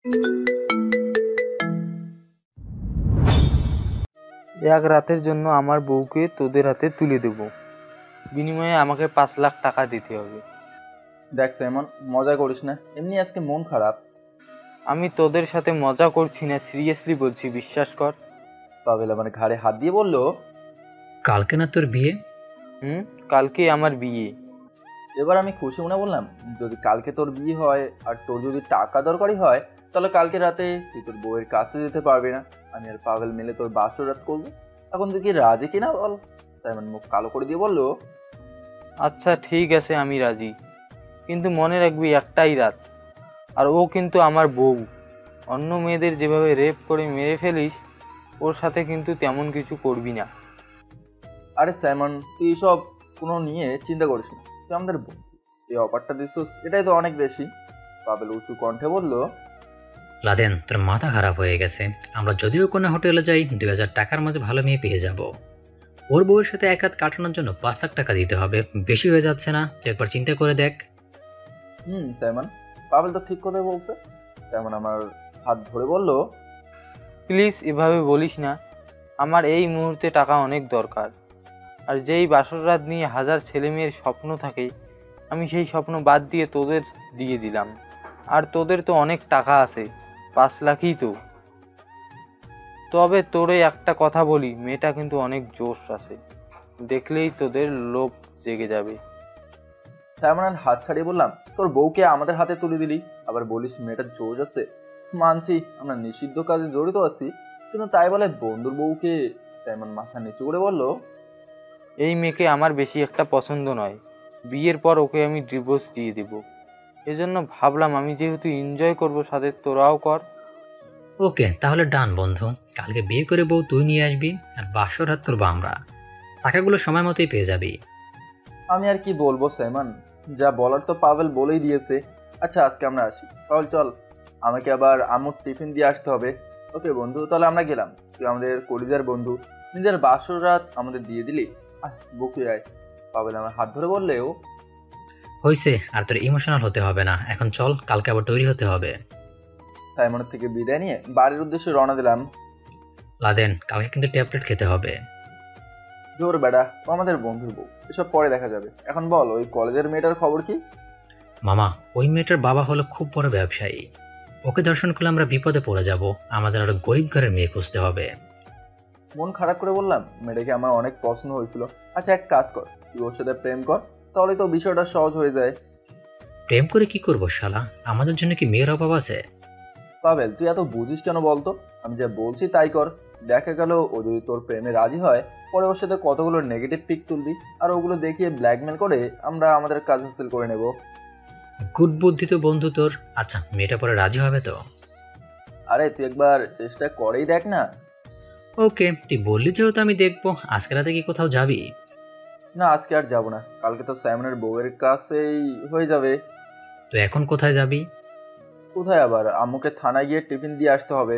এক রাতের জন্য আমার বউকে তোদের হাতে তুলে দেব, বিনিময়ে আমাকে 5 লাখ টাকা দিতে হবে। দেখ সাইমন, মজা করিস না, এমনি আজকে মন খারাপ। আমি তোদের সাথে মজা করছি না, সিরিয়াসলি বলছি, বিশ্বাস কর। পাভেল আমার ঘাড়ে হাত দিয়ে বলল, কালকে না তোর বিয়ে? কালকে আমার বিয়ে। এবার আমি খুশি মনে বললাম, যদি কালকে তোর বিয়ে হয় আর তোর যদি টাকা দরকারি হয়, তাহলে কালকে রাতে তুই তোর বউয়ের কাছে যেতে পারবি না, আমি আর পাভেল মিলে তোর বাসর রাত করবো। এখন তুই কি রাজি কিনা বল। সাইমন মুখ কালো করে দিয়ে বলল, আচ্ছা ঠিক আছে, আমি রাজি, কিন্তু মনে রাখবি একটাই রাত, আর ও কিন্তু আমার বউ। অন্য মেয়েদের যেভাবে রেপ করে মেরে ফেলিস, ওর সাথে কিন্তু তেমন কিছু করবি না। আরে সাইমন, তুই সব কোনো নিয়ে চিন্তা করিস না, তুই আমাদের বন্ধু, এই অফারটা দিচ্ছিস এটাই তো অনেক বেশি। পাভেল উঁচু কণ্ঠে বলল, লাদেন, তোর মাথা খারাপ হয়ে গেছে। আমরা যদিও কোনো হোটেলে যাই 2000 টাকার মাঝে ভালো মেয়ে পেয়ে যাব। ওর বউয়ের সাথে এক রাত কাটানোর জন্য 5 লাখ টাকা দিতে হবে, বেশি হয়ে যাচ্ছে না? তুই একবার চিন্তা করে দেখ। সাইমন, পাভেল তো ঠিক কথাই বলছে। সাইমন আমার হাত ধরে বলল, প্লিজ এভাবে বলিস না, আমার এই মুহূর্তে টাকা অনেক দরকার। আর যেই বাসর রাত নিয়ে হাজার ছেলেমেয়ের স্বপ্ন থাকে, আমি সেই স্বপ্ন বাদ দিয়ে তোদের দিয়ে দিলাম। আর তোদের তো অনেক টাকা আছে, 5 লাখই তো। তবে তোরে একটা কথা বলি, মেয়েটা কিন্তু অনেক জোশ আছে, দেখলেই তোদের লোভ জেগে যাবে। সাইমন হাত ছাড়িয়ে বললাম, তোর বউকে আমাদের হাতে তুলে দিলি, আবার বলিস মেয়েটার জোশ আছে। মানছি আমরা নিষিদ্ধ কাজে জড়িত আছি, কিন্তু তাই বলে বন্ধুর বউকে। সাইমন মাথা নিচু করে বলল, এই মেয়েকে আমার বেশি একটা পছন্দ নয়, বিয়ের পর ওকে আমি ডিভোর্স দিয়ে দেব। এজন্য ভাবলাম, আমি যেহেতু এনজয় করব, সাথে তোরাও কর। ওকে, তাহলে ডান বন্ধু। কালকে বিয়ে করে বউ তুই নিয়ে আসবি, আর বাসর রাত করবো আমরা। টাকাগুলো সময় মতোই পেয়ে যাবি। আমি আর কি বলবো সাইমন, যা বলার তো পাভেল বলেই দিয়েছে। আচ্ছা আজকে আমরা আসি, তাহলে চল, আমাকে আবার আম্মুর টিফিন দিয়ে আসতে হবে। ওকে বন্ধু, তাহলে আমরা গেলাম। তুই আমাদের কলিজার বন্ধু, নিজের বাসর রাত আমাদের দিয়ে দিলি। বুকে আয়। পাভেল আমার হাত ধরে বললে, ও হয়েছে, আর তোর ইমোশনাল হতে হবে না, এখন চল, কালকে আবার তৈরি হতে হবে। সাইমনের থেকে বিদায় নিয়ে বাড়ির উদ্দেশ্যে রওনা দিলাম। লাদেন, কালকে কিন্তু ট্যাবলেট খেতে হবে। জোর বেড়া, ও আমাদের বন্ধুর বউ, এসব পরে দেখা যাবে। এখন বল, ওই কলেজের মেয়েটার খবর কি? মামা, ওই মেয়েটার বাবা হলো খুব বড় ব্যবসায়ী। ওকে দর্শন করলে আমরা বিপদে পড়ে যাব, আমাদের আরো গরিব ঘরের মেয়ে খুঁজতে হবে। মন খারাপ করে বললাম, মেয়েটাকে আমার অনেক পছন্দ হয়েছিল। আচ্ছা এক কাজ কর, তুই ওর সাথে প্রেম কর, তাহলে তো বিষয়টা সহজ হয়ে যায়। প্রেম করে কি করবো শালা, আমাদের জন্য কি মেয়ের অভাব আছে? পাভেল তুই এত বুঝিস কেন বলতো? আমি যা বলছি তাই কর। দেখা গেল ও যদি তোর প্রেমে রাজি হয়, পরে ওর সাথে কতগুলো নেগেটিভ পিক তুলবি, আর ওগুলো দেখিয়ে ব্ল্যাকমেল করে আমরা আমাদের কাজ হাসিল করে নেব। গুড বুদ্ধি তো বন্ধু তোর। আচ্ছা, মেয়েটা পরে রাজি হবে তো? আরে তুই একবার চেষ্টা করেই দেখ না। ওকে, তুই বললি যেহেতু আমি দেখবো। আজকে রাতে কি কোথাও যাবি? না আজকে আর যাবো না, কালকে তো সাইমনের বউয়ের কাছেই হয়ে যাবে। তো এখন কোথায় যাবি? কোথায় আবার, আম্মুকে থানায় গিয়ে টিফিন দিয়ে আসতে হবে।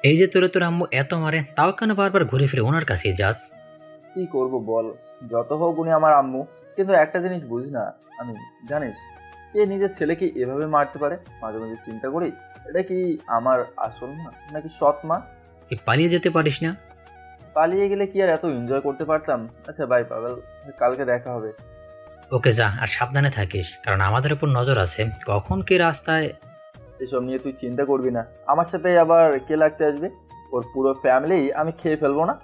এই যে তোর আম্মু এত মারে, তাও কেন বারবার ঘুরে ফিরে ওনার কাছে যাস? কি করব বল, যত হোক উনি আমার আম্মু। কিন্তু একটা জিনিস বুঝি না আমি, জানিস, কে নিজের ছেলেকে এভাবে মারতে পারে? মাঝে মাঝে চিন্তা করি, এটা কি আমার আসল মা নাকি সৎ মা? তুই পালিয়ে যেতে পারিস না? পালিয়ে গেলে কি আর এত এনজয় করতে পারতাম? আচ্ছা বাই পাগল, কালকে দেখা হবে। ওকে যা, আর সাবধানে থাকিস, কারণ আমাদের উপর নজর আছে, কখন কি রাস্তায়। এসব নিয়ে তুই চিন্তা করবি না, আমার সাথে আবার কে লাগতে আসবে? ওর পুরো ফ্যামিলি আমি খেয়ে ফেলবো না?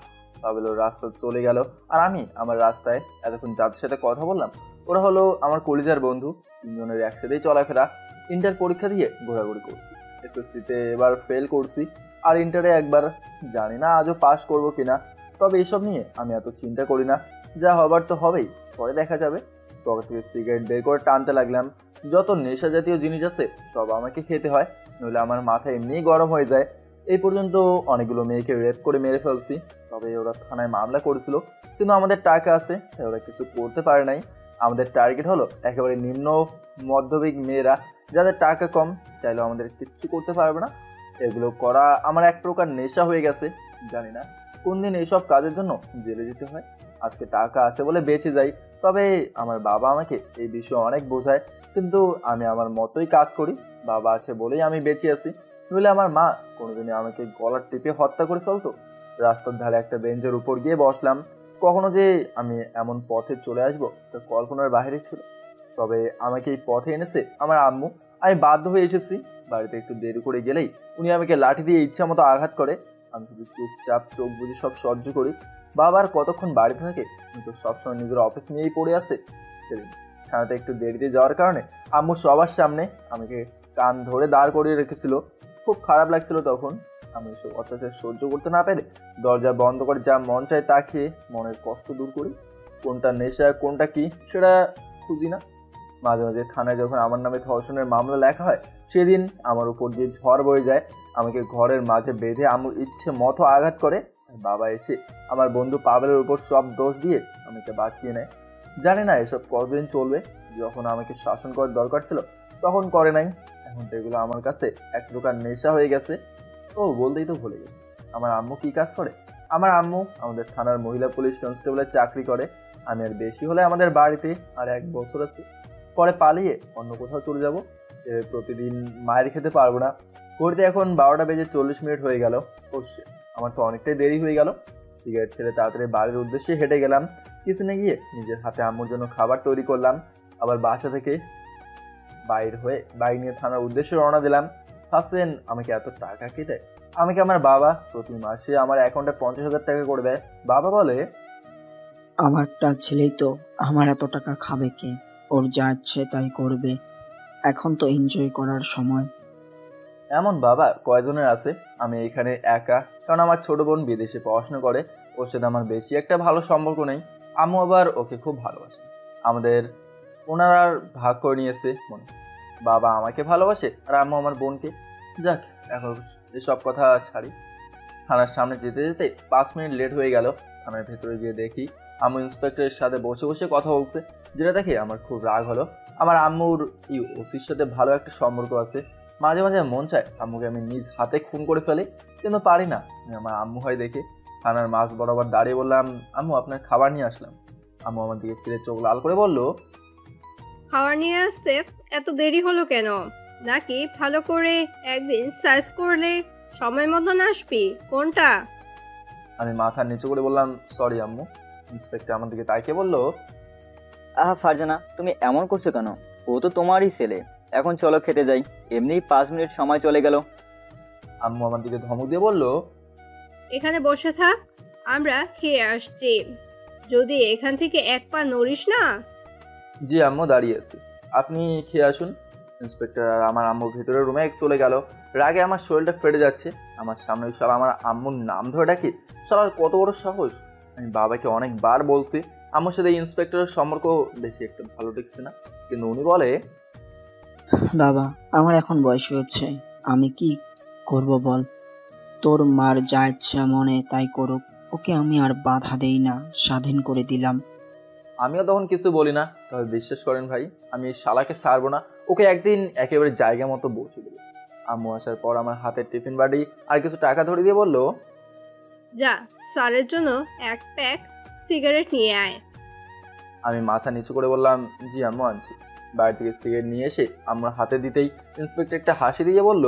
পাবেল ওর রাস্তা চলে গেল, আর আমি আমার রাস্তায়। এতক্ষণ যাদের সাথে কথা বললাম ওরা হলো আমার কলিজার বন্ধু, তিনজনের একসাথেই চলাফেরা। ইন্টার পরীক্ষা দিয়ে ঘোরাঘুরি করছি, এসএসসিতে এবার ফেল করছি, আর ইন্টারে একবার, জানি না আজও পাস করবো কিনা। তবে এসব নিয়ে আমি এত চিন্তা করি না, যা হবার তো হবেই, পরে দেখা যাবে। পকেট থেকে সিগারেট বের করে টানতে লাগলাম। যত নেশা জাতীয় জিনিস আছে সব আমাকে খেতে হয়, নইলে আমার মাথা এমনিই গরম হয়ে যায়। এই পর্যন্ত অনেকগুলো মেয়েকে রেপ করে মেরে ফেলছি, তবে ওরা থানায় মামলা করেছিল, কিন্তু আমাদের টাকা আছে তাই ওরা কিছু করতে পারে নাই। আমাদের টার্গেট হলো একেবারে নিম্ন মধ্যবিক মেয়েরা, যাদের টাকা কম, চাইলেও আমাদের কিচ্ছু করতে পারবে না। এগুলো করা আমার এক প্রকার নেশা হয়ে গেছে, জানি না কোন দিন এইসব কাজের জন্য জেলে যেতে হয়। আজকে টাকা আছে বলে বেঁচে যাই। তবে আমার বাবা আমাকে এই বিষয়ে অনেক বোঝায়, কিন্তু আমি আমার মতোই কাজ করি। বাবা আছে বলেই আমি বেঁচে আছি, নইলে আমার মা কোনোদিনই আমাকে গলার টিপে হত্যা করে ফেলতো। রাস্তার ধারে একটা বেঞ্চের উপর গিয়ে বসলাম। কখনো যে আমি এমন পথে চলে আসবো তা কল্পনার বাইরে ছিল। তবে আমাকে এই পথে এনেছে আমার আম্মু। আমি বাধ্য হয়ে এসেছি। বাড়িতে একটু দেরি করে গেলেই উনি আমাকে লাঠি দিয়ে ইচ্ছা মতো আঘাত করে। আমি শুধু চুপচাপ চোখ বুঝে সব সহ্য করি। বাবা আর কতক্ষণ বাড়িতে থাকে, কিন্তু সবসময় নিজের অফিস নিয়েই পড়ে আছে। সেদিন থানাতে একটু দেরিতে যাওয়ার কারণে আম্মু সবার সামনে আমাকে কান ধরে দাঁড় করিয়ে রেখেছিল। খুব খারাপ লাগছিল তখন। আমি এসব অত্যাচার সহ্য করতে না পেরে দরজা বন্ধ করে যা মন চায় তা খেয়ে মনের কষ্ট দূর করি। কোনটা নেশা কোনটা কি সেটা খুঁজি না। মাঝে মাঝে থানায় যখন আমার নামে ধর্ষণের মামলা লেখা হয়, সেদিন আমার উপর যে ঝড় বয়ে যায়। আমাকে ঘরের মাঝে বেঁধে আম্মুর ইচ্ছে মতো আঘাত করে। বাবা এসে আমার বন্ধু পাবেলের উপর সব দোষ দিয়ে আমাকে বাঁচিয়ে নেয়। জানি না এসব কতদিন চলবে। যখন আমাকে শাসন করার দরকার ছিল তখন করে নাই। এখন তো এগুলো আমার কাছে এক প্রকার নেশা হয়ে গেছে। ও বলতেই তো ভুলে গেছে, আমার আম্মু কি কাজ করে। আমার আম্মু আমাদের থানার মহিলা পুলিশ কনস্টেবলের চাকরি করে। আমি আর বেশি হলে আমাদের বাড়িতে আর 1 বছর আছে, পরে পালিয়ে অন্য কোথাও চলে যাব। প্রতিদিন মায়ের খেতে পারবো না। ঘড়িতে এখন 12টা বেজে 40 মিনিট হয়ে গেল। অবশ্যই আমার তো অনেকটাই দেরি হয়ে গেল। সিগারেট ছেড়ে তাড়াতাড়ি বাড়ির উদ্দেশ্যে হেঁটে গেলাম। কিচেনে গিয়ে নিজের হাতে আম্মুর জন্য খাবার তৈরি করলাম। আবার বাসা থেকে বাইর হয়ে বাইক নিয়ে থানার উদ্দেশ্যে রওনা দিলাম। ভাবছেন আমাকে এত টাকা কে দেয়? আমাকে আমার বাবা প্রতি মাসে আমার অ্যাকাউন্টে 50,000 টাকা করে দেয়। বাবা বলে, আমারটা ছেলেই তো, আমার এত টাকা খাবে কে? ওর যা ইচ্ছে তাই করবে, এখন তো এনজয় করার সময়। এমন বাবা কয়জনের আছে? আমি এখানে একা, কারণ আমার ছোট বোন বিদেশে পড়াশোনা করে। ওর সাথে আমার বেশি একটা ভালো সম্পর্ক নেই। আম্মু আবার ওকে খুব ভালোবাসে। আমাদের ওনারা ভাগ করে নিয়েছে মনে। বাবা আমাকে ভালোবাসে আর আম্মু আমার বোনকে। যাক, এখন এসব কথা ছাড়ি। থানার সামনে যেতে যেতে 5 মিনিট লেট হয়ে গেল। থানার ভেতরে গিয়ে দেখি আম্মু ইন্সপেক্টরের সাথে বসে বসে কথা বলছে, যেটা দেখে আমার খুব রাগ হলো। আমার আম্মুর এই ওসির সাথে ভালো একটা সম্পর্ক আছে। মাঝে মাঝে মন চায় আম্মুকে আমি নিজ হাতে খুন করে ফেলি, কিন্তু পারি না। আমি আমার আম্মু হয় দেখে থানার মাঝ বরাবর দাঁড়িয়ে বললাম, আম্মু আপনার খাবার নিয়ে আসলাম। আম্মু আমার দিকে ফিরে চোখ লাল করে বলল, খাবার নিয়ে আসতে এত দেরি হলো কেন? নাকি ভালো করে একদিন সার্চ করলে সময় মতন আসবি? কোনটা? আমি মাথা নিচু করে বললাম, সরি আম্মু। ইন্সপেক্টর আমার দিকে তাকিয়ে বলল, আহা ফারজানা, তুমি এমন করছো কেন? ও তো তোমারই ছেলে। এখন চলো খেতে যাই, এমনি 5 মিনিট সময় চলে গেল। আম্মু আমার দিকে ধমক দিয়ে বলল, এখানে বসে থাক, আমরা খেয়ে আসছি। যদি এখান থেকে এক পা নড়িস না। জি আম্মু, দাঁড়িয়ে আছি, আপনি খেয়ে আসুন। ইন্সপেক্টর আর আমার আম্মু ভিতরের রুমে চলে গেল। রাগে আমার শরীরটা ফেটে যাচ্ছে। আমার সামনে শালা আমার আম্মুর নাম ধরে ডাকি। শালার কত বড় সাহস! আমি বাবাকে অনেকবার বলছি আম্মুর সাথে ইন্সপেক্টরের সম্পর্ক বেশি একটা ভালো ঠেকছে না, কিন্তু উনি বলে, বাবা, আমার এখন বয়স হয়েছে, আমি কি করব বল? তোর মার যা ইচ্ছা মনে তাই করুক, ওকে আমি আর বাধা দেই না, স্বাধীন করে দিলাম। আমিও তখন কিছু বলি না। তবে বিশ্বাস করেন ভাই, আমি এই শালাকে ছাড়বো না। ওকে একদিন একেবারে জায়গা মতো বসে দেবো। আম্মু আসার পর আমার হাতের টিফিন বাড়ি আর কিছু টাকা ধরে দিয়ে বলল, যা, স্যারের জন্য এক প্যাক সিগারেট নিয়ে আয়। আমি মাথা নিচু করে বললাম, জি আম্মু, আনছি। বাড়ি থেকে সিগারেট নিয়ে এসে আমার হাতে দিতেই ইন্সপেক্টর একটা হাসি দিয়ে বলল,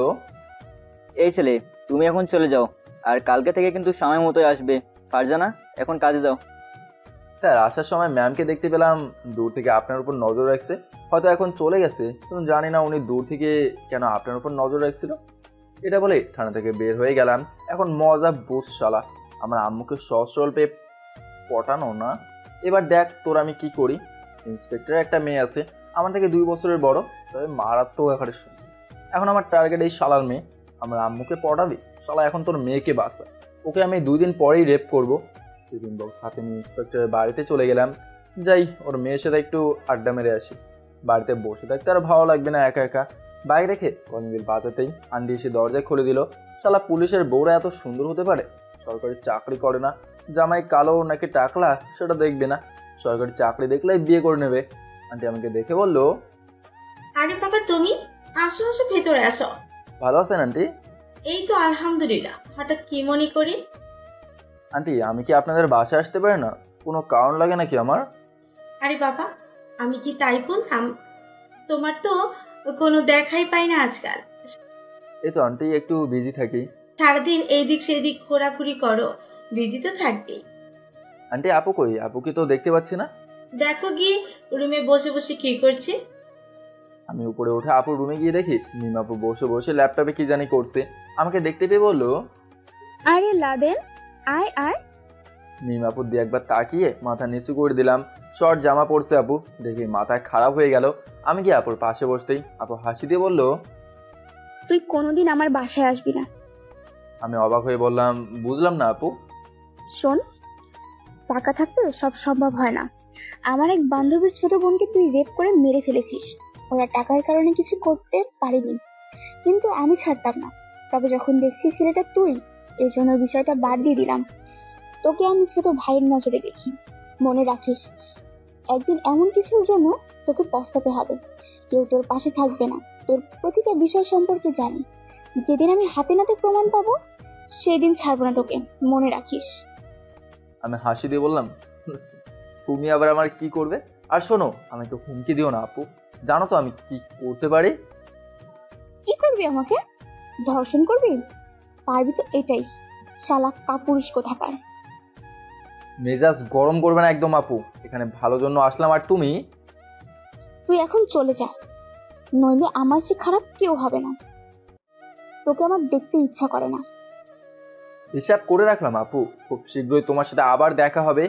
এই ছেলে, তুমি এখন চলে যাও, আর কালকে থেকে কিন্তু সময় মতোই আসবে। ফারজানা, এখন কাজে যাও। স্যার, আসার সময় ম্যামকে দেখতে পেলাম দূর থেকে আপনার উপর নজর রাখছে। হয়তো এখন চলে গেছে, কিন্তু জানি না উনি দূর থেকে কেন আপনার উপর নজর রাখছিল। এটা বলে থানা থেকে বের হয়ে গেলাম। এখন মজা বুঝ শালা, আমার আম্মুকে সহজ সরল পেয়ে পটানো না। এবার দেখ তোর আমি কি করি। ইন্সপেক্টরের একটা মেয়ে আছে, আমার থেকে 2 বছরের বড়, তবে মারাত্মক আকারের সুন্দর। এখন আমার টার্গেট এই শালার মেয়ে। আমার আম্মুকে পটাবি? শালা এখন তোর মেয়েকে বাঁচা। ওকে আমি 2 দিন পরেই রেপ করবো। টিফিন বক্স হাতে নিয়ে ইন্সপেক্টরের বাড়িতে চলে গেলাম। যাই, ওর মেয়ের সাথে একটু আড্ডা মেরে আসি। বাড়িতে বসে থাকতে আর ভালো লাগবে না একা একা। বাইক রেখে কলিং বেল বাজাতেই আন্টি এসে দরজায় খুলে দিল। শালা পুলিশের বউরা এত সুন্দর হতে পারে? সরকারি চাকরি করে না, জামাই কালো নাকি টাকলা সেটা দেখবে না, সরকারি চাকরি দেখলেই বিয়ে করে নেবে। আন্টি আমাকে দেখে বলল, আরে বাবা, তুমি আসো আসো, ভেতরে আসো। ভালো আছেন আন্টি? এই তো আলহামদুলিল্লাহ। হঠাৎ কি মনে করে? আন্টি, আমি কি আপনাদের বাসায় আসতে পারি না? কোনো কারণ লাগে নাকি আমার? আরে বাবা, আমি কি তাই বললাম? তোমার তো কোনো দেখাই পাই না আজকাল। এই তো আন্টি একটু বিজি থাকি। সারাদিন এইদিক সেদিক ঘোরাঘুরি করো, বিজি তো থাকবেই। আন্টি আপু কই? আপুকে তো দেখতে পাচ্ছি না। দেখো গিয়ে রুমে বসে বসে কি করছে। আমি উপরে উঠে আপুর রুমে গিয়ে দেখি মিম আপু বসে বসে ল্যাপটপে কি জানি করছে। আমাকে দেখতে পেয়ে বললো, আরে লাদেন, আয় আয়। মিম আপুর দিয়ে একবার তাকিয়ে মাথা নিচু করে দিলাম। শর্ট জামা পরছে আপু, দেখি মাথায় খারাপ হয়ে গেল। আমি কি আপুর পাশে বসতেই আপু হাসি দিয়ে বলল, তুই কোনোদিন আমার বাসায় আসবি না। আমি অবাক হয়ে বললাম, বুঝলাম না আপু। শোন, টাকা থাকতে সব সম্ভব হয় না। আমার এক বান্ধবীর ছোট বোনকে তুই রেপ করে মেরে ফেলেছিস। ওরা টাকার কারণে কিছু করতে পারেনি, কিন্তু আমি ছাড়তাম না। তবে যখন দেখছি ছেলেটা তুই, এই জন্য বিষয়টা বাদ দিয়ে দিলাম। তোকে আমি ছোট ভাইয়ের নজরে দেখি। মনে রাখিস, একদিন এমন কিছুর জন্য তোকে পস্তাতে হবে। কেউ তোর পাশে থাকবে না। তোর প্রতিটা বিষয় সম্পর্কে জানি। যেদিন আমি হাতে নাতে প্রমাণ পাবো, সেদিন ছাড়বো না তোকে, মনে রাখিস। আমি হাসি দিয়ে বললাম, তুমি আবার আমার কি করবে? আর শোনো, আমাকে হুমকি দিও না আপু, জানো তো আমি কি করতে পারি। কি করবি আমাকে? ধর্ষণ করবি? পারবি তো এটাই, শালা কাপুরুষ কোথাকার। মেজাজ গরম করবে না একদম আপু, এখানে ভালো জন্য আসলাম। আর তুমি? তুই এখন চলে যা, নইলে আমার চেয়ে খারাপ কেউ হবে না। তোকে আমার দেখতে ইচ্ছা করে না। হিসাব করে রাখলাম আপু, খুব শীঘ্রই তোমার সাথে আবার দেখা হবে।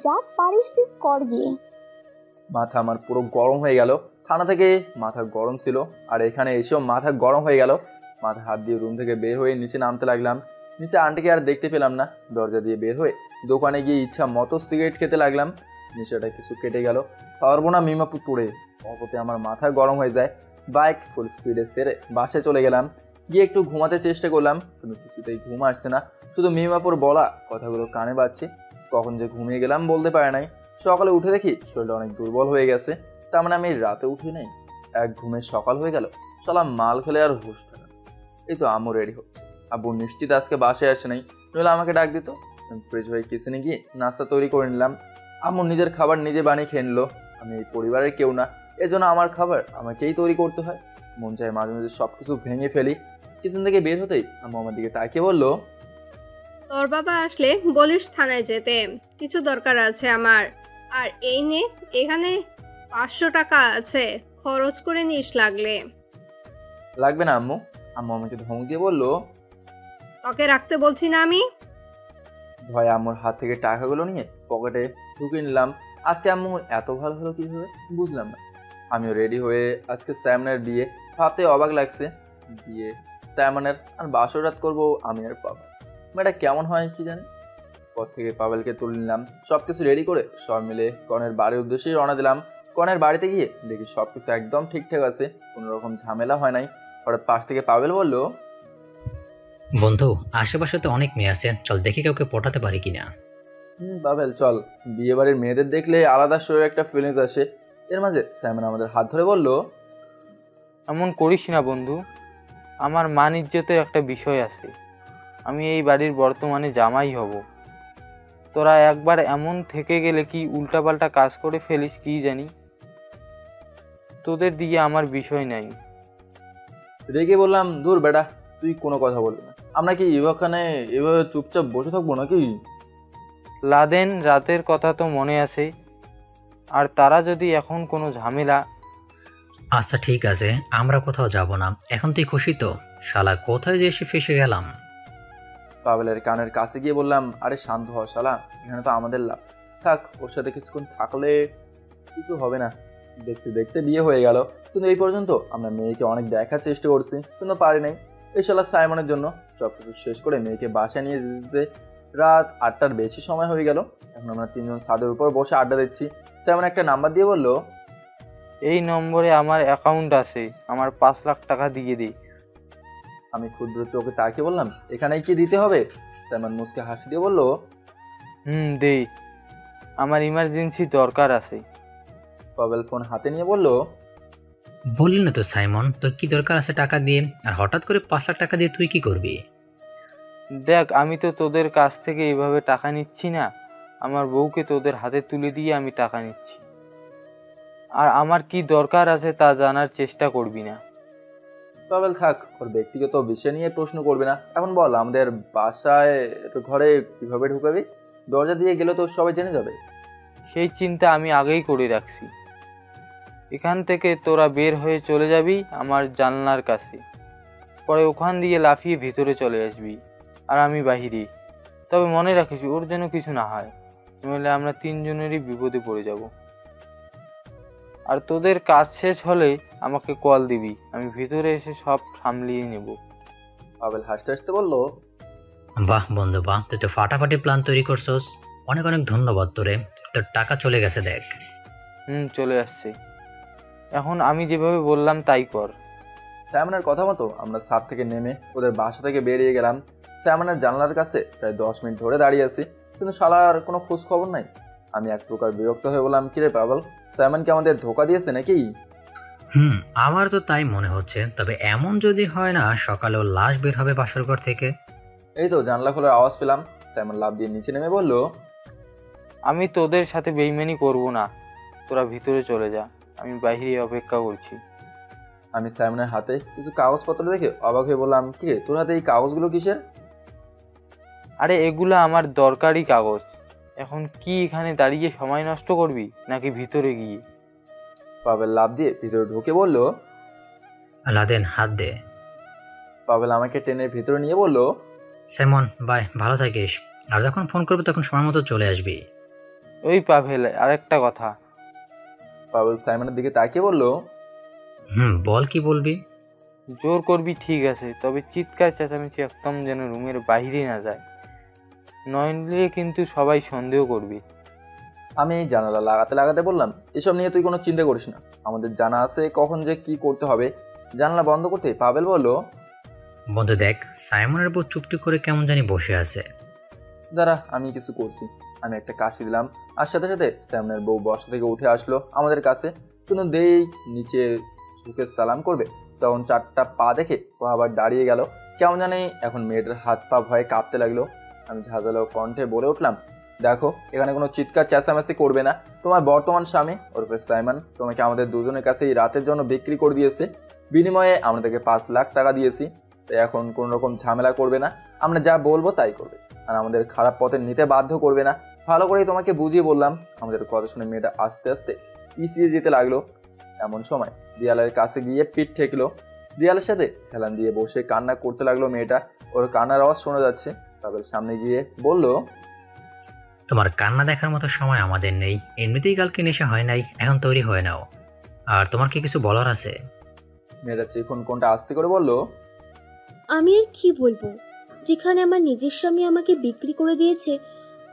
যা পারিস তুই কর গিয়ে। মাথা আমার পুরো গরম হয়ে গেল। থানা থেকে মাথা গরম ছিল, আর এখানে এসেও মাথা গরম হয়ে গেল। মাথা হাত দিয়ে রুম থেকে বের হয়ে নিচে নামতে লাগলাম। নিচে আন্টিকে আর দেখতে পেলাম না। দরজা দিয়ে বের হয়ে দোকানে গিয়ে ইচ্ছা মতো সিগারেট খেতে লাগলাম। নেশাটা কিছু কেটে গেল। সর্বনা মিমাপু তোড়ে অপতে আমার মাথা গরম হয়ে যায়। বাইক ফুল স্পিডে সেরে বাসে চলে গেলাম। গিয়ে একটু ঘুমাতে চেষ্টা করলাম, কিন্তু কিছুতেই ঘুম আসছে না। শুধু মিমাপুর বলা কথাগুলো কানে বাজছে। কখন যে ঘুমিয়ে গেলাম বলতে পারে নাই। সকালে উঠে দেখি শরীরটা অনেক দুর্বল হয়ে গেছে। তার মানে আমি রাতে উঠি নাই, এক ঘুমের সকাল হয়ে গেল। সালাম মাল খেলে আর হুশ থাকে। এই তো আম্মু রেডি হচ্ছে। আব্বু নিশ্চিত আজকে বাসায় আসে নাই, নইলে আমাকে ডাক দিত। ফ্রিজ হয়ে কিচেনে গিয়ে নাস্তা তৈরি করে নিলাম। আম্মু নিজের খাবার নিজে বানিয়ে খেয়ে নিল। আমি এই পরিবারের কেউ না, এজন্য আমার খাবার আমাকেই তৈরি করতে হয়। মন চায় মাঝে মাঝে সবকিছু ভেঙে ফেলি। কিচেন থেকে বের হতেই আম্মু আমার দিকে তাকিয়ে বলল, তোর বাবা আসলে বলিস থানায় যেতে, কিছু দরকার আছে আমার। আর এই নে, এখানে 500 টাকা আছে, খরচ করে নিস লাগলে। লাগবে না আম্মু। আম্মু আমাকে ধমক দিয়ে বলল, তোকে রাখতে বলছি না আমি। ভয়ে আম্মুর হাত থেকে টাকাগুলো নিয়ে পকেটে ঢুকে নিলাম। আজকে আম্মু এত ভালো হলো কিভাবে বুঝলাম না। আমিও রেডি হয়ে আজকে স্যামনের বিয়ে, ভাবতে অবাক লাগছে। বিয়ে স্যামনের, আর বাসর রাত করবো আমি আর পাবেল। মেয়েটা কেমন হয় কি জানি। পর থেকে পাবেলকে তুলে নিলাম। সবকিছু রেডি করে সব মিলে কনের বাড়ির উদ্দেশ্যেই রওনা দিলাম। কনের বাড়িতে গিয়ে দেখি সবকিছু একদম ঠিকঠাক আছে, কোনো রকম ঝামেলা হয় নাই। হঠাৎ পাশ থেকে পাবেল বলল, বন্ধু, আশেপাশে তো অনেক মেয়ে আছে, চল দেখি কাউকে পটাতে পারি কিনা। পাবেল চল, বিয়ে বাড়ির মেয়েদের দেখলে আলাদা শরীরে একটা ফিলিংস আসে। এর মাঝে স্যামন আমাদের হাত ধরে বলল, এমন করিস না বন্ধু, আমার মান ইজ্জতের একটা বিষয় আছে। আমি এই বাড়ির বর্তমানে জামাই হব। তোরা একবার এমন থেকে গেলে কি উল্টাপাল্টা কাজ করে ফেলিস কি জানি। তোদের দিকে আমার বিষয় নাই। রেগে বললাম, দূর বেটা, তুই কোনো কথা বলবি না। আমরা কি এখানে এভাবে চুপচাপ বসে থাকবো নাকি? লাদেন রাতের কথা তো মনে আছে, আর তারা যদি এখন কোনো ঝামেলা। আচ্ছা ঠিক আছে, আমরা কোথাও যাব না। এখন তুই খুশি তো? শালা কোথায় যে এসে ফেসে গেলাম। পাবেলের কানের কাছে গিয়ে বললাম, আরে শান্ত হ শালা, এখানে তো আমাদের লাভ। থাক, ওর সাথে কিছুক্ষণ থাকলে কিছু হবে না। দেখতে দেখতে বিয়ে হয়ে গেল, কিন্তু এই পর্যন্ত আমরা মেয়েকে অনেক দেখার চেষ্টা করছি, কিন্তু পারি নাই। এই শালা সাইমনের জন্য সবকিছু শেষ করে মেয়েকে বাসায় নিয়ে যেতে রাত 8টার বেশি সময় হয়ে গেল। এখন আমরা তিনজন ছাদের উপর বসে আড্ডা দিচ্ছি। সাইমন একটা নাম্বার দিয়ে বলল, এই নম্বরে আমার অ্যাকাউন্ট আছে, আমার 5 লাখ টাকা দিয়ে দিই। আমি ক্ষুদ্র চোখে তাকিয়ে বললাম, এখানেই কি দিতে হবে? সাইমন মুসকে হাসি দিয়ে বলল, দেই, আমার ইমার্জেন্সি দরকার আছে। পাবেল ফোন হাতে নিয়ে বলল, বললি না তো সাইমন, তোর কি দরকার আছে টাকা দিয়ে? আর হঠাৎ করে 5 লাখ টাকা দিয়ে তুই কি করবি? দেখ, আমি তো তোদের কাছ থেকে এইভাবে টাকা নিচ্ছি না, আমার বউকে তোদের হাতে তুলে দিয়ে আমি টাকা নিচ্ছি। আর আমার কি দরকার আছে তা জানার চেষ্টা করবি না। পাবেল থাক, ওর ব্যক্তিগত বিষয় নিয়ে প্রশ্ন করবে না। এখন বল, আমাদের বাসায় ঘরে কিভাবে ঢুকাবি? দরজা দিয়ে গেলে তো সবাই জেনে যাবে। সেই চিন্তা আমি আগেই করে রাখছি। এখান থেকে তোরা বের হয়ে চলে যাবি আমার জানলার কাছে, পরে ওখান দিয়ে লাফিয়ে ভিতরে চলে আসবি আর আমি বাহিরে। তবে মনে রাখিস ওর যেন কিছু না হয়, নইলে আমরা তিনজনেরই বিপদে পড়ে যাব। আর তোদের কাজ শেষ হলে আমাকে কল দিবি, আমি ভিতরে এসে সব সামলিয়ে নেব। পাবেল হাসতে হাসতে বলল, বাহ বন্ধু বাহ, তুই তো ফাটাফাটি প্ল্যান তৈরি করছস। অনেক অনেক ধন্যবাদ তোরে। তোর টাকা চলে গেছে দেখ। চলে আসছে। এখন আমি যেভাবে বললাম তাই কর। সাইমনের কথা মতো আমরা ছাদ থেকে নেমে ওদের বাসা থেকে বেরিয়ে গেলাম। সাইমনের জানলার কাছে প্রায় 10 মিনিট ধরে দাঁড়িয়ে আছি, কিন্তু শালার কোনো খোঁজ খবর নাই। আমি এক প্রকার বিরক্ত হয়ে বললাম, কিরে পাগল, সাইমন কি আমাদের ধোকা দিয়েছে নাকি? আমার তো তাই মনে হচ্ছে। তবে এমন যদি হয় না সকালেও লাশ বের হবে বাসর ঘর থেকে। এই তো জানলা খোলার আওয়াজ পেলাম। সাইমন লাফ দিয়ে নিচে নেমে বলল, আমি তোদের সাথে বেইমানি করব না, তোরা ভিতরে চলে যা, আমি বাইরে অপেক্ষা করছি। আমি সাইমনের হাতে কিছু কাগজপত্র দেখে অবাক হয়ে বললাম, কি রে, তোর হাতে এই কাগজগুলো কিসের? আরে এগুলো আমার দরকারি কাগজ। এখন কি এখানে দাঁড়িয়ে সময় নষ্ট করবি নাকি ভিতরে গিয়ে? পাবেল লাফ দিয়ে ভিতরে ঢুকে বলল, লাদেন হাত দে। পাবেল আমাকে টেনে ভিতরে নিয়ে বলল, সাইমন বাই, ভালো থাকিস। আর যখন ফোন করবি তখন সময় মতো চলে আসবি। ওই পাভেল, আরেকটা কথা। পাবেল সাইমনের দিকে তাকিয়ে বলল, বল, কি বলবি? জোর করবি ঠিক আছে, তবে চিৎকার চেঁচামেচি একদম যেন রুমের বাইরে না যায়, নইলে কিন্তু সবাই সন্দেহ করবি। আমি জানালা লাগাতে লাগাতে বললাম, এসব নিয়ে তুই কোনো চিন্তা করিস না, আমাদের জানা আছে কখন যে কি করতে হবে। জানালা বন্ধ করতে পাবেল বলল, বন্ধু দেখ, সাইমনের বউ চুপটি করে কেমন জানি বসে আছে। দাঁড়া, আমি কিছু করছি। আমি একটা কাশি দিলাম, আর সাথে সাথে সাইমনের বউ বসা থেকে উঠে আসলো আমাদের কাছে। কিন্তু দেই নিচে ঝুঁকে সালাম করবে, তখন 4টা পা দেখে ও আবার দাঁড়িয়ে গেল। কেমন জানি এখন মেয়েটার হাত পা ভয়ে কাঁপতে লাগলো। আমি ঝাঁঝালো কণ্ঠে বলে উঠলাম, দেখো, এখানে কোনো চিৎকার চেঁচামেচি করবে না। তোমার বর্তমান স্বামী ওরফে সাইমন তোমাকে আমাদের দুজনের কাছে এই রাতের জন্য বিক্রি করে দিয়েছে। বিনিময়ে আমরা তাকে 5 লাখ টাকা দিয়েছি। তাই এখন কোনো রকম ঝামেলা করবে না, আমরা যা বলবো তাই করবে, আর আমাদের খারাপ পথে নিতে বাধ্য করবে না। ভালো করেই তোমাকে বুঝিয়ে বললাম। আমাদের কথা শুনে মেয়েটা আস্তে আস্তে পিছিয়ে যেতে লাগলো। এমন সময় দেয়ালের কাছে গিয়ে পিঠ ঠেকলো। দেয়ালের সাথে হেলান দিয়ে বসে কান্না করতে লাগলো মেয়েটা। ওর কান্নার আওয়াজ শোনা যাচ্ছে। তাদের সামনে গিয়ে বলল, তোমার কান্না দেখার মতো সময় আমাদের নেই। এমনিতেই কালকে নেশা হয় নাই, এখন তৈরি হয়ে নাও। আর তোমার কি কিছু বলার আছে? মেয়েটা চিকন কোনটা আস্তে করে বলল, আমি আর কি বলবো, যেখানে আমার নিজের স্বামী আমাকে বিক্রি করে দিয়েছে।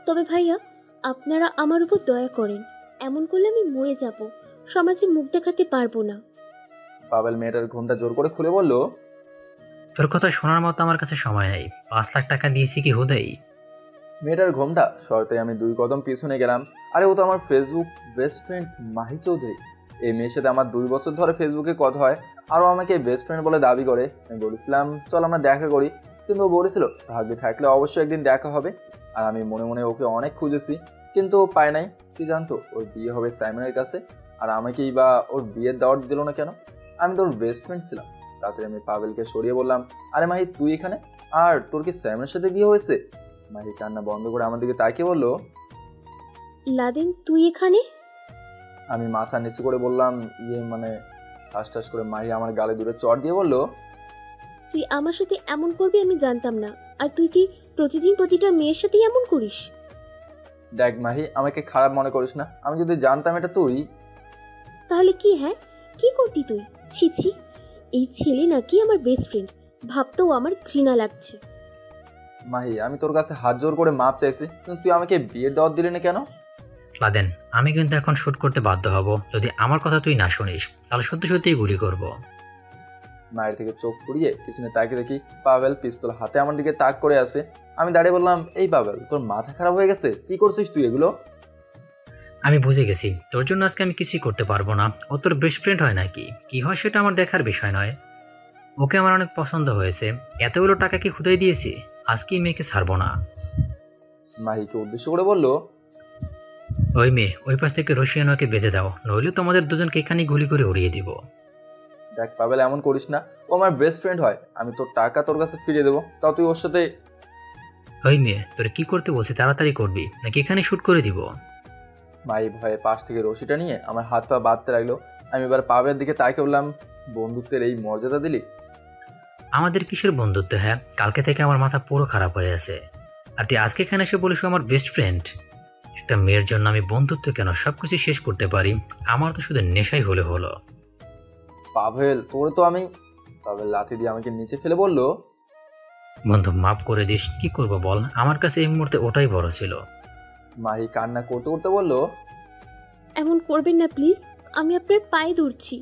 তবে ভাইয়া, আপনারা আমার উপর দয়া করেন, এমন করলে আমি মরে যাব, সমাজে মুখ দেখাতে পারবো না। পাবেল মেয়েটার ঘুমটা জোর করে খুলে বলল, তোর কথা শোনার মতো আমার কাছে সময় নেই। 5 লাখ টাকা দিয়েছি কি হুদাই? মেয়েটার ঘুমটা সরতে আমি 2 কদম পিছনে গেলাম। আরে ও তো আমার Facebook best friend Mahi Chowdhury. এই মেয়ের সাথে আমার 2 বছর ধরে ফেসবুকে কথা হয়, আরও আমাকে বেস্ট ফ্রেন্ড বলে দাবি করে। আমি বলেছিলাম চল আমরা দেখা করি, কিন্তু ও বলেছিল ভাগ্যে থাকলে অবশ্যই একদিন দেখা হবে। আর আমি মনে মনে ওকে অনেক খুঁজেছি, কিন্তু পাই নাই। কি জানতো ওর বিয়ে হবে সাইমনের কাছে, আর আমাকেই বা ওর বিয়ের দাওয়াত দিল না কেন? আমি তো ওর বেস্ট ফ্রেন্ড ছিলাম। তাড়াতাড়ি আমি পাবেলকে সরিয়ে বললাম, আরে মাহি তুই এখানে? আর তোর কি সাইমনের সাথে বিয়ে হয়েছে? মাহি কান্না বন্ধ করে আমার দিকে তাকিয়ে বলল, লাদেন তুই এখানে? আমি মাথা নিচু করে বললাম, মানে ঠাস করে। মাহি আমার গালে দূরে চড় দিয়ে বলল, তুই আমার সাথে এমন করবি আমি জানতাম না। আর তুই কি প্রতিদিন প্রতিটা মেয়ের সাথেই এমন করিস? দেখ মাহি, আমাকে খারাপ মনে করিস না, আমি যদি জানতাম এটা তুই। তাহলে কি? হ্যাঁ, কি করতি তুই? ছি ছি, এই ছেলে নাকি আমার বেস্ট ফ্রেন্ড, ভাবতেও আমার ঘৃণা লাগছে। মাহি, আমি তোর কাছে হাত জোর করে মাপ চাইছি, কিন্তু তুই আমাকে বিয়ের দাওয়াত দিলি না কেন? লাদেন, আমি কিন্তু এখন শুট করতে বাধ্য হব। যদি আমার কথা তুই না শুনিস তাহলে সত্যি সত্যিই গুলি করব। মায়ের থেকে চোখ পুড়িয়ে পিছনে তাকিয়ে দেখি পাবেল পিস্তল হাতে আমার দিকে তাক করে আছে। আমি দাঁড়িয়ে বললাম, এই পাবেল, তোর মাথা খারাপ হয়ে গেছে? কি করছিস তুই এগুলো? আমি বুঝে গেছি, তোর জন্য আজকে আমি কিছুই করতে পারবো না। ও তোর বেস্ট ফ্রেন্ড হয় নাকি? কি হয় সেটা আমার দেখার বিষয় নয়। ওকে আমার অনেক পছন্দ হয়েছে। এতগুলো টাকা কি হুদাই দিয়েছি? আজকে এই মেয়েকে ছাড়বো না। মাহিকে উদ্দেশ্য করে বলল, ওই মেয়ে, ওই পাশ থেকে রশিয়ানোকে বেঁধে দাও, নইলে তোমাদের দুজনকে এখানেই গুলি করে উড়িয়ে দিব। দেখ পাবেল, এমন করিস না, ও আমার বেস্ট ফ্রেন্ড হয়, আমি তোর টাকা তোর কাছে ফিরিয়ে দেবো, তাও তুই ওর সাথে। ওই মেয়ে, তোরে কি করতে বলছি, তাড়াতাড়ি করবি নাকি এখানে শুট করে দিব? মাই ভয়ে পাশ থেকে রশিটা নিয়ে আমার হাত পা বাঁধতে লাগলো। আমি এবার পাবের দিকে তাকে বললাম, বন্ধুত্বের এই মর্যাদা দিলি? আমাদের কিসের বন্ধুত্ব? হ্যাঁ, কালকে থেকে আমার মাথা পুরো খারাপ হয়ে আছে, আর তুই আজকে এখানে এসে বলিস আমার বেস্ট ফ্রেন্ড। একটা মেয়ের জন্য আমি বন্ধুত্ব কেন, সবকিছু শেষ করতে পারি, আমার তো শুধু নেশাই হলে হলো। পাভেল তোরে তো আমি। পাভেল লাথি দিয়ে আমাকে নিচে ফেলে বলল, বন্ধু মাফ করে দিস, কি করবো বল, আমার কাছে এই মুহূর্তে ওটাই বড় ছিল। মাহি কান্না করতে করতে বলল, এমন করবেন না প্লিজ, আমি আপনার পায়ে ধরছি।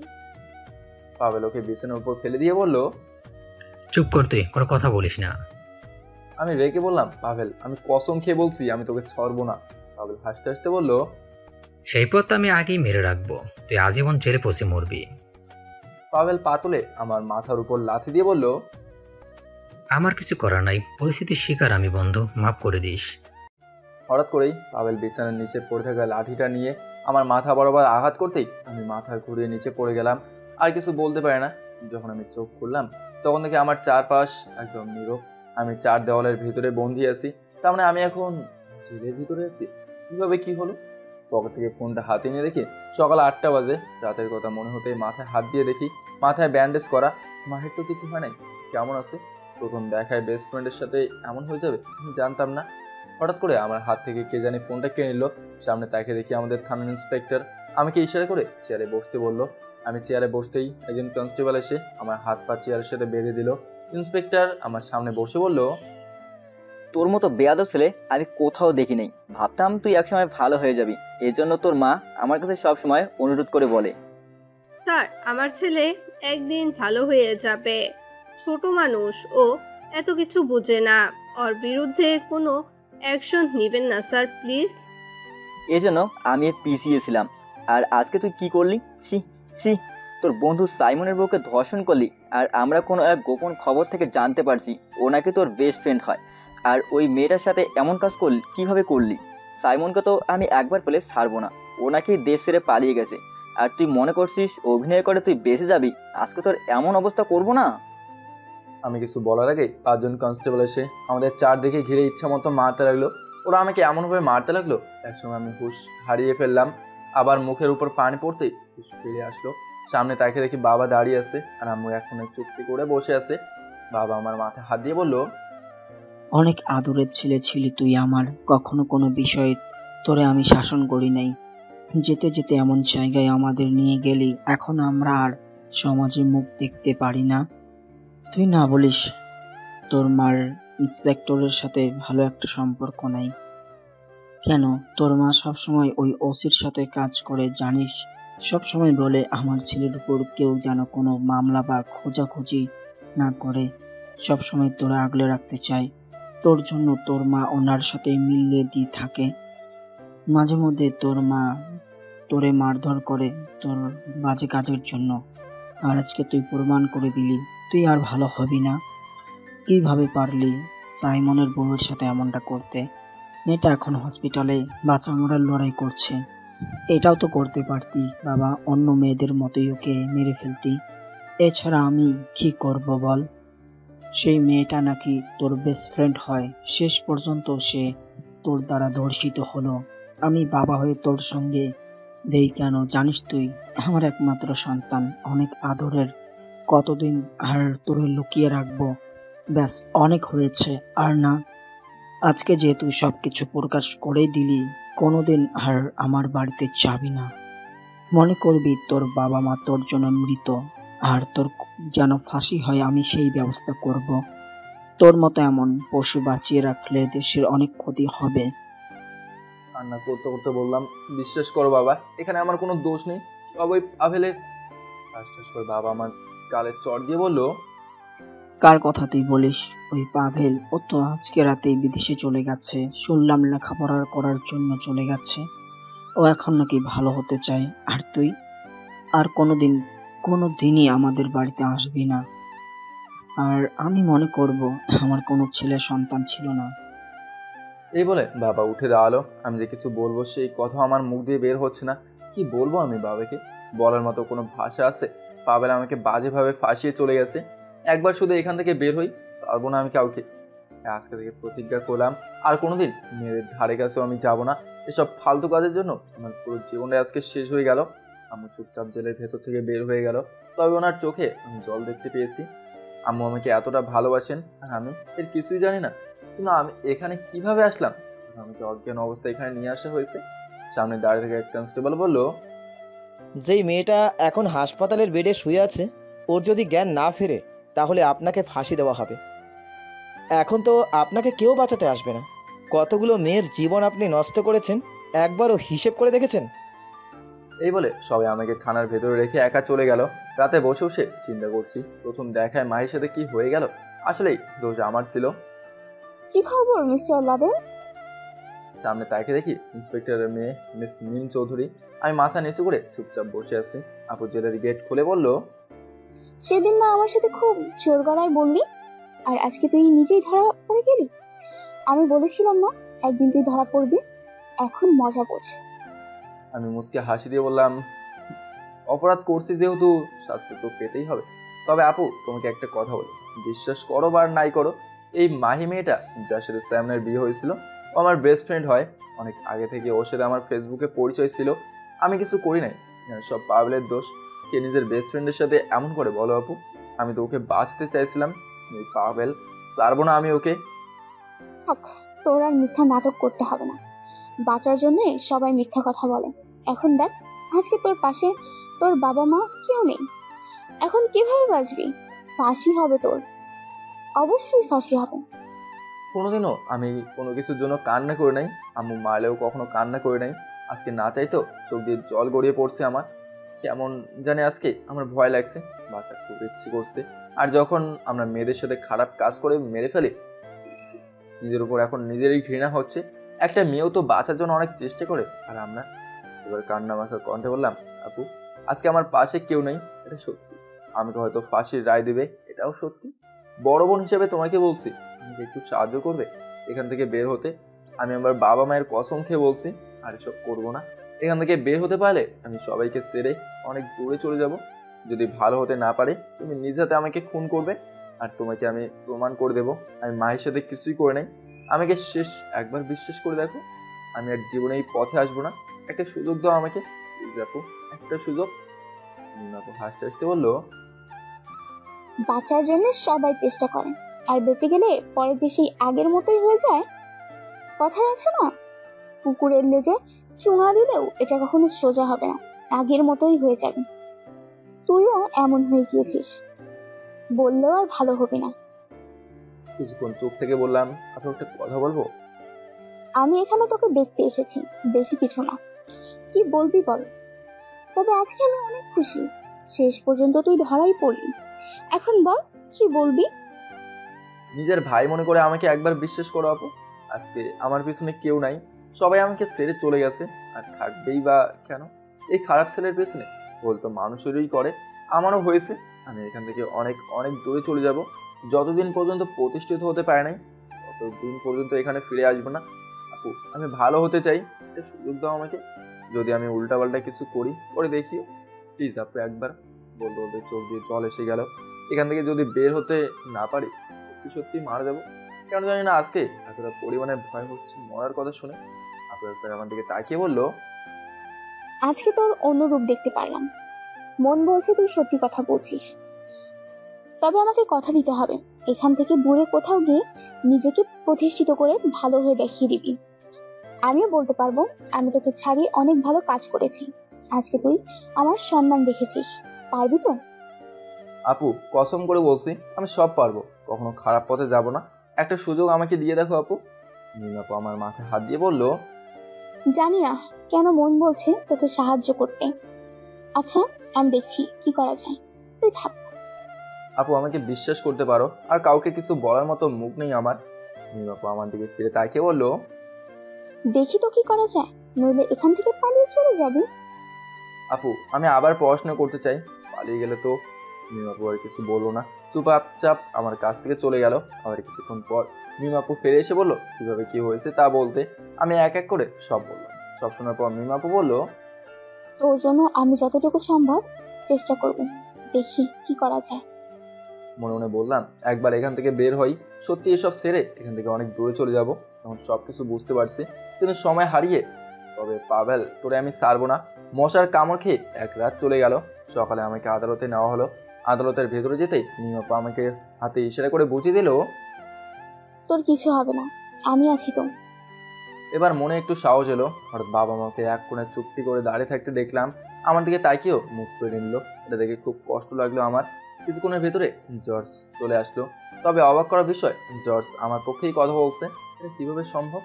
পাভেল ওকে বিছানার উপর ফেলে দিয়ে বলল, চুপ কর, তুই কোনো কথা বলিস না। আমি রেগে বললাম, পাভেল আমি কসম খেয়ে বলছি আমি তোকে ছাড়বো না। পাভেল হাসতে হাসতে বলল, সেই পথ আমি আগেই মেরে রাখবো, তুই আজীবন জেলে পচে মরবি। পাভেল পা তুলে আমার মাথার উপর লাথি দিয়ে বলল, আমার কিছু করার নাই, পরিস্থিতির শিকার আমি বন্ধু, মাফ করে দিস। হঠাৎ করেই পাভেল বিছানার নিচে পড়ে থাকা লাঠিটা নিয়ে আমার মাথা বরাবর আঘাত করতেই আমি মাথা ঘুরিয়ে নিচে পড়ে গেলাম। আর কিছু বলতে পারে না। যখন আমি চোখ খুললাম তখন থেকে আমার চারপাশ একদম নীরব। আমি চার দেওয়ালের ভিতরে বন্দি আছি। তার মানে আমি এখন জেলের ভিতরে আছি। কীভাবে কি হলো? পকেট থেকে ফোনটা হাতে নিয়ে দেখি সকাল 8টা বাজে। রাতের কথা মনে হতেই মাথায় হাত দিয়ে দেখি মাথায় ব্যান্ডেজ করা। মাহের তো কিছু হয় নাই, কেমন আছে? প্রথম দেখায় বেস্ট ফ্রেন্ডের সাথে এমন হয়ে যাবে আমি জানতাম না। হঠাৎ করে আমার হাত থেকে কে জানি ফোনটা কেড়ে নিল। সামনে তাকে দেখি আমাদের থানার ইন্সপেক্টর আমাকে ইশারা করে চেয়ারে বসতে বলল। আমি চেয়ারে বসতেই একজন কনস্টেবল এসে আমার হাত পা চেয়ারের সাথে বেঁধে দিল। ইন্সপেক্টর আমার সামনে বসে বলল, তোর মতো বেয়াদব ছেলে আমি কোথাও দেখি নাই। ভাবতাম তুই একসময় ভালো হয়ে যাবি, এই জন্য তোর মা আমার কাছে সব সময় অনুরোধ করে বলে। স্যার, আমার ছেলে একদিন ভালো হয়ে যাবে। ছোট মানুষ, ও এত কিছু বোঝে না। ওর বিরুদ্ধে কোনো অ্যাকশন নেবেন না স্যার, প্লিজ। এজন্য আমি পিছিয়েছিলাম। আর আজকে তুই কি করলি? ছি ছি, তোর বন্ধু সাইমনের বউকে ধর্ষণ করলি। আর আমরা কোনো এক গোপন খবর থেকে জানতে পারছি ও নাকি তোর বেস্ট ফ্রেন্ড হয়। আর ওই মেয়েটার সাথে এমন কাজ করলি, কীভাবে করলি? সাইমনকে তো আমি একবার পেলে ছাড়বো না, ও নাকি দেশ ছেড়ে পালিয়ে গেছে। আর তুই মনে করছিস অভিনয় করে তুই বেঁচে যাবি? আজকে তোর এমন অবস্থা করবো না। আমি কিছু বলার আগে 5 জন কনস্টেবল এসে আমাদের চারদিকে ঘিরে ইচ্ছা মতো মারতে লাগলো। ওরা আমাকে এমনভাবে মারতে লাগলো, একসময় আমি হুঁশ হারিয়ে ফেললাম। আবার মুখের উপর পানি পড়তেই হুঁশ ফিরে আসলো। সামনে তাকে দেখি বাবা দাঁড়িয়ে আছে আর আম্মু এখন চুপটি করে বসে আছে। বাবা আমার মাথায় হাত দিয়ে বলল, অনেক আদরের ছেলে ছিলি তুই আমার, কখনো কোনো বিষয়ে তোরে আমি শাসন করি নাই। যেতে যেতে এমন জায়গায় আমাদের নিয়ে গেলি, এখন আমরা আর সমাজে মুখ দেখতে পারি না। তুই না বলিস তোর মার ইন্সপেক্টরের সাথে ভালো একটা সম্পর্ক নাই কেন? তোর মা সবসময় ওই ওসির সাথে কাজ করে জানিস। সবসময় বলে আমার ছেলের উপর কেউ যেন কোনো মামলা বা খোঁজাখুঁজি না করে, সবসময় তোরা আগলে রাখতে চায়। তোর জন্য তোর মা ওনার সাথে মিলিয়ে দিয়ে থাকে। মাঝে মধ্যে তোর মা তোরে মারধর করে তোর বাজে কাজের জন্য। আর আজকে তুই প্রমাণ করে দিলি তুই আর ভালো হবি না। কিভাবে পারলি সাইমনের বউয়ের সাথে এমনটা করতে? মেয়েটা এখন হসপিটালে বাঁচা মরার লড়াই করছে। এটাও তো করতে পারতি বাবা, অন্য মেয়েদের মতোই ওকে মেরে ফেলতি। এছাড়া আমি কি করব বল? সেই মেয়েটা নাকি তোর বেস্ট ফ্রেন্ড হয়, শেষ পর্যন্ত সে তোর দ্বারা ধর্ষিত হলো। আমি বাবা হয়ে তোর সঙ্গে দেই কেন জানিস? তুই আমার একমাত্র সন্তান, অনেক আদরের। কতদিন আর তোরে লুকিয়ে রাখবো? ব্যাস অনেক হয়েছে, আর না। আজকে যেহেতু সবকিছু প্রকাশ করেই দিলি, কোনোদিন আর আমার বাড়িতে যাবি না। মনে করবি তোর বাবা মা তোর জন্য মৃত, আর তোর যেন ফাঁসি হয় আমি সেই ব্যবস্থা করব। তোর মতো এমন পশু বাঁচিয়ে রাখলে দেশের অনেক ক্ষতি হবে। কান্না করতে করতে বললাম, বিশ্বাস করো বাবা, এখানে আমার কোনো দোষ নেই, সব ওই পাভেলের। আশ্বাস করে বাবা আমার গালে চড় দিয়ে বলল, কার কথা তুই বলিস? ওই পাভেল, ও তো আজকে রাতেই বিদেশে চলে গেছে, শুনলাম লেখাপড়া করার জন্য চলে গেছে। ও এখন নাকি ভালো হতে চায়। আর তুই আর কোনোদিনই আমাদের বাড়িতে আসবি না। আর আমি মনে করব আমার কোনো ছেলে সন্তান ছিল না। এই বলে বাবা উঠে দাঁড়ালো। আমি যে কিছু বলবো সেই কথা আমার মুখ দিয়ে বের হচ্ছে না। কি বলবো আমি বাবাকে? বলার মতো কোনো ভাষা আছে? পাবেল আমাকে বাজেভাবে ফাঁসিয়ে চলে গেছে। একবার শুধু এখান থেকে বের হই, পারবো না আমি কাউকে। আজকে থেকে প্রতিজ্ঞা করলাম আর কোনোদিন মেয়েদের ধারে কাছেও আমি যাব না। এসব ফালতু কাজের জন্য আমার পুরো জীবনটা আজকে শেষ হয়ে গেল। আমি চুপচাপ জেলের ভেতর থেকে বের হয়ে গেল। তবে ওনার চোখে আমি জল দেখতে পেয়েছি। আম্মু আমাকে এতটা ভালোবাসেন আর আমি এর কিছুই জানি না। কিন্তু আমি এখানে কিভাবে আসলাম? আমাকে অজ্ঞান অবস্থায় এখানে নিয়ে আসা হয়েছে। সামনে দাঁড়িয়ে থেকে এক কনস্টেবল বলল, যেই মেয়েটা এখন হাসপাতালের বেডে শুয়ে আছে, ওর যদি জ্ঞান না ফেরে তাহলে আপনাকে ফাঁসি দেওয়া হবে। এখন তো আপনাকে কেউ বাঁচাতে আসবে না। কতগুলো মেয়ের জীবন আপনি নষ্ট করেছেন, একবারও হিসেব করে দেখেছেন? এই বলে সবাই আমাকে থানার ভেতরে রেখে একা চলে গেল। রাতে বসে বসে চিন্তা করছি, প্রথম দেখায় মায়ের সাথে কি হয়ে গেল। আসলেই দোষ আমার ছিল। কি খবর মিস্টার লাদেন? সামনে তাকে দেখি ইন্সপেক্টরের মেয়ে মিস মিম চৌধুরী। আমি মাথা নিচু করে চুপচাপ বসে আছি। আপু জেলের গেট খুলে বলল, সেদিন না আমার সাথে খুব জোর গলায় বললি, আর আজকে তুই নিজেই ধরা পড়ে গেলি। আমি বলেছিলাম না একদিন তুই ধরা পড়বি? এখন মজা বোঝ। আমি মুচকে হাসি দিয়ে বললাম, অপরাধ করছি যেহেতু শাস্তি তো পেতেই হবে। তবে আপু তোমাকে একটা কথা বলি, বিশ্বাস করো বা নাই করো, এই মাহি মেয়েটা যার সাথে স্যামনের বিয়ে হয়েছিল, ও আমার বেস্ট ফ্রেন্ড হয়। অনেক আগে থেকে ওর সাথে আমার ফেসবুকে পরিচয় ছিল। আমি কিছু করি নাই, সব পাবেলের দোষ। কে নিজের বেস্ট ফ্রেন্ডের সাথে এমন করে বলো আপু? আমি তো ওকে বাঁচতে চাইছিলাম। এই পাবেল, পারবো না আমি ওকে। থাক, তোর আর মিথ্যা নাটক করতে হবে না। বাঁচার জন্য সবাই মিথ্যা কথা বলে। এখন দেখ, আজকে তোর পাশে তোর বাবা মা কেউ নেই। এখন কিভাবে বাঁচবি? ফাঁসি হবে তোর, অবশ্যই ফাঁসি হবে। কোনোদিনও আমি কোনো কিছুর জন্য কান্না করে নাই। আম্মু মারলেও কখনো কান্না করে নাই। আজকে না চাই তো চোখ দিয়ে জল গড়িয়ে পড়ছে আমার। কেমন জানে আজকে আমার ভয় লাগছে, বাঁচার খুব ইচ্ছে করছে। আর যখন আমরা মেয়েদের সাথে খারাপ কাজ করে মেরে ফেলি, নিজের উপর এখন নিজেরই ঘৃণা হচ্ছে। একটা মেয়েও তো বাঁচার জন্য অনেক চেষ্টা করে, আর আমরা। এবার কান্না মাখার কণ্ঠে বললাম, আপু আজকে আমার পাশে কেউ নেই, এটা সত্যি। আমাকে হয়তো ফাঁসির রায় দেবে, এটাও সত্যি। বড় বোন হিসেবে তোমাকে বলছি, আমাকে একটু সাহায্য করবে এখান থেকে বের হতে। আমি আমার বাবা মায়ের কসম খেয়ে বলছি আর এসব করবো না। এখান থেকে বের হতে পারলে আমি সবাইকে ছেড়ে অনেক দূরে চলে যাব। যদি ভালো হতে না পারে তুমি নিজ হাতে আমাকে খুন করবে, আর তোমাকে আমি প্রমাণ করে দেবো আমি মায়ের সাথে কিছুই করে নাই। আমাকে শেষ একবার বিশ্বাস করে দেখো, আমি আর জীবনে এই পথে আসবো না। একটা সুযোগ দাও আমাকে, দেখো একটা সুযোগ। হাসতে হাসতে বললো, বাঁচার জন্য সবাই চেষ্টা করে, আর বেঁচে গেলে পরে যে সেই আগের মতোই হয়ে যায়। কথায় আছে না, কুকুরের লেজে চুঙা দিলেও এটা কখনো সোজা হবে না, আগের মতোই হয়ে যাবে। তুইও এমন হয়ে গিয়েছিস, বললেও আর ভালো হবে না। কিছুক্ষণ চুপ থেকে বললাম, আপনি একটা কথা বলবো? আমি এখানে তোকে দেখতে এসেছি, বেশি কিছু না। কি বলবি বল। তবে আজকে আমি অনেক খুশি, শেষ পর্যন্ত তুই ধরাই পড়লি। এখন বল কি বলবি। নিজের ভাই মনে করে আমাকে একবার বিশ্বাস করো আপু। আজকে আমার পিছনে কেউ নাই, সবাই আমাকে ছেড়ে চলে গেছে, আর থাকবেই বা কেন এই খারাপ ছেলের পেছনে? ভুল তো মানুষেরই করে, আমারও হয়েছে। আমি এখান থেকে অনেক অনেক দূরে চলে যাব। যতদিন পর্যন্ত প্রতিষ্ঠিত হতে পারে নাই ততদিন পর্যন্ত এখানে ফিরে আসবো না। আপু আমি ভালো হতে চাই, একটা সুযোগ দাও আমাকে। যদি আমি উল্টাপাল্টা কিছু করি করে দেখিও, প্লিজ আপু একবার। বলতে বলতে চোখ দিয়ে জল এসে গেল। এখান থেকে যদি বের হতে না পারি সত্যি সত্যি মারা যাবো। কেন জানি না আজকে এতটা পরিমাণে ভয় হচ্ছে মরার কথা শুনে। আপনার আমার দিকে তাকিয়ে বললো, আজকে তোর অন্য রূপ দেখতে পারলাম, মন বলছে তুই সত্যি কথা বলছিস। তবে আমাকে কথা দিতে হবে, এখান থেকে দূরে কোথাও গিয়ে নিজেকে প্রতিষ্ঠিত করে ভালো হয়ে দেখিয়ে দিবি। আমিও বলতে পারবো আমি তোকে ছাড়িয়ে অনেক ভালো কাজ করেছি। আজকে তুই আমার সম্মান রেখেছিস, পারবি তো? আপু কসম করে বলছি আমি সব পারবো, কখনো খারাপ পথে যাব না। একটা সুযোগ আমাকে দিয়ে দেখো আপু। আপু আমার মাথায় হাত দিয়ে বললো, জানি না কেন মন বলছে তোকে সাহায্য করতে। আচ্ছা আমি দেখছি কি করা যায়, তুই থাক। আপু আমাকে বিশ্বাস করতে পারো, আর কাউকে কিছু বলার মতো মুখ নেই আমার। আপু আমার দিকে ফিরে তাকিয়ে বললো, দেখি তো কি করা যায়, নইলে এখান থেকে পালিয়ে চলে যাবি। আপু আমি আবার পড়াশোনা করতে চাই, পালিয়ে গেলে তো। আপু আর কিছু বললো না, চুপচাপ আমার কাছ থেকে চলে গেল। আবার কিছুক্ষণ পর মিমাপু ফিরে এসে বলল কীভাবে কী হয়েছে তা বলতে। আমি এক এক করে সব বললাম। সব শোনার পর মিমাপু বলল, তোর জন্য আমি যতটুকু সম্ভব চেষ্টা করব, দেখি কি করা যায়। মনে মনে বললাম একবার এখান থেকে বের হই, সত্যি এসব সেরে এখান থেকে অনেক দূরে চলে যাব। এখন সব কিছু বুঝতে পারছি, কিন্তু সময় হারিয়ে তবে পাবেল তোরে আমি ছাড়বো না। মশার কামড় খেয়ে এক রাত চলে গেল। সকালে আমাকে আদালতে নেওয়া হলো। আদালতের ভেতরে যেতেই মিমাপু আমাকে হাতে ইশারা করে বুঝিয়ে দিল, তোর কিছু হবে না, আমি আছি তো। এবার মনে একটু সাহস এলো। হঠাৎ বাবা মাকে এক কোণে চুপটি করে দাঁড়িয়ে থাকতে দেখলাম। আমার দিকে তাকিয়েও মুখ ফিরে নিল। এটা দেখে খুব কষ্ট লাগলো আমার। কিছুক্ষণের ভেতরে জর্জ চলে আসলো। তবে অবাক করার বিষয়, জর্জ আমার পক্ষেই কথা বলছে। এটা কীভাবে সম্ভব?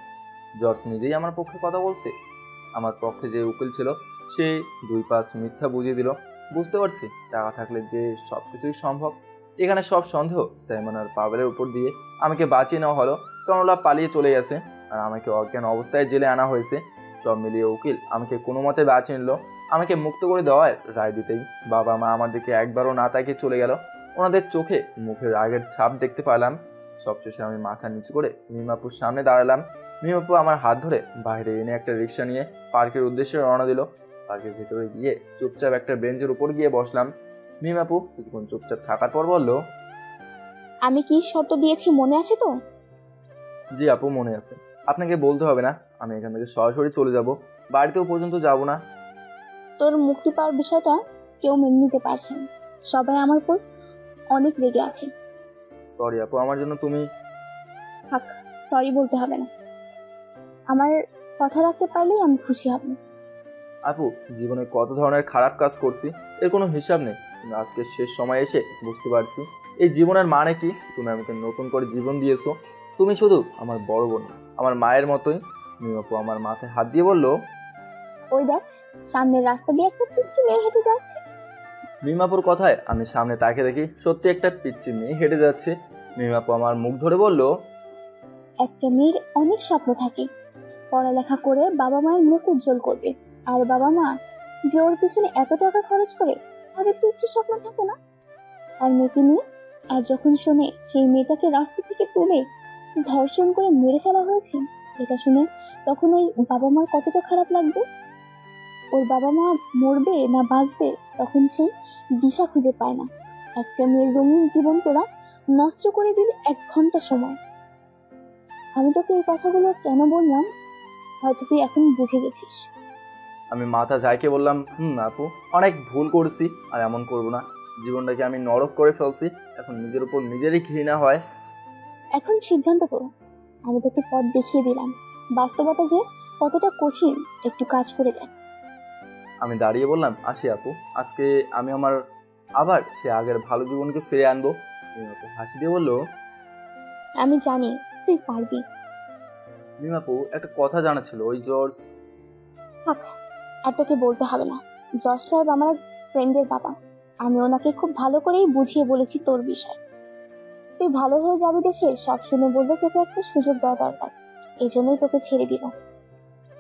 জর্জ নিজেই আমার পক্ষে কথা বলছে। আমার পক্ষে যে উকিল ছিল সে 2 পাশ মিথ্যা বুঝিয়ে দিল। বুঝতে পারছি টাকা থাকলে যে সব কিছুই সম্ভব। এখানে সব সন্দেহ সাইমন আর পাভেলের উপর দিয়ে আমাকে বাঁচিয়ে নেওয়া হলো। কমলা পালিয়ে চলে গেছে আর আমাকে অজ্ঞান অবস্থায় জেলে আনা হয়েছে। সব মিলিয়ে উকিল আমাকে কোনো মতে বাঁচিয়ে নিল। আমাকে মুক্ত করে দেওয়ার রায় দিতেই বাবা মা আমার দিকে একবারও না তাকিয়ে চলে গেল। ওনাদের চোখে মুখে রাগের ছাপ দেখতে পেলাম। সবশেষে আমি মাথা নিচু করে মিমাপুর সামনে দাঁড়ালাম। মিমাপু আমার হাত ধরে বাইরে এনে একটা রিক্সা নিয়ে পার্কের উদ্দেশ্যে রওনা দিল। পার্কের ভেতরে গিয়ে চুপচাপ একটা বেঞ্চের উপর গিয়ে বসলাম। মিমাপু কিছুক্ষণ চুপচাপ থাকার পর বলল, আমি কি শর্ত দিয়েছি মনে আছে তো? জি আপু, মনে আছে। আপনাকে বলতে হবে না, আমি এখান থেকে সরাসরি চলে যাব, বাড়িতেও পর্যন্ত যাব না। তোর মুক্তি পাওয়ার বিষয়টা কেউ মেনে নিতে পারছে না, সবাই আমার উপর অনেক রেগে আছে। সরি আপু, আমার জন্য তুমি... থাক, সরি বলতে হবে না। আমার কথা রাখতে পারলেই আমি খুশি হব। আপু, জীবনে কত ধরনের খারাপ কাজ করছি এর কোনো হিসাব নেই, কিন্তু আজকে শেষ সময় এসে বুঝতে পারছি এই জীবনের মানে কি। তুমি আমাকে নতুন করে জীবন দিয়েছো। তুমি শুধু আমার বড় বোন, আমার মায়ের মতোই। মিমাপু আমার মাথায় হাত দিয়ে বলল, ওই দেখ, সামনের রাস্তা দিয়ে একটা পিচ্চি মেয়ে হেঁটে যাচ্ছে। মিমাপুর কথায় আমি সামনে তাকিয়ে দেখি সত্যি একটা পিচ্চি মেয়ে হেঁটে যাচ্ছে। মিমাপু আমার মুখ ধরে বলল, একটা মেয়ের অনেক স্বপ্ন থাকে, পড়ালেখা করে বাবা মায়ের মুখ উজ্জ্বল করবে। আর বাবা মা যে ওর পিছনে এত টাকা খরচ করে, তাদের তো একটু স্বপ্ন থাকে না? আর মেয়েকে নিয়ে, আর যখন শোনে সেই মেয়েটাকে রাস্তা থেকে তুলে ধর্ষণ করে মেরে ফেলা হয়েছে, এটা শুনে তখন ওই বাবা মার কতটা খারাপ লাগবে। ওর বাবা মা মরবে না বাঁচবে তখন সেই দিশা খুঁজে পায় না। একটা মেয়ের রঙিন জীবন তোরা নষ্ট করে দিলে 1 ঘন্টা সময়। আমি তোকে এই কথাগুলো কেন বললাম হয়তো তুই এখন বুঝে গেছিস। আমি মাথা ঝাঁকে বললাম, আপু, অনেক ভুল করছি, আর এমন করব না। জীবনটাকে আমি নরক করে ফেলছি, এখন নিজের উপর নিজেরই ঘৃণা হয়। এখন সিদ্ধান্ত তোর। আমি তোকে পথ দেখিয়ে দিলাম, বাস্তবতা যে কতটা কঠিন একটু কাজ করে দেখ। আমি দাঁড়িয়ে বললাম, আসি আপু, আজকে আমি আমার আবার সে আগের ভালো জীবনকে ফিরে আনবো। মিমাপু হাসি দিয়ে বলল, আমি জানি তুই পারবি। মিমাপু, একটা কথা জানা ছিল, ওই জর্জ... থাক, আর তোকে বলতে হবে না। জজ সাহেব আমার ফ্রেন্ডের বাবা। আমি ওনাকে খুব ভালো করেই বুঝিয়ে বলেছি তোর বিষয়। তুই ভালো হয়ে যাবে দেখে সব শুনে বললো তোকে একটা সুযোগ দেওয়া দরকার, এই জন্যই তোকে ছেড়ে দিল।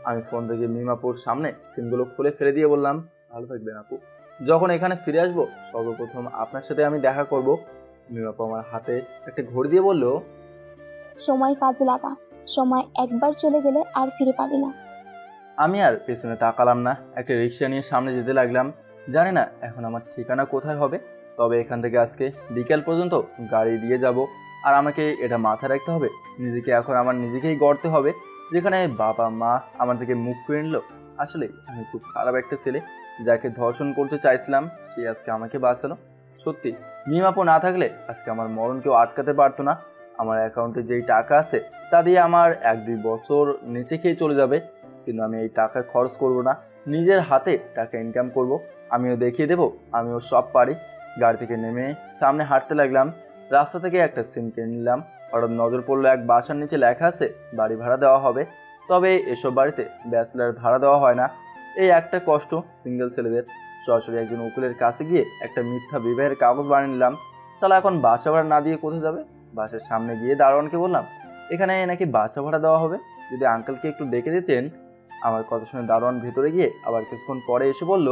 আমি ফোন থেকে মিমাপুর সামনে সিমগুলো খুলে ফেলে দিয়ে বললাম, ভালো থাকবেন আপু, যখন এখানে ফিরে আসবো সর্বপ্রথম আপনার সাথে আমি দেখা করব। মিমাপু আমার হাতে একটা ঘড়ি দিয়ে বলল, সময় কাজে লাগা, সময় একবার চলে গেলে আর ফিরে পাবি না। আমি আর পেছনে তাকালাম না, একটা রিক্সা নিয়ে সামনে যেতে লাগলাম। জানি না এখন আমার ঠিকানা কোথায় হবে, তবে এখান থেকে আজকে বিকেল পর্যন্ত গাড়ি দিয়ে যাব। আর আমাকে এটা মাথায় রাখতে হবে, নিজেকে এখন আমার নিজেকেই গড়তে হবে। যেখানে বাবা মা আমার থেকে মুখ ফিরে নিল। আসলে আমি খুব খারাপ একটা ছেলে, যাকে ধর্ষণ করতে চাইছিলাম সে আজকে আমাকে বাঁচালো। সত্যি মিমাপু না থাকলে আজকে আমার মরণ কেউ আটকাতে পারতো না। আমার অ্যাকাউন্টে যেই টাকা আছে তা দিয়ে আমার 1-2 বছর নিচে খেয়ে চলে যাবে, কিন্তু আমি এই টাকা খরচ করব না, নিজের হাতে টাকা ইনকাম করব। আমিও দেখিয়ে দেবো আমিও সব পারি। গাড়ি থেকে নেমে সামনে হাঁটতে লাগলাম। রাস্তা থেকে একটা সিম কিনে নিলাম। হঠাৎ নজর পড়লো এক বাসার নিচে লেখা আছে বাড়ি ভাড়া দেওয়া হবে, তবে এসব বাড়িতে ব্যাচেলার ভাড়া দেওয়া হয় না। এই একটা কষ্ট সিঙ্গেল ছেলেদের। সরাসরি একজন উকিলের কাছে গিয়ে একটা মিথ্যা বিবাহের কাগজ বানিয়ে নিলাম। তাহলে এখন বাসা ভাড়া না দিয়ে কোথায় যাবে? বাসের সামনে গিয়ে দারোয়ানকে বললাম, এখানে নাকি বাসা ভাড়া দেওয়া হবে, যদি আঙ্কেলকে একটু ডেকে দিতেন। আমার কথা শুনে দারোয়ান ভেতরে গিয়ে আবার কিছুক্ষণ পরে এসে বলল,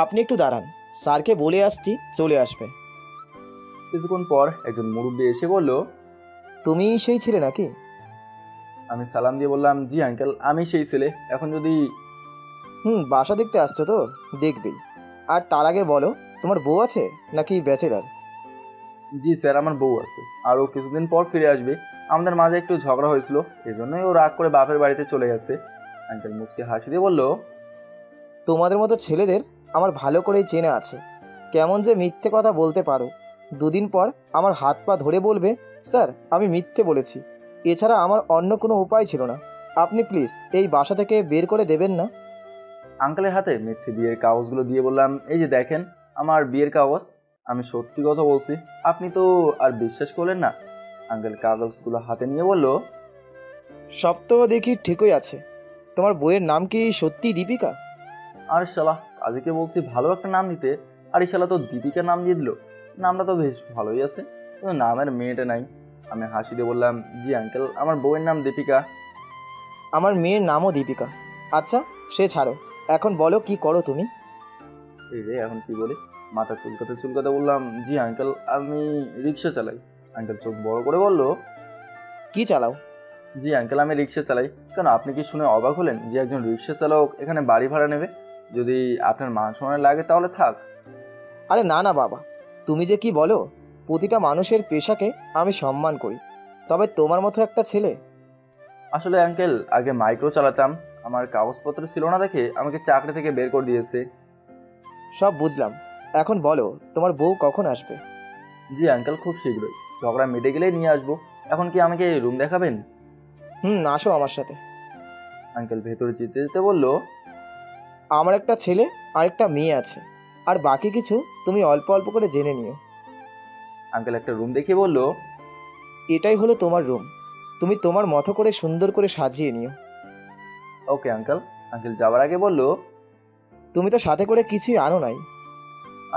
আপনি একটু দাঁড়ান, স্যারকে বলে আসছি, চলে আসবে। কিছুক্ষণ পর একজন মুরব্বী এসে বলল, তুমি সেই ছিলে নাকি? আমি সালাম দিয়ে বললাম, জি আঙ্কেল, আমি সেই ছেলে। এখন যদি বাসা দেখতে আসছো তো দেখবেই। আর তার আগে বলো, তোমার বউ আছে নাকি ব্যাচেলার? জি স্যার, আমার বউ আছে, আরও কিছুদিন পর ফিরে আসবে। আমাদের মাঝে একটু ঝগড়া হয়েছিল, এজন্যই ও রাগ করে বাপের বাড়িতে চলে গেছে। আঙ্কেল মুচকে হাসি দিয়ে বলল, তোমাদের মতো ছেলেদের আমার ভালো করেই চেনা আছে, কেমন যে মিথ্যে কথা বলতে পারো। দুদিন পর আমার হাত পা ধরে বলবে, স্যার আমি মিথ্যে বলেছি। এছাড়া আমার অন্য কোনো উপায় ছিল না। আপনি প্লিজ এই বাসা থেকে বের করে দেবেন না? আঙ্কেলের হাতে মিথ্যে বিয়ের কাগজগুলো দিয়ে বললাম, এই যে দেখেন আমার বিয়ের কাগজ, আমি সত্যি কথা বলছি। আপনি তো আর বিশ্বাস করলেন না। আঙ্কেল কাগজগুলো হাতে নিয়ে বলল, সব তো দেখি ঠিকই আছে। তোমার বইয়ের নাম কি সত্যি দীপিকা? আর শালা, কাজীকে বলছি ভালো একটা নাম দিতে, আর এই শালা তো দীপিকা নাম দিয়ে দিল। নামটা তো বেশ ভালোই আছে, কিন্তু নামের মেয়েটা নাই। আমি হাসি দিয়ে বললাম, জি আঙ্কেল, আমার বউয়ের নাম দীপিকা। আমার মেয়ের নামও দীপিকা। আচ্ছা সে ছাড়ো, এখন বলো কি করো তুমি? এই রে, এখন কি বলি, মাথা চুলকাতে চুলকাতে বললাম, জি আঙ্কেল, আমি রিক্সা চালাই। আঙ্কেল চোখ বড় করে বলল, কি চালাও? জি আঙ্কেল, আমি রিক্সা চালাই। কেন, আপনি কি শুনে অবাক হলেন যে একজন রিক্সা চালক এখানে বাড়ি ভাড়া নেবে? যদি আপনার মান সম্মান লাগে তাহলে থাক। আরে না না বাবা, তুমি যে কি বলো! প্রতিটা মানুষের পেশাকে আমি সম্মান করি, তবে তোমার মতো একটা ছেলে। আসলে আঙ্কেল, আগে মাইক্রো চালাতাম, আমার কাগজপত্র ছিল না দেখে আমাকে চাকরি থেকে বের করে দিয়েছে। সব বুঝলাম, এখন বলো তোমার বউ কখন আসবে? জি আঙ্কেল, খুব শীঘ্রই, ঝগড়া মিটে গেলেই নিয়ে আসবো। এখন কি আমাকে রুম দেখাবেন? আসো আমার সাথে। আঙ্কেল ভেতরে যেতে যেতে বলল, আমার একটা ছেলে আর একটা মেয়ে আছে, আর বাকি কিছু তুমি অল্প অল্প করে জেনে নিও। আঙ্কেল একটা রুম দেখিয়ে বলল, এটাই হলো তোমার রুম, তুমি তোমার মতো করে সুন্দর করে সাজিয়ে নিও। Okay uncle. আঙ্কেল যাওয়ার আগে বলল, তুমি তো সাথে করে কিছুই আনো নাই।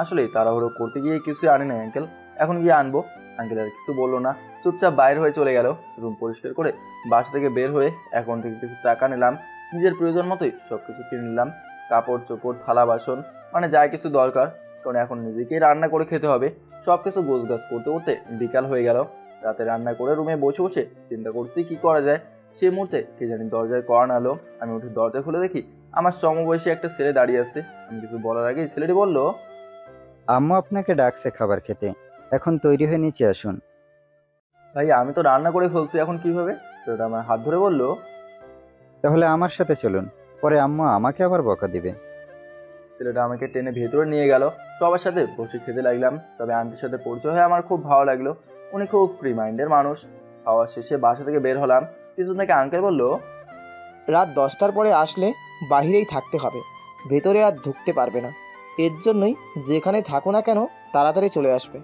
আসলে তাড়াহুড়ো করতে গিয়ে কিছুই আনি নাই আঙ্কেল, এখন গিয়ে আনবো। আঙ্কেল আর কিছু বললো না, চুপচাপ বাইর হয়ে চলে গেল। রুম পরিষ্কার করে বাসা থেকে বের হয়ে অ্যাকাউন্ট থেকে কিছু টাকা নিলাম, নিজের প্রয়োজন মতোই সব কিছু কিনে নিলাম, কাপড় চোপড় থালা বাসন, মানে যা কিছু দরকার, কারণ এখন নিজেকেই রান্না করে খেতে হবে। সব কিছু গোছগাছ করতে করতে বিকাল হয়ে গেল। রাতে রান্না করে রুমে বসে বসে চিন্তা করছি কি করা যায়। সেই মুহূর্তে কে জানি দরজায় কড়া নাড়লো। আমি উঠে দরজা খুলে দেখি আমার সমবয়সী একটা ছেলে দাঁড়িয়ে আছে। আমি কিছু বলার আগেই ছেলেটি বলল, আম্মু আপনাকে ডাকছে খাবার খেতে, এখন তৈরি হয়ে নিচে আসুন। ভাই আমি তো রান্না করে ফেলছি, এখন কিভাবে? ছেলেটা আমার হাত ধরে বলল, তাহলে আমার সাথে চলুন, পরে আম্মু আমাকে আবার বকা দিবে। ছেলেটা আমাকে টেনে ভেতরে নিয়ে গেল। সবার সাথে বসে খেতে লাগলাম। তবে আন্টির সাথে পরিচয় হয়ে আমার খুব ভালো লাগলো, উনি খুব ফ্রি মাইন্ডের মানুষ। খাওয়া শেষে বাসা থেকে বের হলাম। কিছুদিন থেকে আঙ্কেল বলল, রাত 10টার পরে আসলে বাহিরেই থাকতে হবে, ভেতরে আর ঢুকতে পারবে না। এর জন্যই যেখানে থাকো না কেন তাড়াতাড়ি চলে আসবে।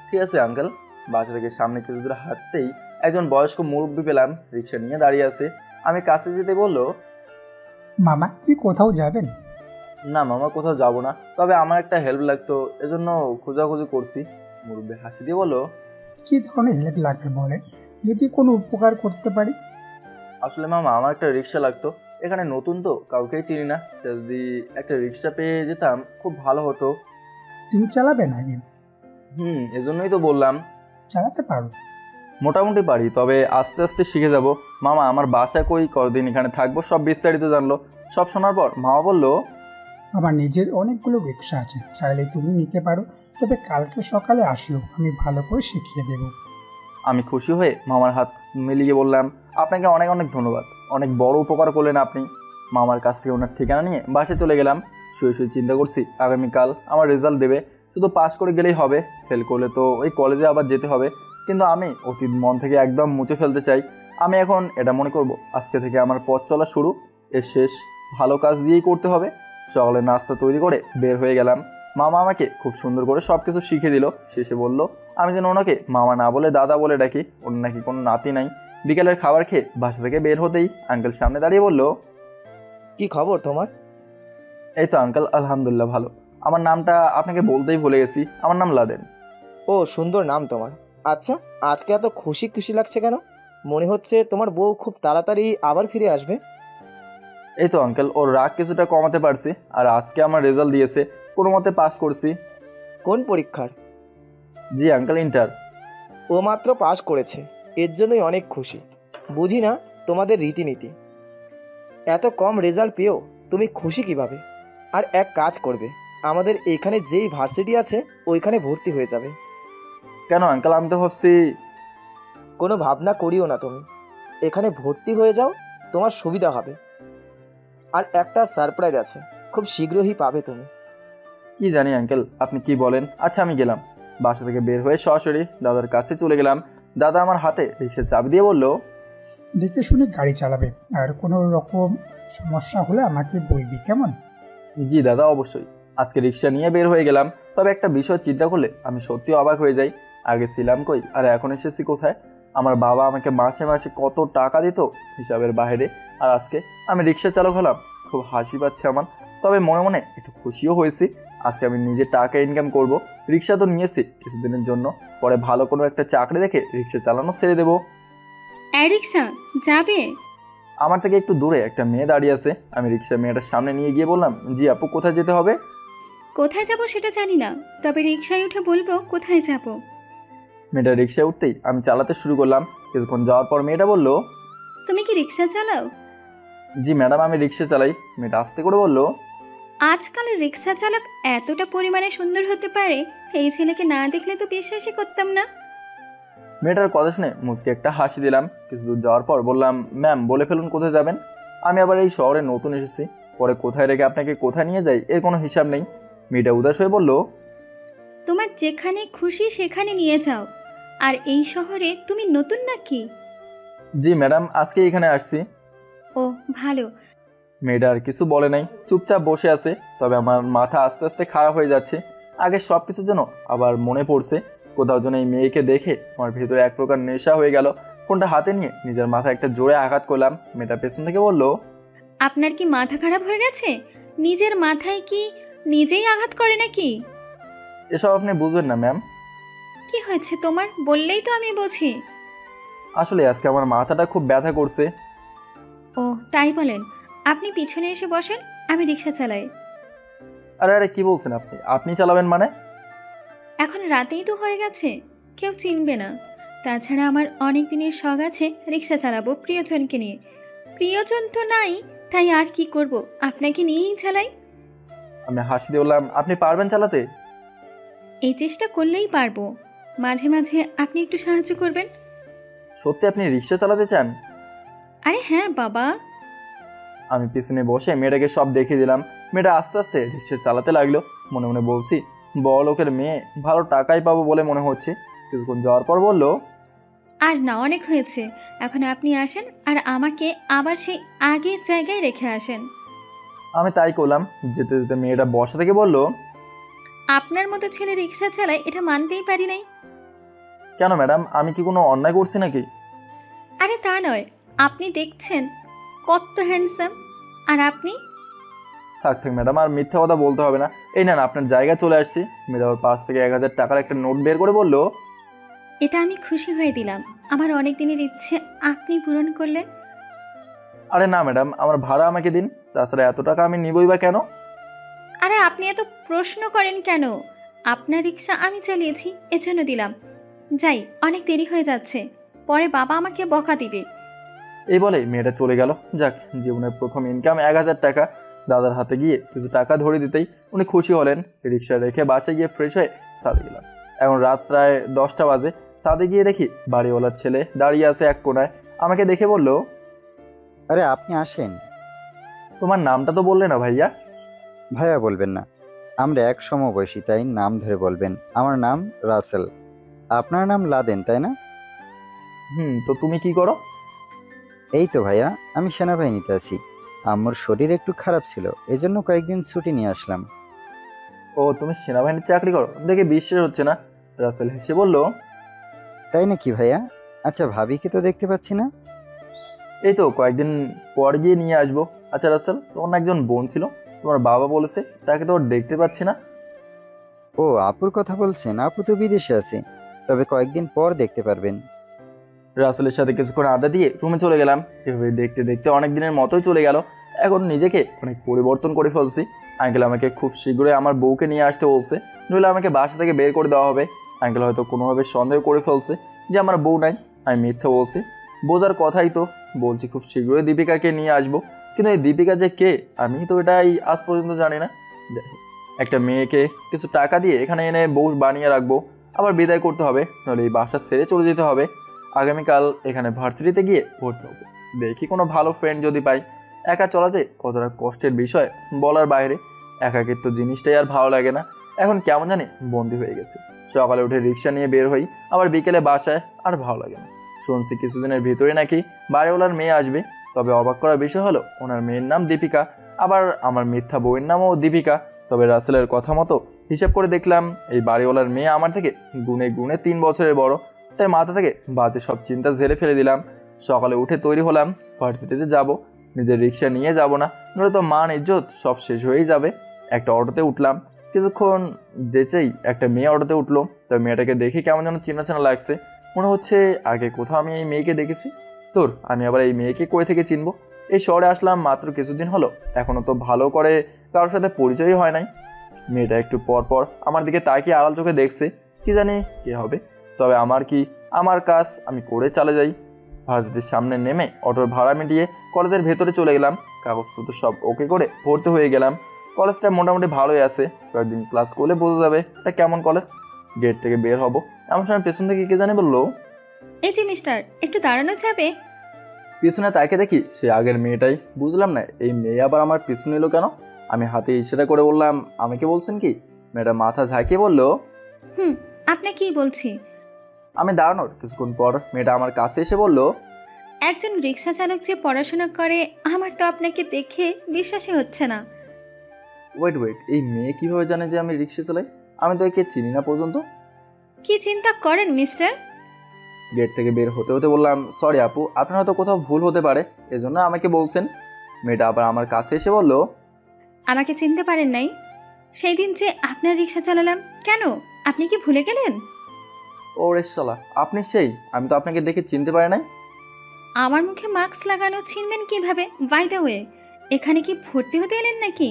ঠিক আছে আঙ্কেল। বাসা থেকে সামনে কিছু দূর হাঁটতেই একজন বয়স্ক মুরব্বী পেলাম, রিক্সা নিয়ে দাঁড়িয়ে আছে। আমি কাছে যেতে বলল, মামা কি কোথাও যাবেন? না মামা, কোথাও যাব না, তবে আমার একটা হেল্প লাগতো, এজন্য খোঁজাখুঁজি করছি। মুরব্বী হাসি দিয়ে বলল, কি ধরনের হেল্প লাগবে বলেন, যদি কোনো উপকার করতে পারি। আসলে মামা আমার একটা রিক্সা লাগতো, এখানে নতুন তো কাউকেই চিনি না, যদি একটা রিক্সা পেয়ে যেতাম খুব ভালো হতো। তুমি চালাবে নাকি? এজন্যই তো বললাম। চালাতে পারো? মোটামুটি পারি, তবে আস্তে আস্তে শিখে যাব। মামা আমার বাসায় কই কদিন এখানে থাকবো সব বিস্তারিত জানলো। সব শোনার পর মামা বলল, আমার নিজের অনেকগুলো রিক্সা আছে, চাইলে তুমি নিতে পারো, তবে কালকে সকালে আসিও, আমি ভালো করে শিখিয়ে দেব। আমি খুশি হয়ে মামার হাত মিলিয়ে বললাম, আপনাকে অনেক অনেক ধন্যবাদ, অনেক বড় উপকার করলেন আপনি। মামার কাছ থেকে ওনার ঠিকানা নিয়ে বাসে চলে গেলাম। শুয়ে শুয়ে চিন্তা করছি আগামীকাল আমার রেজাল্ট দেবে, শুধু পাস করে গেলেই হবে, ফেল করলে তো ওই কলেজে আবার যেতে হবে। কিন্তু আমি অতীত মন থেকে একদম মুছে ফেলতে চাই। আমি এখন এটা মনে করব, আজকে থেকে আমার পথ চলা শুরু, এর শেষ ভালো কাজ দিয়েই করতে হবে। সকালে নাস্তা তৈরি করে বের হয়ে গেলাম। মামা আমাকে খুব সুন্দর করে সব কিছু শিখিয়ে দিল। শেষে বলল আমি যেন ওনাকে মামা না বলে দাদা বলে ডাকি, ওর নাকি কোনো নাতি নাই। বিকেলের খাবার খেয়ে বাসা থেকে বের হতেই আঙ্কেল সামনে দাঁড়িয়ে বলল, কি খবর তোমার? এই তো আঙ্কেল, আলহামদুলিল্লাহ ভালো। আমার নামটা আপনাকে বলতেই ভুলে গেছি, আমার নাম লাদেন। ও সুন্দর নাম তোমার। আচ্ছা আজকে এত খুশি খুশি লাগছে কেন? মনে হচ্ছে তোমার বউ খুব তাড়াতাড়ি আবার ফিরে আসবে। এই তো আঙ্কেল, ওর রাগ কিছুটা কমাতে পারছি, আর আজকে আমার রেজাল্ট দিয়েছে, কোনো মতে পাস করছি। কোন পরীক্ষার? জি আঙ্কেল, ইন্টার। ও মাত্র পাস করেছে, এর জন্যই অনেক খুশি। বুঝি না তোমাদের রীতিনীতি। এত কম রেজাল্ট পেয়েও তুমি খুশি কিভাবে? আর এক কাজ করবে, আমাদের এখানে যেই ভার্সিটি আছে ওইখানে ভর্তি হয়ে যাবে। কেন আঙ্কেল, আমি তো ভাবছি। কোনো ভাবনা করিও না তুমি, এখানে ভর্তি হয়ে যাও, তোমার সুবিধা হবে। আর একটা সারপ্রাইজ আছে, খুব শীঘ্রই পাবে তুমি। কি জানি আঙ্কেল, আপনি কি বলেন। আচ্ছা আমি গেলাম। বাসা থেকে বের হয়ে সরাসরি দাদার কাছে চলে গেলাম। দাদা আমার হাতে রিক্সার চাবি দিয়ে বলল, দেখে শুনে গাড়ি চালাবে, আর কোনো রকম সমস্যা হলে আমাকে বলবি, কেমন? জি দাদা, অবশ্যই। আজকে রিক্সা নিয়ে বের হয়ে গেলাম। তবে একটা বিষয় চিন্তা করলে আমি সত্যি অবাক হয়ে যাই। আগে ছিলাম কই, আর এখন এসেছি কোথায়? আমার বাবা আমাকে মাসে মাসে কত টাকা দিত হিসাবের বাইরে, আর আজকে আমি রিক্সা চালক হলাম। খুব হাসি পাচ্ছে আমার, তবে মনে মনে একটু খুশিও হয়েছি। আজকে আমি নিজে টাকা ইনকাম করব। রিক্সা তো নিয়েছি কিছুদিনের জন্য, পরে ভালো কোনো একটা চাকরি দেখে রিক্সা চালানো ছেড়ে দেবো। এই রিক্সা যাবে? আমার থেকে একটু দূরে একটা মেয়ে দাঁড়িয়ে আছে। আমি রিক্সা মেয়েটার সামনে নিয়ে গিয়ে বললাম, জি আপু, কোথায় যেতে হবে? কোথায় যাব সেটা জানি না, তবে রিক্সায় উঠে বলবো কোথায় যাব। মেয়েটা রিক্সায় উঠতেই আমি চালাতে শুরু করলাম। কিছুক্ষণ যাওয়ার পর মেয়েটা বলল, তুমি কি রিক্সা চালাও? জি ম্যাডাম, আমি রিক্সা চালাই। মেয়েটা আস্তে করে বলল, আজকাল রিক্সা চালক এতটা পরিমাণে সুন্দর হতে পারে, এই ছেলেকে না দেখলে তো বিশ্বাসই করতাম না। মেয়েটার কথা শুনে মুচকে একটা হাসি দিলাম। কিছু দূর যাওয়ার পর বললাম, ম্যাম বলে ফেলুন কোথায় যাবেন। আমি আবার এই শহরে নতুন এসেছি, পরে কোথায় রেখে আপনাকে কোথায় নিয়ে যাই এর কোনো হিসাব নেই। মেয়েটা উদাস হয়ে বলল, তোমার যেখানে খুশি সেখানে নিয়ে যাও। আর এই শহরে তুমি নতুন নাকি? জি ম্যাডাম, আজকে এখানে আসছি। ও ভালো। মেয়েটা আর কিছু বলে নাই, চুপচাপ বসে আছে। তবে আমার মাথা আস্তে আস্তে খারাপ হয়ে যাচ্ছে। আগে সব কিছু যেন আবার মনে পড়ছে। কোথাও যেন এই মেয়েকে দেখে আমার ভেতরে এক প্রকার নেশা হয়ে গেল। ফোনটা হাতে নিয়ে নিজের মাথায় একটা জোরে আঘাত করলাম। মেয়েটা পেছন থেকে বলল, আপনার কি মাথা খারাপ হয়ে গেছে? নিজের মাথায় কি নিজেই আঘাত করে নাকি? এসব আপনি বুঝবেন না ম্যাম। কি হয়েছে তোমার, বললেই তো আমি বুঝি। আসলে আজকে আমার মাথাটা খুব ব্যথা করছে। ও তাই বলেন? আপনি পিছনে এসে বসেন, আমি রিক্সা চালাই। আরে আরে কি বলছেন আপনি? আপনি চালাবেন মানে? এখন রাতেই তো হয়ে গেছে, কেউ চিনবে না। তাছাড়া আমার অনেক দিনের শখ আছে রিক্সা চালাবো প্রিয়জনকে নিয়ে। প্রিয়জন তো নাই, তাই আর কি করব, আপনাকে নিয়েই চালাই। আমি হাসি দিয়ে বললাম, আপনি পারবেন চালাতে? এই চেষ্টা করলেই পারবো। মাঝে মাঝে আপনি একটু সাহায্য করবেন। সত্যি আপনি রিক্সা চালাতে চান? আরে হ্যাঁ বাবা। আমি পিছনে বসে মেয়েটাকে সব দেখিয়ে দিলাম। মেয়েটা আস্তে আস্তে রিক্সা চালাতে লাগলো। মনে মনে বলছি, বড় লোকের মেয়ে, ভালো টাকাই পাবো বলে মনে হচ্ছে। কিছুক্ষণ যাওয়ার পর বলল, আর না, অনেক হয়েছে, এখন আপনি আসেন আর আমাকে আবার সেই আগের জায়গায় রেখে আসেন। আমি তাই করলাম। যেতে যেতে মেয়েটা বসা থেকে বলল, আপনার মতো ছেলে রিক্সা চালায় এটা মানতেই পারি নাই। কেন ম্যাডাম, আমি কি কোনো অন্যায় করছি নাকি? আরে তা নয়, আপনি দেখছেন কত হ্যান্ডসাম, আর আপনি। থাক থাক ম্যাডাম, আর মিথ্যা কথা বলতে হবে না। এই নেন, আপনার জায়গায় চলে আসছি। মেয়েটা ওর পাশ থেকে 1000 টাকার একটা নোট বের করে বলল, এটা আমি খুশি হয়ে দিলাম, আমার অনেক দিনের ইচ্ছে আপনি পূরণ করলেন। আরে না ম্যাডাম, আমার ভাড়া আমাকে দিন। তাছাড়া এত টাকা আমি নিবই বা কেন? আরে আপনি এত প্রশ্ন করেন কেন? আপনার রিক্সা আমি চালিয়েছি, এজন্য দিলাম। যাই, অনেক দেরি হয়ে যাচ্ছে, পরে বাবা আমাকে বকা দিবে। এই বলে মেয়েটা চলে গেল। যাক, জীবনের প্রথম ইনকাম 1000 টাকা। দাদার হাতে গিয়ে কিছু টাকা ধরে দিতেই উনি খুশি হলেন। রিক্সা রেখে বাসায় গিয়ে ফ্রেশ হয়ে ছাদে গেলাম। এখন রাত প্রায় 10টা বাজে। ছাদে গিয়ে দেখি বাড়িওয়ালার ছেলে দাঁড়িয়ে আছে এক কোনায়। আমাকে দেখে বলল, আরে আপনি আসেন। তোমার নামটা তো বললে না ভাইয়া? ভাইয়া বলবেন না, আমরা এক সমবয়সী, তাই নাম ধরে বলবেন। আমার নাম রাসেল, আপনার নাম লাদেন, তাই না? তো তুমি কি করো? এই তো ভাইয়া, আমি সেনাবাহিনীতে আছি। আম্মুর শরীর একটু খারাপ ছিল, এজন্য কয়েকদিন ছুটি নিয়ে আসলাম। ও, তুমি সেনাবাহিনীর চাকরি করো? দেখে বিশ্বাস হচ্ছে না। রাসেল হেসে বলল, তাই নাকি ভাইয়া? আচ্ছা, ভাবিকে তো দেখতে পাচ্ছি না। এই তো কয়েকদিন পর গিয়ে নিয়ে আসবো। আচ্ছা রাসেল, তোমার না একজন বোন ছিল, তোমার বাবা বলেছে, তাকে তো দেখতে পাচ্ছি না। ও, আপুর কথা বলছেন? আপু তো বিদেশে আছে, তবে কয়েকদিন পর দেখতে পারবেন। রাসেলের সাথে কিছুক্ষণ আড্ডা দিয়ে রুমে চলে গেলাম। এভাবে দেখতে দেখতে অনেক দিনের মতোই চলে গেল। এখন নিজেকে অনেক পরিবর্তন করে ফেলছি। আঙ্কেল আমাকে খুব শীঘ্রই আমার বউকে নিয়ে আসতে বলছে, নইলে আমাকে বাসা থেকে বের করে দেওয়া হবে। আঙ্কেল হয়তো কোনোভাবে সন্দেহ করে ফেলছে যে আমার বউ নাই, আমি মিথ্যে বলছি। বোঝার কথাই তো, বলছি খুব শীঘ্রই দীপিকাকে নিয়ে আসবো। কিন্তু এই দীপিকা যে কে আমি তো এটাই আজ পর্যন্ত জানি না। একটা মেয়েকে কিছু টাকা দিয়ে এখানে এনে বউ বানিয়ে রাখবো, আবার বিদায় করতে হবে, নাহলে এই বাসা ছেড়ে চলে যেতে হবে। আগামীকাল এখানে ভার্সিটিতে গিয়ে ভর্তি হবো। দেখি কোনো ভালো ফ্রেন্ড যদি পাই। একা চলা যায় কতটা কষ্টের বিষয় বলার বাইরে। একাকিত্ব জিনিসটাই আর ভালো লাগে না, এখন কেমন জানি বন্দি হয়ে গেছে। সকালে উঠে রিক্সা নিয়ে বের হই, আবার বিকেলে বাসায়, আর ভালো লাগে না। শুনছি কিছুদিনের ভিতরে নাকি বাড়িওয়ালার মেয়ে আসবে। তবে অবাক করার বিষয় হলো ওনার মেয়ের নাম দীপিকা, আবার আমার মিথ্যা বউয়ের নামও দীপিকা। তবে রাসেলের কথা মতো হিসাব করে দেখলাম এই বাড়িওয়ালার মেয়ে আমার থেকে গুণে গুণে 3 বছরের বড়। তাই মাথা থেকে বাজে সব চিন্তা ঝেড়ে ফেলে দিলাম। সকালে উঠে তৈরি হলাম, ভার্সিটিতে যাব। নিজের রিক্সা নিয়ে যাব না, নইলে তো মান ইজ্জত সব শেষ হয়েই যাবে। একটা অটোতে উঠলাম, কিছুক্ষণ যেতেই একটা মেয়ে অটোতে উঠলো। তার মেয়েটাকে দেখে কেমন যেন চেনা চেনা লাগছে, মনে হচ্ছে আগে কোথাও আমি এই মেয়েকে দেখেছি। তোর আমি আবার এই মেয়েকে কই থেকে চিনবো? এই শহরে আসলাম মাত্র কিছুদিন হলো, এখনো তো ভালো করে কারোর সাথে পরিচয়ই হয় নাই। মেয়েটা একটু পর পর আমার দিকে তাকিয়ে আড়াল চোখে দেখছে, কি জানি কে হবে। তবে আমার কাজ আমি করে চলে যাই। ভার্সিটির সামনে নেমে অটোর ভাড়া মিটিয়ে কলেজের ভেতরে চলে গেলাম। কাগজপত্র সব ওকে করে ভর্তি হয়ে গেলাম। কলেজটা মোটামুটি ভালোই আছে, কয়েকদিন ক্লাস করলে বোঝা যাবে এটা কেমন কলেজ। গেট থেকে বের হব, এমন সময় পেছন থেকে কে জানি বললো, এই যে মিস্টার, একটু দাঁড়ানো যাবে? পিছনে তাকে দেখি সে আগের মেয়েটাই। বুঝলাম না এই মেয়ে আবার আমার পিছনে এলো কেন। আমি হাতে ইশারা করে বললাম, আমাকে বলছেন কি? মেয়েটা মাথা ঝাঁকিয়ে বলল, আপনাকেই বলছি। আমি দাঁড়ানোর কিছুক্ষণ পর মেয়েটা আমার কাছে এসে বলল, একজন রিক্সা চালক যে পড়াশোনা করে, আমার তো আপনাকে দেখে বিশ্বাসই হচ্ছে না। ওয়েট, এই মেয়ে কিভাবে জানে যে আমি রিক্সা চালাই? আমি তো একে চিনি না পর্যন্ত। কি চিন্তা করেন মিস্টার? গেট থেকে বের হতে হতে বললাম, সরি আপু, আপনার হয়তো কোথাও ভুল হতে পারে, এজন্য আমাকে বলছেন। মেয়েটা আবার আমার কাছে এসে বলল, আমাকে চিনতে পারেন নাই? সেই দিন যে আপনার রিক্সা চালালাম, কেন আপনি কি ভুলে গেলেন? ওরে শালা, আপনি সেই? আমি তো আপনাকে দেখে চিনতে পারি নাই। আমার মুখে মাস্ক লাগানো চিনবেন কিভাবে? বাই দ্য ওয়ে, এখানে কি ভর্তি হতে এলেন নাকি?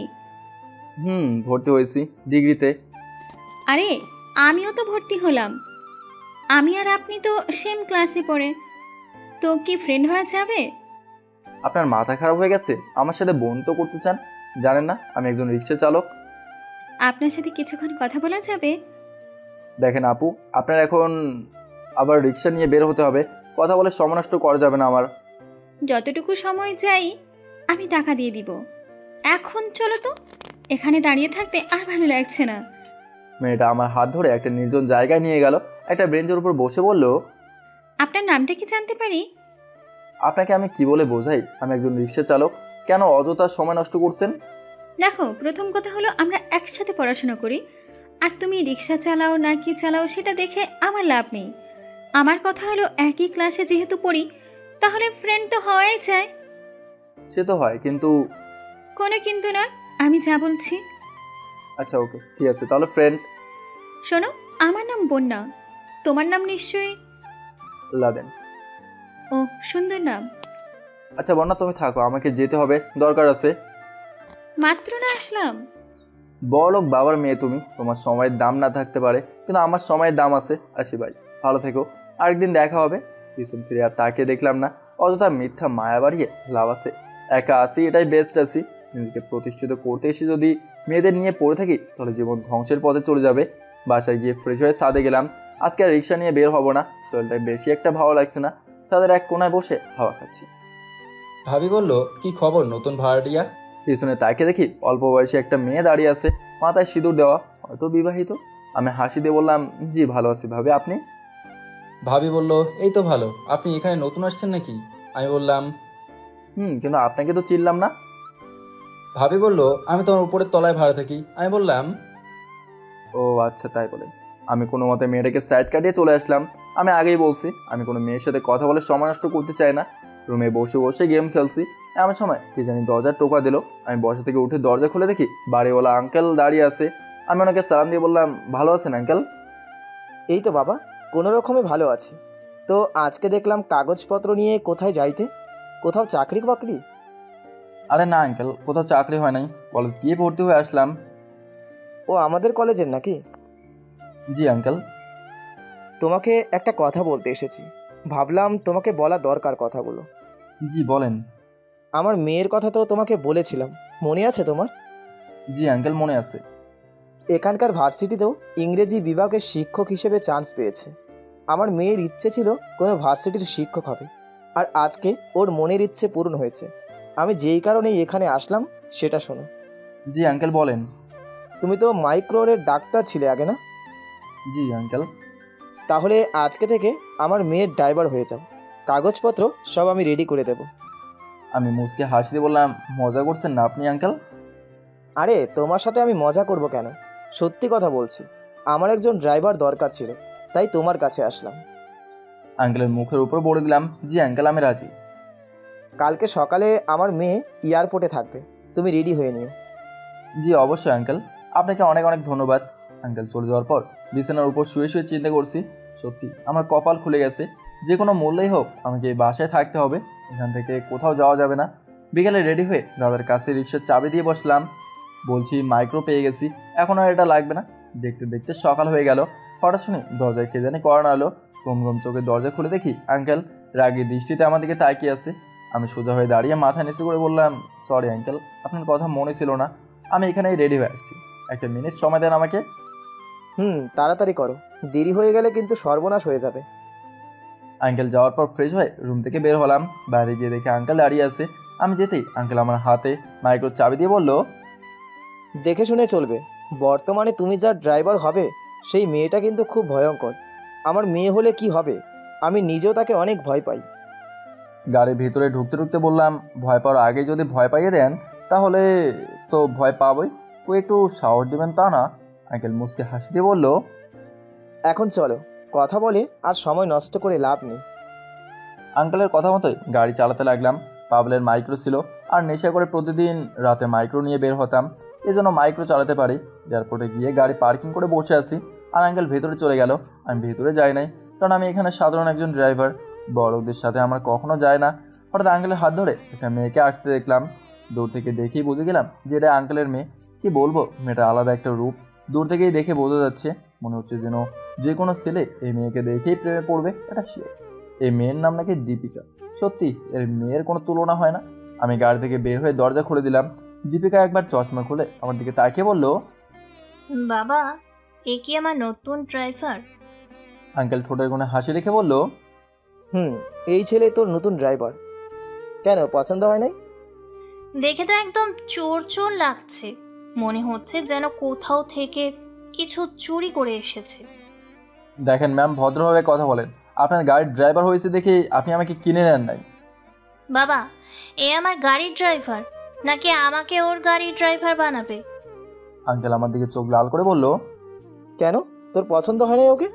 ভর্তি হয়েছি ডিগ্রিতে। আরে আমিও তো ভর্তি হলাম। আমি আর আপনি তো সেম ক্লাসে পড়ে, তো কি ফ্রেন্ড হয়ে যাবে? আপনার মাথা খারাপ হয়ে গেছে? আমার সাথে বন্ধু করতে চান? জানেন না আমি একজন রিক্সা চালক? আপনার সাথে কিছুক্ষণ কথা বলা যাবে? দেখেন আপু, আপনার এখন আবার রিক্সা নিয়ে বের হতে হবে, কথা বলে সময় নষ্ট করা যাবে না আমার। যতটুকু সময় যাই আমি টাকা দিয়ে দিব। এখন চলো তো, এখানে দাঁড়িয়ে থাকতে আর ভালো লাগছে না। মেয়েটা আমার হাত ধরে একটা নির্জন জায়গায় নিয়ে গেল, একটা বেঞ্চের উপর বসে বলল, আপনার নামটা কি জানতে পারি? আপনাকে আমি কি বলে বোঝাই? আমি একজন রিক্সা চালক, কেন অযথা সময় নষ্ট করছেন? দেখো, প্রথম কথা হলো আমরা একসাথে পড়াশোনা করি, আর তুমি রিক্সা চালাও না কি চালাও সেটা দেখে আমার লাভ নেই। আমার কথা হলো একই ক্লাসে যেহেতু পড়ি, তাহলে ফ্রেন্ড তো হওয়াই যায়। সে তো হয়, কিন্তু কোনো কিন্তু না, আমি যা বলছি। আচ্ছা ওকে, ঠিক আছে, তাহলে ফ্রেন্ড। শোনো, আমার নাম বন্যা, তোমার নাম নিশ্চয়ই লাদেন। ও, সুন্দর নাম। আচ্ছা বন্যা, তুমি থাকো, আমাকে যেতে হবে, দরকার আছে। মাত্র না আসলাম। বড়লোক বাবার মেয়ে তুমি, তোমার সময়ের দাম না থাকতে পারে, কিন্তু আমার সময়ের দাম আছে। আসি ভাই, ভালো থেকো, আরেকদিন দেখা হবে। পিছন ফিরে আর তাকে দেখলাম না। অযথা মিথ্যা মায়া বাড়িয়ে লাভ আছে। একা আসি, এটাই বেস্ট আছি। নিজেকে প্রতিষ্ঠিত করতে এসে যদি মেয়েদের নিয়ে পড়ে থাকি, তাহলে জীবন ধ্বংসের পথে চলে যাবে। বাসায় গিয়ে ফ্রেশ হয়ে ছাদে গেলাম। আজকে আর রিক্সা নিয়ে বের হবো না, শরীরটা বেশি একটা ভালো লাগছে না। ছাদের এক কোনায় বসে হাওয়া খাচ্ছি। ভাবি বলল, কি খবর নতুন ভাড়াটিয়া? পিছনে তাকে দেখি অল্প বয়সী একটা মেয়ে দাঁড়িয়ে আছে, মাথায় সিঁদুর দেওয়া, হয়তো বিবাহিত। আমি হাসি দিয়ে বললাম, জি ভালো আছি ভাবি, আপনি? ভাবি বলল, এই তো ভালো, আপনি এখানে নতুন আসছেন নাকি? আমি বললাম, কিন্তু আপনাকে তো চিনলাম না। ভাবি বলল, আমি তোমার উপরের তলায় ভাড়া থাকি। আমি বললাম, ও আচ্ছা তাই বলেন। আমি কোনো মতে মেয়েটাকে সাইড কাটিয়ে চলে আসলাম। আমি আগেই বলছি আমি কোনো মেয়ের সাথে কথা বলে সময় নষ্ট করতে চাই না। রুমে বসে বসে গেম খেলছি, এমন সময় কি জানি দরজার টোকা দিল। আমি বসা থেকে উঠে দরজা খুলে দেখি বাড়িওয়ালা আঙ্কেল দাঁড়িয়ে আছে। আমি ওনাকে সালাম দিয়ে বললাম, ভালো আছেন আঙ্কেল? এই তো বাবা, কোনো রকমে ভালো আছি। তো আজকে দেখলাম কাগজপত্র নিয়ে কোথায় যাইতে, কোথাও চাকরি বাকরি? আরে না আঙ্কেল, কোথাও চাকরি হয় নাই, কলেজ গিয়ে ভর্তি হয়ে আসলাম। ও আমাদের কলেজের নাকি? জি আঙ্কেল। তোমাকে একটা কথা বলতে এসেছি, ভাবলাম তোমাকে বলা দরকার কথাগুলো। জি বলেন। আমার মেয়ের কথা তো তোমাকে বলেছিলাম, মনে আছে তোমার? জি আঙ্কেল, মনে আছে। এখানকার ভার্সিটিতেও ইংরেজি বিভাগের শিক্ষক হিসেবে চান্স পেয়েছে। আমার মেয়ের ইচ্ছে ছিল কোনো ভার্সিটির শিক্ষক হবে, আর আজকে ওর মনের ইচ্ছে পূরণ হয়েছে। আমি যেই কারণেই এখানে আসলাম সেটা শোনো। জি আঙ্কেল, বলেন। তুমি তো মাইক্রোরের ডাক্তার ছিলে আগে, না? জি আঙ্কেল। তাহলে আজকে থেকে আমার মেয়ের ড্রাইভার হয়ে যাও, কাগজপত্র সব আমি রেডি করে দেব। আমি মুসকে হাসি দিয়ে বললাম, মজা করছেন না আপনি আঙ্কেল? আরে তোমার সাথে আমি মজা করব কেন, সত্যি কথা বলছি। আমার একজন ড্রাইভার দরকার ছিল, তাই তোমার কাছে আসলাম। আঙ্কেলের মুখের উপর বলে দিলাম, জি আঙ্কেল, আমি রাজি। কালকে সকালে আমার মেয়ে এয়ারপোর্টে থাকবে, তুমি রেডি হয়ে নিও। জি অবশ্যই আঙ্কেল, আপনাকে অনেক অনেক ধন্যবাদ। আঙ্কেল চলে যাওয়ার পর বিছানার উপর শুয়ে শুয়ে চিন্তা করছি, সত্যি আমার কপাল খুলে গেছে। যে কোনো মূল্যেই হোক আমাকে এই বাসায় থাকতে হবে, এখান থেকে কোথাও যাওয়া যাবে না। বিকেলে রেডি হয়ে দাদার কাছে রিক্সার চাবি দিয়ে বসলাম। বলছি, মাইক্রো পেয়ে গেছি, এখন আর এটা লাগবে না। দেখতে দেখতে সকাল হয়ে গেল। হঠাৎ শুনি দরজায় কে জানি করানো এলো। ঘুম ঘুম চোখে দরজা খুলে দেখি আঙ্কেল রাগী দৃষ্টিতে আমার দিকে তাকিয়ে আছে। আমি সোজা হয়ে দাঁড়িয়ে মাথা নিচু করে বললাম, সরি আঙ্কেল, আপনার কথা মনে ছিল না, আমি এখানেই রেডি হয়ে আসছি, একটা মিনিট সময় দেন আমাকে। তাড়াতাড়ি করো, দেরি হয়ে গেলে কিন্তু সর্বনাশ হয়ে যাবে। আঙ্কেল যাওয়ার পর ফ্রেশ হয়ে রুম থেকে বের হলাম। বাইরে গিয়ে দেখে আঙ্কেল দাঁড়িয়ে আছে। আমি যেতেই আঙ্কেল আমার হাতে মাইক্রোর চাবি দিয়ে বলল, দেখে শুনে চলবে, বর্তমানে তুমি যার ড্রাইভার হবে সেই মেয়েটা কিন্তু খুব ভয়ঙ্কর। আমার মেয়ে হলে কি হবে, আমি নিজেও তাকে অনেক ভয় পাই। গাড়ির ভিতরে ঢুকতে ঢুকতে বললাম, ভয় পাওয়ার আগে যদি ভয় পাইয়ে দেন তাহলে তো ভয় পাবই, ও একটু সাহস দেবেন তা না। আঙ্কেল মুসকে হাসি দিয়ে বলল, এখন চলো, কথা বলে আর সময় নষ্ট করে লাভ নেই। আঙ্কেলের কথা মতোই গাড়ি চালাতে লাগলাম। পাবলের মাইক্রো ছিল, আর নেশা করে প্রতিদিন রাতে মাইক্রো নিয়ে বের হতাম, এজন্য মাইক্রো চালাতে পারি। এয়ারপোর্টে গিয়ে গাড়ি পার্কিং করে বসে আছি, আর আঙ্কেল ভেতরে চলে গেল। আমি ভেতরে যাই নাই, কারণ আমি এখানে সাধারণ একজন ড্রাইভার, বড়দের সাথে আমার কখনো যায় না। হঠাৎ আঙ্কেলের হাত ধরে একটা মেয়েকে আসতে দেখলাম। দূর থেকে দেখেই বুঝে গেলাম যে এটা আঙ্কেলের মেয়ে। কি বলবো, মেয়েটা আলাদা একটা রূপ, দূর থেকেই দেখে বোঝা যাচ্ছে। মনে হচ্ছে যেন যে কোনো ছেলে এই মেয়েকে দেখেই প্রেমে পড়বে, এটা শিওর। এই মেয়ের নাম নাকি দীপিকা। সত্যি এর মেয়ের কোনো তুলনা হয় না। আমি গাড়ি থেকে বের হয়ে দরজা খুলে দিলাম। দীপিকা একবার চশমা খুলে আমার দিকে তাকিয়ে বলল, বাবা, এ কি আমার নতুন ড্রাইভার? আঙ্কেল ঠোঁটের কোণে হাসি রেখে বলল, এই ছেলে তোর নতুন ড্রাইভার। কেন, পছন্দ হয় নাই? দেখে তো একদম চোর চোর লাগছে, মনে হচ্ছে যেন কোথাও থেকে কিছু চুরি করে এসেছে। দেখেন ম্যাম, ভদ্রভাবে কথা বলেন। আপনার গাড়ির ড্রাইভার হয়েছে দেখে আপনি আমাকে কিনে নেন নাই। বাবা, এ আমার গাড়ির ড্রাইভার, নাকি আমাকে ওর গাড়ির ড্রাইভার বানাবে? আঙ্কেল আমার দিকে চোখ লাল করে বলল, কেন, তোর পছন্দ হয় নাই ওকে?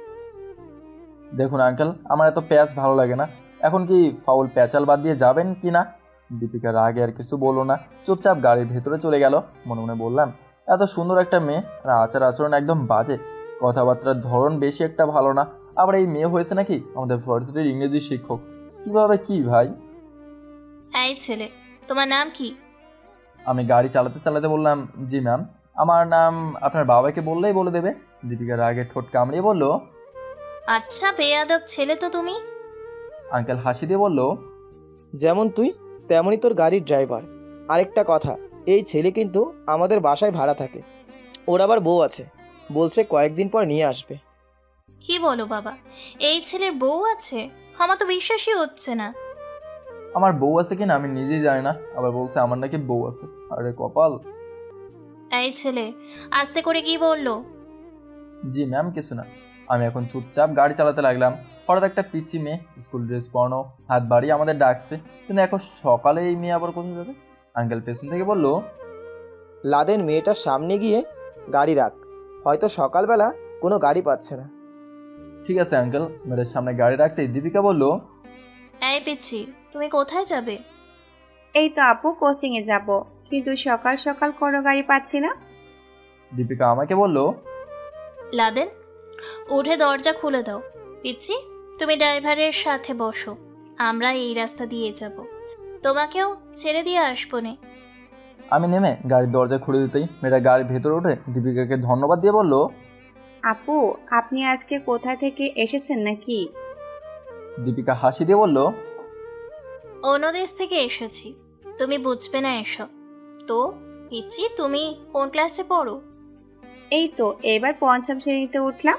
দেখুন আঙ্কেল, আমার এত প্যাচ ভালো লাগে না। এখন কি ফাউল প্যাচাল বাদ দিয়ে যাবেন কি না? দীপিকার আগে আর কিছু বললো না, চুপচাপ গাড়ির ভেতরে চলে গেল। মনে মনে বললাম, এত সুন্দর একটা মেয়ে, আর আচার আচরণ একদম বাজে, কথাবার্তার ধরন বেশি একটা ভালো না। আবার এই মেয়ে হয়েছে নাকি আমাদের ভার্সিটির ইংরেজি শিক্ষক। কিভাবে কি ভাই? এই ছেলে, তোমার নাম কি? আমি গাড়ি চালাতে চালাতে বললাম, জি ম্যাম, আমার নাম আপনার বাবাকে বললেই বলে দেবে। দীপিকার আগে ঠোঁট কামড়িয়ে বলল, আচ্ছা বেয়াদব ছেলে তো তুমি। আঙ্কেল হাসি দিয়ে বলল, যেমন তুই তেমনই তোর গাড়ির ড্রাইভার। আরেকটা কথা, এই ছেলে কিন্তু আমাদের বাসায় ভাড়া থাকে, ওর আবার বউ আছে, বলছে কয়েকদিন পর নিয়ে আসবে। কি বলো বাবা, এই ছেলের বউ আছে? আমার তো বিশ্বাসই হচ্ছে না। আমার বউ আছে কিনা আমি নিজেই জানি না, আবার বলছে আমার নাকি বউ আছে। আরে কপাল। এই ছেলে আস্তে করে কি বললো? জি ম্যাম, কিছু না। আমি এখন চুপচাপ গাড়ি চালাতে লাগলাম। হঠাৎ একটা পিচ্চি মেয়ে, স্কুল ড্রেস পরানো, হাত বাড়িয়ে আমাদের ডাকছে, কিন্তু এখন সকালে এই মেয়ে আবার কোথায় যাবে? আঙ্কেল পেছন থেকে বলল, লাদেন মেয়েটার সামনে গিয়ে গাড়ি রাখ, হয়তো সকালবেলা কোনো গাড়ি পাচ্ছে না। ঠিক আছে আঙ্কেল। মেয়ের সামনে গাড়ি রাখতেই দীপিকা বলল, এই পিচ্ছি, তুমি কোথায় যাবে? এই তো আপু, কোচিং এ যাব, কিন্তু সকাল সকাল কোনো গাড়ি পাচ্ছি না। দীপিকা আমাকে বলল, লাদেন উঠে দরজা খুলে দাও। পিচ্ছি, তুমি ড্রাইভারের সাথে বসো, আমরা এই রাস্তা দিয়ে যাব, তোমাকেও ছেড়ে দিয়ে আসবো নে। আমি নেমে গাড়ির দরজা খুলে দিতেই মেয়েটা গাড়ির ভেতরে উঠে দীপিকাকে ধন্যবাদ দিয়ে বলল, আপু, আপনি আজকে কোথা থেকে এসেছেন নাকি? দীপিকা হাসি দিয়ে বলল, অন্য দেশ থেকে এসেছি, তুমি বুঝবে না এসব। তো পিচ্ছি, তুমি কোন ক্লাসে পড়ো? এই তো এবার 5ম শ্রেণীতে উঠলাম।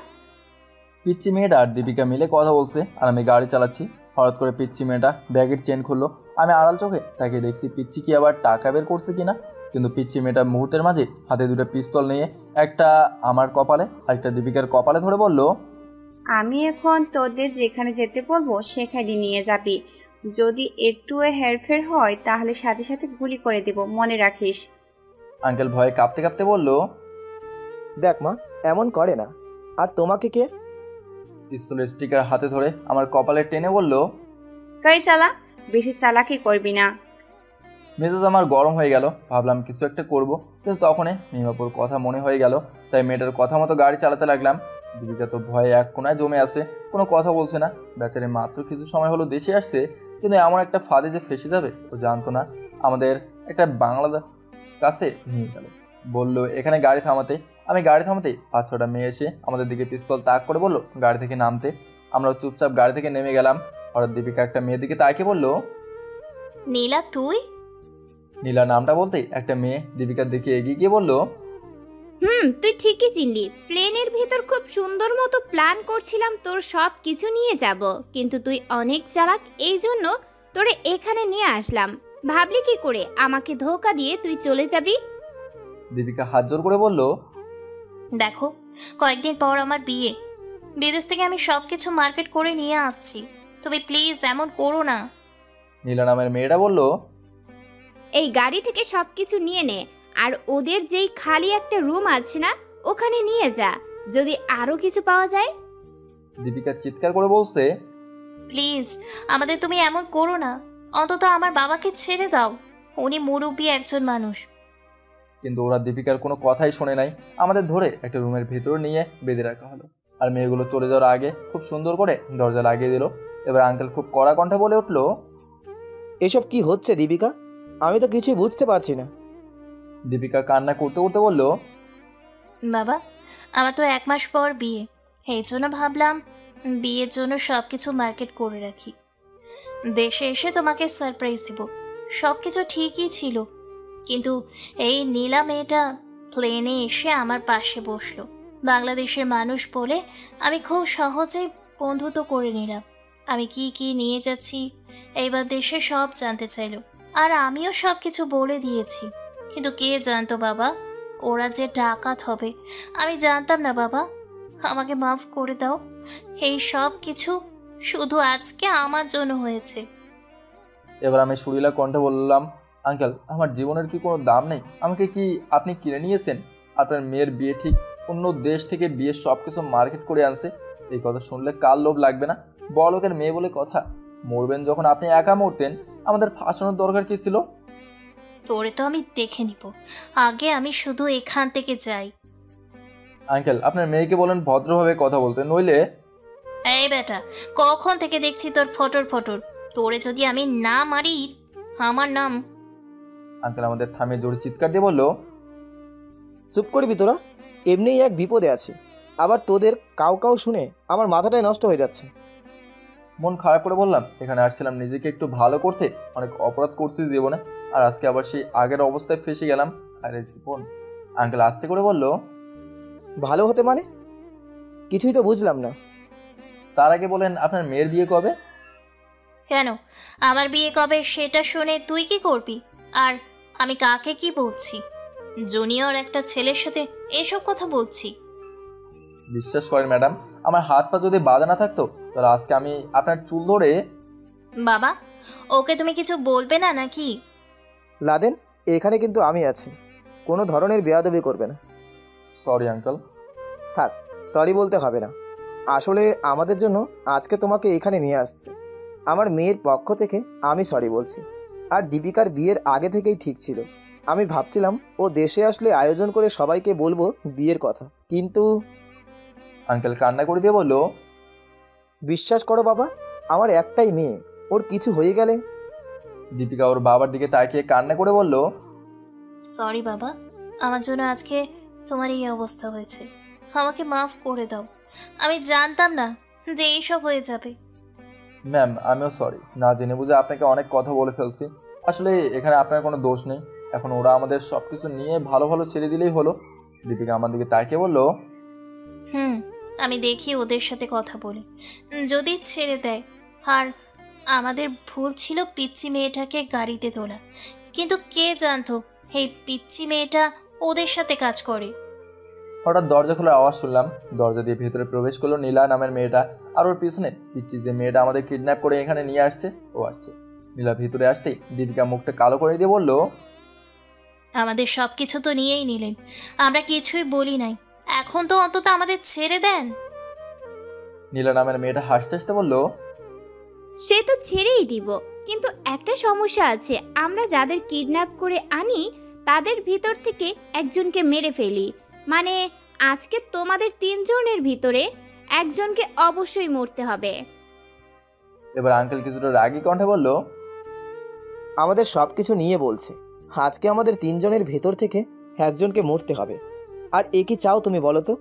পিচ্ছি মেয়েটা আর দীপিকা মিলে কথা বলছে আর আমি গাড়ি চালাচ্ছি। হঠাৎ করে পিচ্ছি মেয়েটা ব্যাগের চেন খুললো। আমি আড়াল চোখে তাকে দেখছি পিচ্ছি কি আবার টাকা বের করছে কিনা, কিন্তু পিচ্ছি মেয়েটা মুহূর্তের মাঝে হাতে 2টা পিস্তল নিয়ে একটা আমার কপালে আর একটা দীপিকার কপালে ধরে বলল, আমি এখন তোদের যেখানে যেতে বলবো সেখানে নিয়ে যাবি। যদি একটুও হেরফের হয় তাহলে সাথে সাথে গুলি করে দেব, মনে রাখিস। আঙ্কেল ভয়ে কাঁপতে কাঁপতে বলল, দেখ মা, এমন করে না। আর তোমাকে কে? পিস্তলের স্টিকার হাতে ধরে আমার কপালে টেনে বলল, কই শালা, বেশি চালাকি করবি না। মেজাজ আমার গরম হয়ে গেল। ভাবলাম কিছু একটা করব, কিন্তু তখনই মিমাপুর কথা মনে হয়ে গেল, তাই মেয়েটার কথা মতো গাড়ি চালাতে লাগলাম। দীপিকা তো ভয়ে এক কোনায় জমে আছে, কোনো কথা বলছে না। বেচারি মাত্র কিছু সময় হলো দেশে আসছে, কিন্তু এমন একটা ফাঁদে যে ফেসে যাবে ও জানতো না। আমাদের একটা বাংলাদেশ কাছে নিয়ে গেল, বলল এখানে গাড়ি থামাতে। আমি গাড়ি থামাতেই 5-6টা মেয়ে এসে আমাদের দিকে পিস্তল তাক করে বলল গাড়ি থেকে নামতে। আমরা চুপচাপ গাড়ি থেকে নেমে গেলাম। হঠাৎ দীপিকা একটা মেয়ের দিকে তাকিয়ে বলল, নীলা তুই? নীলা নামটা বলতেই একটা মেয়ে দীপিকার দিকে এগিয়ে গিয়ে বলল, তুই ঠিকই চিনলি। প্লেনের ভেতর খুব সুন্দর মতো প্ল্যান করছিলাম তোর সব কিছু নিয়ে যাব, কিন্তু তুই অনেক চালাক, এই জন্য তোরে এখানে নিয়ে আসলাম। ভাবলি কি করে আমাকে ধোকা দিয়ে তুই চলে যাবি? দীপিকা হাত জোর করে বলল, দেখো, কয়েকদিন পর আমার বিয়ে। বিদেশ থেকে আমি সবকিছু মার্কেট করে নিয়ে আসছি, তুমি প্লিজ এমন করো না। নীলা নামের মেয়েটা বলল, এই গাড়ি থেকে সবকিছু নিয়ে নে, আর ওদের যেই খালি একটা রুম আছে না, ওখানে নিয়ে যা, যদি আরো কিছু পাওয়া যায়। দীপিকা চিৎকার করে বলছে, প্লিজ আমাদের তুমি এমন করো না, অন্তত আমার বাবাকে ছেড়ে দাও, উনি মুরব্বী একজন মানুষ। কিন্তু ওরা দীপিকার কোনো কথাই শোনে নাই। আমাদের ধরে একটা রুমের ভেতর নিয়ে বেঁধে রাখা হলো, আর মেয়েগুলো চলে যাওয়ার আগে খুব সুন্দর করে দরজা লাগিয়ে দিল। এবার আঙ্কেল খুব কড়া কণ্ঠে বলে উঠল, এসব কি হচ্ছে দীপিকা? আমি তো কিছুই বুঝতে পারছি না। দীপিকা কান্না করতে করতে বলল, বাবা, আমার তো 1 মাস পর বিয়ে, এই জন্য ভাবলাম বিয়ের জন্য সবকিছু মার্কেট করে রাখি, দেশে এসে তোমাকে সারপ্রাইজ দিব। সবকিছু ঠিকই ছিল, কিন্তু এই নীলা মেয়েটা প্লেনে এসে আমার পাশে বসলো। বাংলাদেশের মানুষ বলে আমি খুব সহজেই বন্ধুত্ব করে নিলাম। আমি কি কি নিয়ে যাচ্ছি এইবার দেশে সব জানতে চাইলো, আর আমিও সব কিছু বলে দিয়েছি। কিন্তু কে জানতো বাবা ওরা যে ডাকাত হবে, আমি জানতাম না বাবা, আমাকে মাফ করে দাও। এই সব কিছু শুধু আজকে আমার জন্য হয়েছে। এবার আমি সুরিলা কণ্ঠে বললাম, আঙ্কেল আমার জীবনের কি কোনো দাম নেই? আমাকে কি আপনি কিনে নিয়েছেন? আপনার মেয়ের বিয়ে ঠিক অন্য দেশ থেকে বিয়ের সব কিছু মার্কেট করে আনছে। এই কথা শুনলে কার লোভ লাগবে না? বড়লোকের মেয়ে বলে কথা। মরবেন যখন আপনি একা মরতেন, আমাদের ফাঁসানোর দরকার কি ছিল? তোরে তো আমি দেখে নিব, আগে আমি শুধু এখান থেকে যাই। আঙ্কেল আপনার মেয়েকে বলেন ভদ্রভাবে কথা বলতে, নইলে। এই বেটা, কখন থেকে দেখছি তোর ফটর, তোরে যদি আমি না মারি আমার নাম। আঙ্কেল আমাদের থামিয়ে জোরে চিৎকার দিয়ে বলল, চুপ করবি তোরা? এমনিই এক বিপদে আছি, আবার তোদের কাউ কাউ শুনে আমার মাথাটাই নষ্ট হয়ে যাচ্ছে। মন খারাপ করে বললাম, এখানে আসছিলাম নিজেকে একটু ভালো করতে, অনেক অপরাধ করছি জীবনে, আর আজকে আবার সেই আগের অবস্থায় ফেসে গেলাম। আরে জীবন। আঙ্কেল আস্তে করে বলল, ভালো হতে মানে? কিছুই তো বুঝলাম না। তার আগে বলেন আপনার মেয়ের বিয়ে কবে? কেন আমার বিয়ে কবে সেটা শুনে তুই কি করবি? আর আমি কাকে কি বলছি? জুনিয়র একটা ছেলের সাথে এসব কথা বলছি। বিশ্বাস করেন ম্যাডাম, আমার হাত পা যদি বাঁধা না থাকতো তাহলে আজকে আমি আপনার চুল ধরে। বাবা, ওকে তুমি কিছু বলবে না নাকি? লাদেন, এখানে কিন্তু আমি আছি, কোনো ধরনের বেয়াদবি করবে না। Sorry uncle. থাক, সরি বলতে হবে না। আসলে আমাদের জন্য আজকে তোমাকে এখানে নিয়ে আসছে আমার মেয়ের পক্ষ থেকে, আমি সরি বলছি। আর দীপিকার বিয়ের আগে থেকেই ঠিক ছিল, আমি ভাবছিলাম ও দেশে আসলে আয়োজন করে সবাইকে বলবো বিয়ের কথা, কিন্তু। আঙ্কেল কান্না করে দিয়ে বলল, বিশ্বাস করো বাবা, আমার একটাই মেয়ে, ওর কিছু হয়ে গেলে। দীপিকা ওর বাবার দিকে তাকিয়ে কান্না করে বলল, সরি বাবা, আমার জন্য আজকে তোমার এই অবস্থা হয়েছে। আমাকে মাফ করে দাও। আমি জানতাম না যে এইসব হয়ে যাবে। ম্যাম আমিও সরি, না জেনে বুঝে আপনাকে অনেক কথা বলে ফেলছি। আসলে এখানে আপনার কোনো দোষ নেই। এখন ওরা আমাদের সব কিছু নিয়ে ভালো ভালো ছেড়ে দিলেই হলো। দীপিকা আমার দিকে তাকিয়ে বলল, আমি দেখি ওদের সাথে কথা বলি, যদি ছেড়ে দেয়। আর আমাদের ভুল ছিল পিচ্চি মেয়েটাকে গাড়িতে তোলা, কিন্তু কে জানতো এই পিচ্চি মেয়েটা ওদের সাথে কাজ করে। হঠাৎ দরজা খোলার আওয়াজ শুনলাম। দরজা দিয়ে ভেতরে প্রবেশ করলো নীলা নামের মেয়েটা, আর ওর পিছনে পিচ্চি যে মেয়েটা আমাদের কিডন্যাপ করে এখানে নিয়ে আসছে ও আসছে। নীলা ভিতরে আসতেই দীপিকা মুখটা কালো করে দিয়ে বলল, আমাদের সব কিছু তো নিয়েই নিলেন, আমরা কিছুই বলি নাই, এখন তো অন্তত আমাদের ছেড়ে দেন। নীলা নামের মেয়েটা হাসতে হাসতে বলল, সে তো ছেড়েই দিব, কিন্তু একটা সমস্যা আছে। আমরা যাদের কিডন্যাপ করে আনি তাদের ভিতর থেকে একজনকে মেরে ফেলি। মানে আজকে তোমাদের 3 জনের ভিতরে একজনকে অবশ্যই মরতে হবে। এবার আঙ্কেল কিছুটা রাগী কণ্ঠে বলল, আমাদের সব কিছু নিয়ে বলছে, আজকে আমাদের 3 জনের ভেতর থেকে একজনকে মরতে হবে। আর এ কি চাও তুমি বলো তো?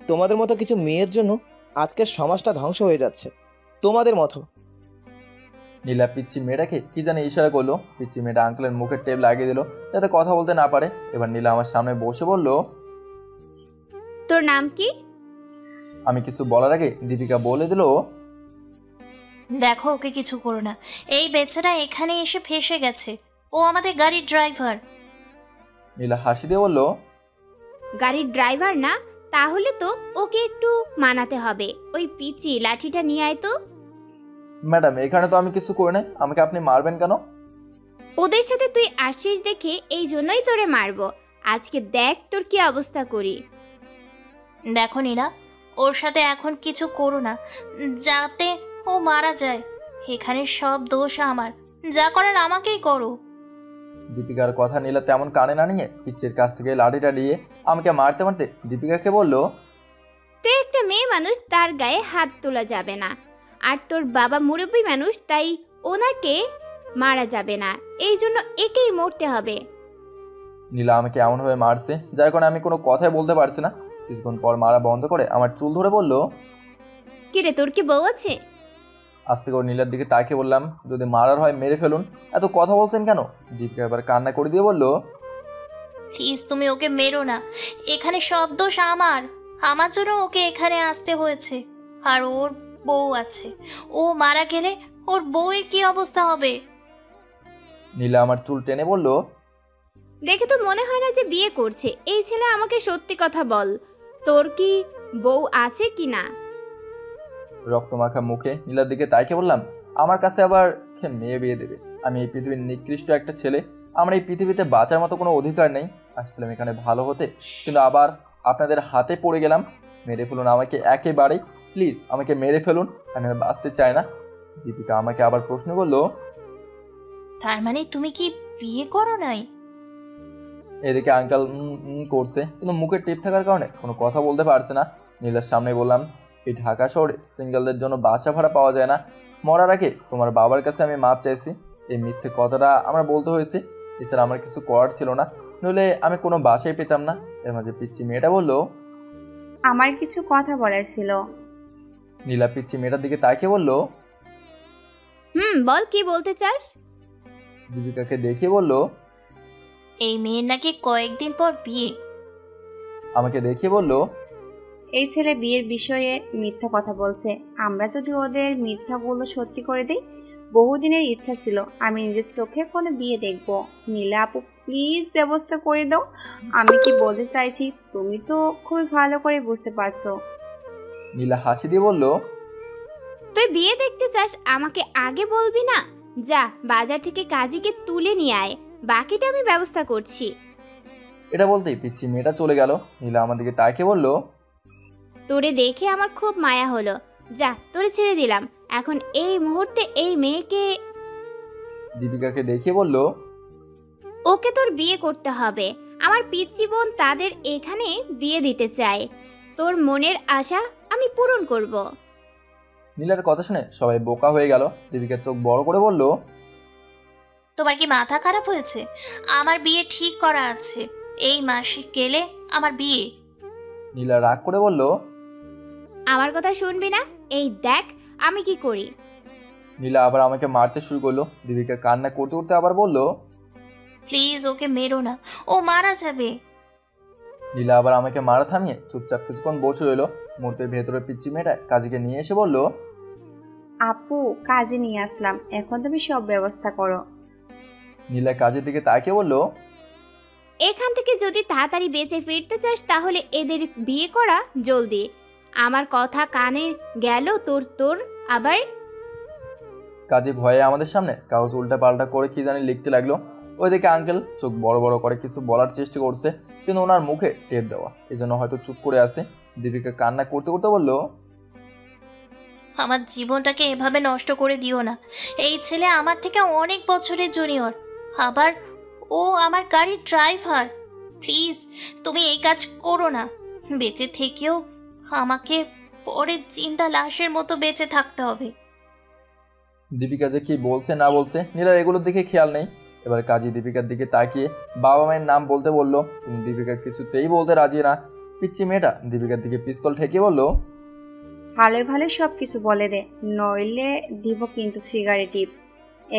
তোমাদের মতো কিছু মেয়ের জন্য আজকের সমাজটা ধ্বংস হয়ে যাচ্ছে, তোমাদের মতো। নীলা পিচ্চি মেয়েটাকে কি জানি ইশারা করলো। পিচ্চি মেয়েটা আঙ্কেলের মুখের টেপ লাগিয়ে দিল যাতে কথা বলতে না পারে। এবার নীলা আমার সামনে বসে বলল, তোর নাম কি? আমি কিছু বলার আগে দীপিকা বলে দিল, দেখো ওকে কিছু করো না, এই বেচারা এখানে এসে ফেসে গেছে, ও আমাদের গাড়ির ড্রাইভার। নীলা হাসি দিয়ে বলল, গাড়ির ড্রাইভার না? তাহলে তো ওকে একটু মানাতে হবে। ওই পিচি লাঠিটা নিয়ে আয় তো। ম্যাডাম এখানে তো আমি কিছু করি নাই, আমাকে আপনি মারবেন কেন? ওদের সাথে তুই আসছিস দেখে এই জন্যই তোরে মারবো। আজকে দেখ তোর কি অবস্থা করি। দেখো নীলা, ওর সাথে এখন কিছু করো না, যাতে ও মারা যায়। এখানে সব দোষ আমার, যা করার আমাকেই করো। দীপিকার কথা নীলা তেমন কানে না নিয়ে পিচ্চির কাছ থেকে লাঠিটা নিয়ে আমাকে মারতে মারতে দীপিকাকে বলল, তুই একটা মেয়ে মানুষ, তার গায়ে হাত তোলা যাবে না। আর তোর বাবা মুরব্বী মানুষ, তাই ওনাকে মারা যাবে না, এই জন্য একেই মরতে হবে। নীলা আমাকে এমনভাবে মারছে যার কারণে আমি কোনো কথাই বলতে পারছি না। কিছুক্ষণ পর মারা বন্ধ করে আমার চুল ধরে বলল, কিরে তোর কি বউ আছে? আস্তে করে নীলার দিকে তাকিয়ে বললাম, যদি মারার হয় মেরে ফেলুন, এত কথা বলছেন কেন? দীপিকা এবার কান্না করে দিয়ে বলল, প্লিজ তুমি ওকে মেরো না, এখানে সব দোষ আমার জন্য ওকে এখানে আসতে হয়েছে। আর ওর বউ আছে, ও মারা গেলে ওর বউয়ের কি অবস্থা হবে? নীলা আমার চুল টেনে বলল, দেখে তো মনে হয় না যে বিয়ে করছে। এই ছেলে আমাকে সত্যি কথা বল, তোর কি বউ আছে কি না? রক্তমাখা মুখে নীলার দিকে তাকিয়ে বললাম, আমার কাছে আবার মেয়ে বিয়ে দেবে? আমি এই পৃথিবীর নিকৃষ্ট একটা ছেলে, আমার এই পৃথিবীতে বাঁচার মতো কোনো অধিকার নেই। আসছিলাম এখানে ভালো হতে, কিন্তু আবার আপনাদের হাতে পড়ে গেলাম। মেরে ফেলুন আমাকে একেবারেই, প্লিজ আমাকে মেরে ফেলুন, আমি আর বাঁচতে চাই না। দীপিকা আমাকে আবার প্রশ্ন করলো, তার মানে তুমি কি বিয়ে করো নাই? এদিকে আঙ্কেল করছে, কিন্তু মুখে টিপ থাকার কারণে কোনো কথা বলতে পারছে না। নীলার সামনে বললাম, এই ঢাকা শহরে সিঙ্গেলদের জন্য বাসা ভাড়া পাওয়া যায় না। মরার আগে তোমার বাবার কাছে আমি মাপ চাইছি, এই মিথ্যে কথাটা আমার বলতে হয়েছে। এছাড়া আমার কিছু করার ছিল না, নইলে আমি কোনো বাসাই পেতাম না। এর মাঝে পিচ্চি মেয়েটা বলল, আমার কিছু কথা বলার ছিল। নীলা পিচ্চি মেয়েটার দিকে তাকিয়ে বলল, বল কি বলতে চাস? দীপিকাকে দেখিয়ে বলল, এই মেয়ের নাকি কয়েকদিন পর বিয়ে। আমাকে দেখিয়ে বলল, এই ছেলে বিয়ের বিষয়ে মিথ্যা কথা বলছে। আমরা যদি ওদের মিথ্যাগুলো সত্যি করে দিই, বহুদিনের ইচ্ছা ছিল আমি নিজের চোখে কোনো বিয়ে দেখব। নীলা আপু প্লিজ ব্যবস্থা করে দাও। আমি কি বলতে চাইছি তুমি তো খুবই ভালো করে বুঝতে পারছো। নীলা হাসি দিয়ে বলল, তুই বিয়ে দেখতে চাস, আমাকে আগে বলবি না? যা বাজার থেকে কাজীকে তুলে নিয়ে আয়, বাকিটা আমি ব্যবস্থা করছি। এটা বলতেই পিচ্চি মেয়েটা চলে গেল। নীলা আমার দিকে তাকিয়ে বলল, তোরে দেখে আমার খুব মায়া হলো, যা তোরে ছেড়ে দিলাম। এখন এই মুহূর্তে এই মেয়েকে। দীপিকাকে দেখিয়ে বলল, ওকে তোর বিয়ে করতে হবে। আমার পিচ্চি বোন তাদের এখানে বিয়ে দিতে চায়, তোর মনের আশা আমি পূরণ করব। নীলার কথা শুনে সবাই বোকা হয়ে গেল। দীপিকার চোখ বড় করে বলল, তোমার কি মাথা খারাপ হয়েছে? আমার বিয়ে ঠিক করা আছে, এই মাসে গেলে আমার বিয়ে। নীলা রাগ করে বলল, আমার কথা শুনবি না? এই দেখ আমি কি করি। নীলা আবার আমাকে মারতে শুরু করলো। দীপিকা কান্না করতে করতে আবার বলল, প্লিজ ওকে মেরো না, ও মারা যাবে। নীলা আবার আমাকে মারা থামিয়ে চুপচাপ কিছুক্ষণ বসে রইলো। মুহূর্তের ভেতরে পিচ্চি মেয়েটা কাজীকে নিয়ে এসে বলল, আপু কাজে নিয়ে আসলাম, এখন তুমি সব ব্যবস্থা করো। নীলা কাজের দিকে তাকিয়ে বলল, এখান থেকে যদি তাড়াতাড়ি বেঁচে ফিরতে চাস তাহলে এদের বিয়ে করা জলদি। আমার কথা কানে গেল তোর তোর আবার। কাজী ভয়ে আমাদের সামনে কাগজ উল্টা পাল্টা করে কি জানি লিখতে লাগলো। ওইদিকে আঙ্কেল চোখ বড় বড় করে কিছু বলার চেষ্টা করছে, কিন্তু ওনার মুখে টেপ দেওয়া, এই জন্য হয়তো চুপ করে আছে। দীপিকা কান্না করতে করতে বলল, আমার জীবনটাকে এভাবে নষ্ট করে দিও না। এই ছেলে আমার থেকে অনেক বছরের জুনিয়র, আবার ও আমার গাড়ির ড্রাইভার। প্লিজ তুমি এই কাজ করো না। বেঁচে থেকেও আমাকে পরে চিন্তা লাশের মতো বেঁচে থাকতে হবে। দীপিকা যে কি বলছে না বলছে নীলার এগুলোর দিকে খেয়াল নেই। এবার কাজী দীপিকার দিকে তাকিয়ে বাবা মায়ের নাম বলতে বলল, কিন্তু দীপিকা কিছুতেই বলতে রাজি না। পিচ্চি মেয়েটা দীপিকার দিকে পিস্তল ঠেকিয়ে বলল, ভালোই ভালোই সব কিছু বলে দে, নইলে দিব কিন্তু ফিগারেটিভ,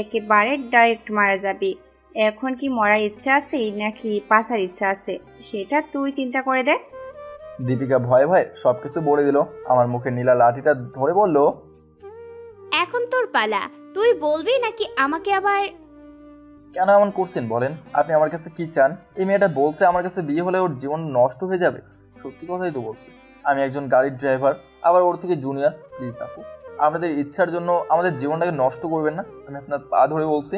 একেবারে ডাইরেক্ট মারা যাবি। এখন কি মরার ইচ্ছা আছে নাকি পাশার ইচ্ছা আছে সেটা তুই চিন্তা করে দে। দীপিকা ভয়ে ভয়ে সবকিছু বলে দিল। আমার মুখে নীলা লাঠিটা ধরে বলল, এখন তোর পালা, তুই বলবি নাকি আমাকে আবার। কেন এমন করছেন বলেন? আপনি আমার কাছে কি চান? এই মেয়েটা বলছে আমার কাছে বিয়ে হলে ওর জীবন নষ্ট হয়ে যাবে। সত্যি কথাই তো বলছে। আমি একজন গাড়ির ড্রাইভার, আবার ওর থেকে জুনিয়র। প্লিজ আপু, আপনাদের ইচ্ছার জন্য আমাদের জীবনটাকে নষ্ট করবেন না, আমি আপনার পা ধরে বলছি।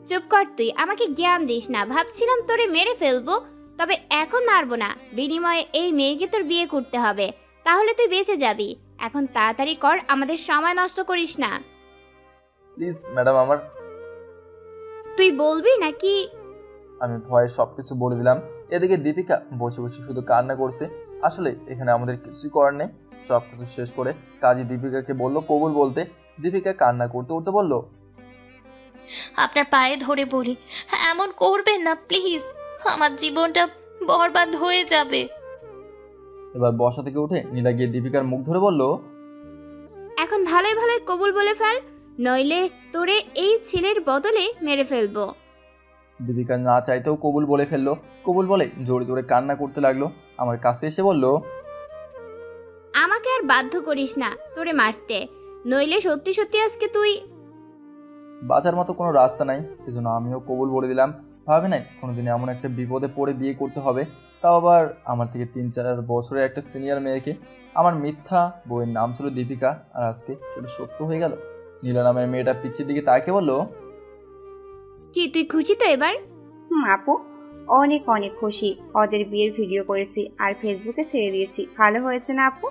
চুপ কর তুই, আমাকে জ্ঞান দিস না। ভাবছিলাম তোরে মেরে ফেলবো, তবে এখন মারবো না। বিনিময়ে এই মেয়েকে তোর বিয়ে করতে হবে, তাহলে তুই বেঁচে যাবি। এখন তাড়াতাড়ি কর, আমাদের সময় নষ্ট করিস না। প্লিজ ম্যাডাম, আমার। তুই বলবি নাকি? আমি ভয়ে সবকিছু বলে দিলাম। এদিকে দীপিকা বসে বসে শুধু কান্না করছে। আসলে এখানে আমাদের কিছুই করার নেই। সবকিছু শেষ করে কাজী দীপিকাকে বলল কবুল বলতে। দীপিকা কান্না করতে করতে বলল, আপনার পায়ে ধরে বলি, এমন করবেন না প্লিজ, আমার জীবনটা বরবাদ হয়ে যাবে। এবার বসা থেকে উঠে নীলা গিয়ে দীপিকার মুখ ধরে বলল, এখন ভালোই ভালোই কবুল বলে ফেল, নইলে তোরে এই ছেলের বদলে মেরে ফেলবো। দীপিকা না চাইতেও কবুল বলে ফেললো। কবুল বলে জোরে জোরে কান্না করতে লাগলো। আমার কাছে এসে বলল, আমাকে আর বাধ্য করিস না তোরে মারতে, নইলে সত্যি সত্যি আজকে তুই। বাঁচার মতো কোনো রাস্তা নাই, সেজন্য আমিও কবুল বলে দিলাম। ভাবি নাই কোনোদিন এমন একটা বিপদে পড়ে বিয়ে করতে হবে, তাও আবার আমার থেকে 3-4 বছরের একটা সিনিয়র মেয়েকে। আমার মিথ্যা বইয়ের নাম ছিল দীপিকা, আর আজকে সেটা সত্য হয়ে গেল। নীলা নামের মেয়েটা পিচ্ছির দিকে তাকে বলল, কি তুই খুশি তো এবার? আপু অনেক অনেক খুশি। ওদের বিয়ের ভিডিও করেছি আর ফেসবুকে ছেড়ে দিয়েছি। ভালো হয়েছে না আপু?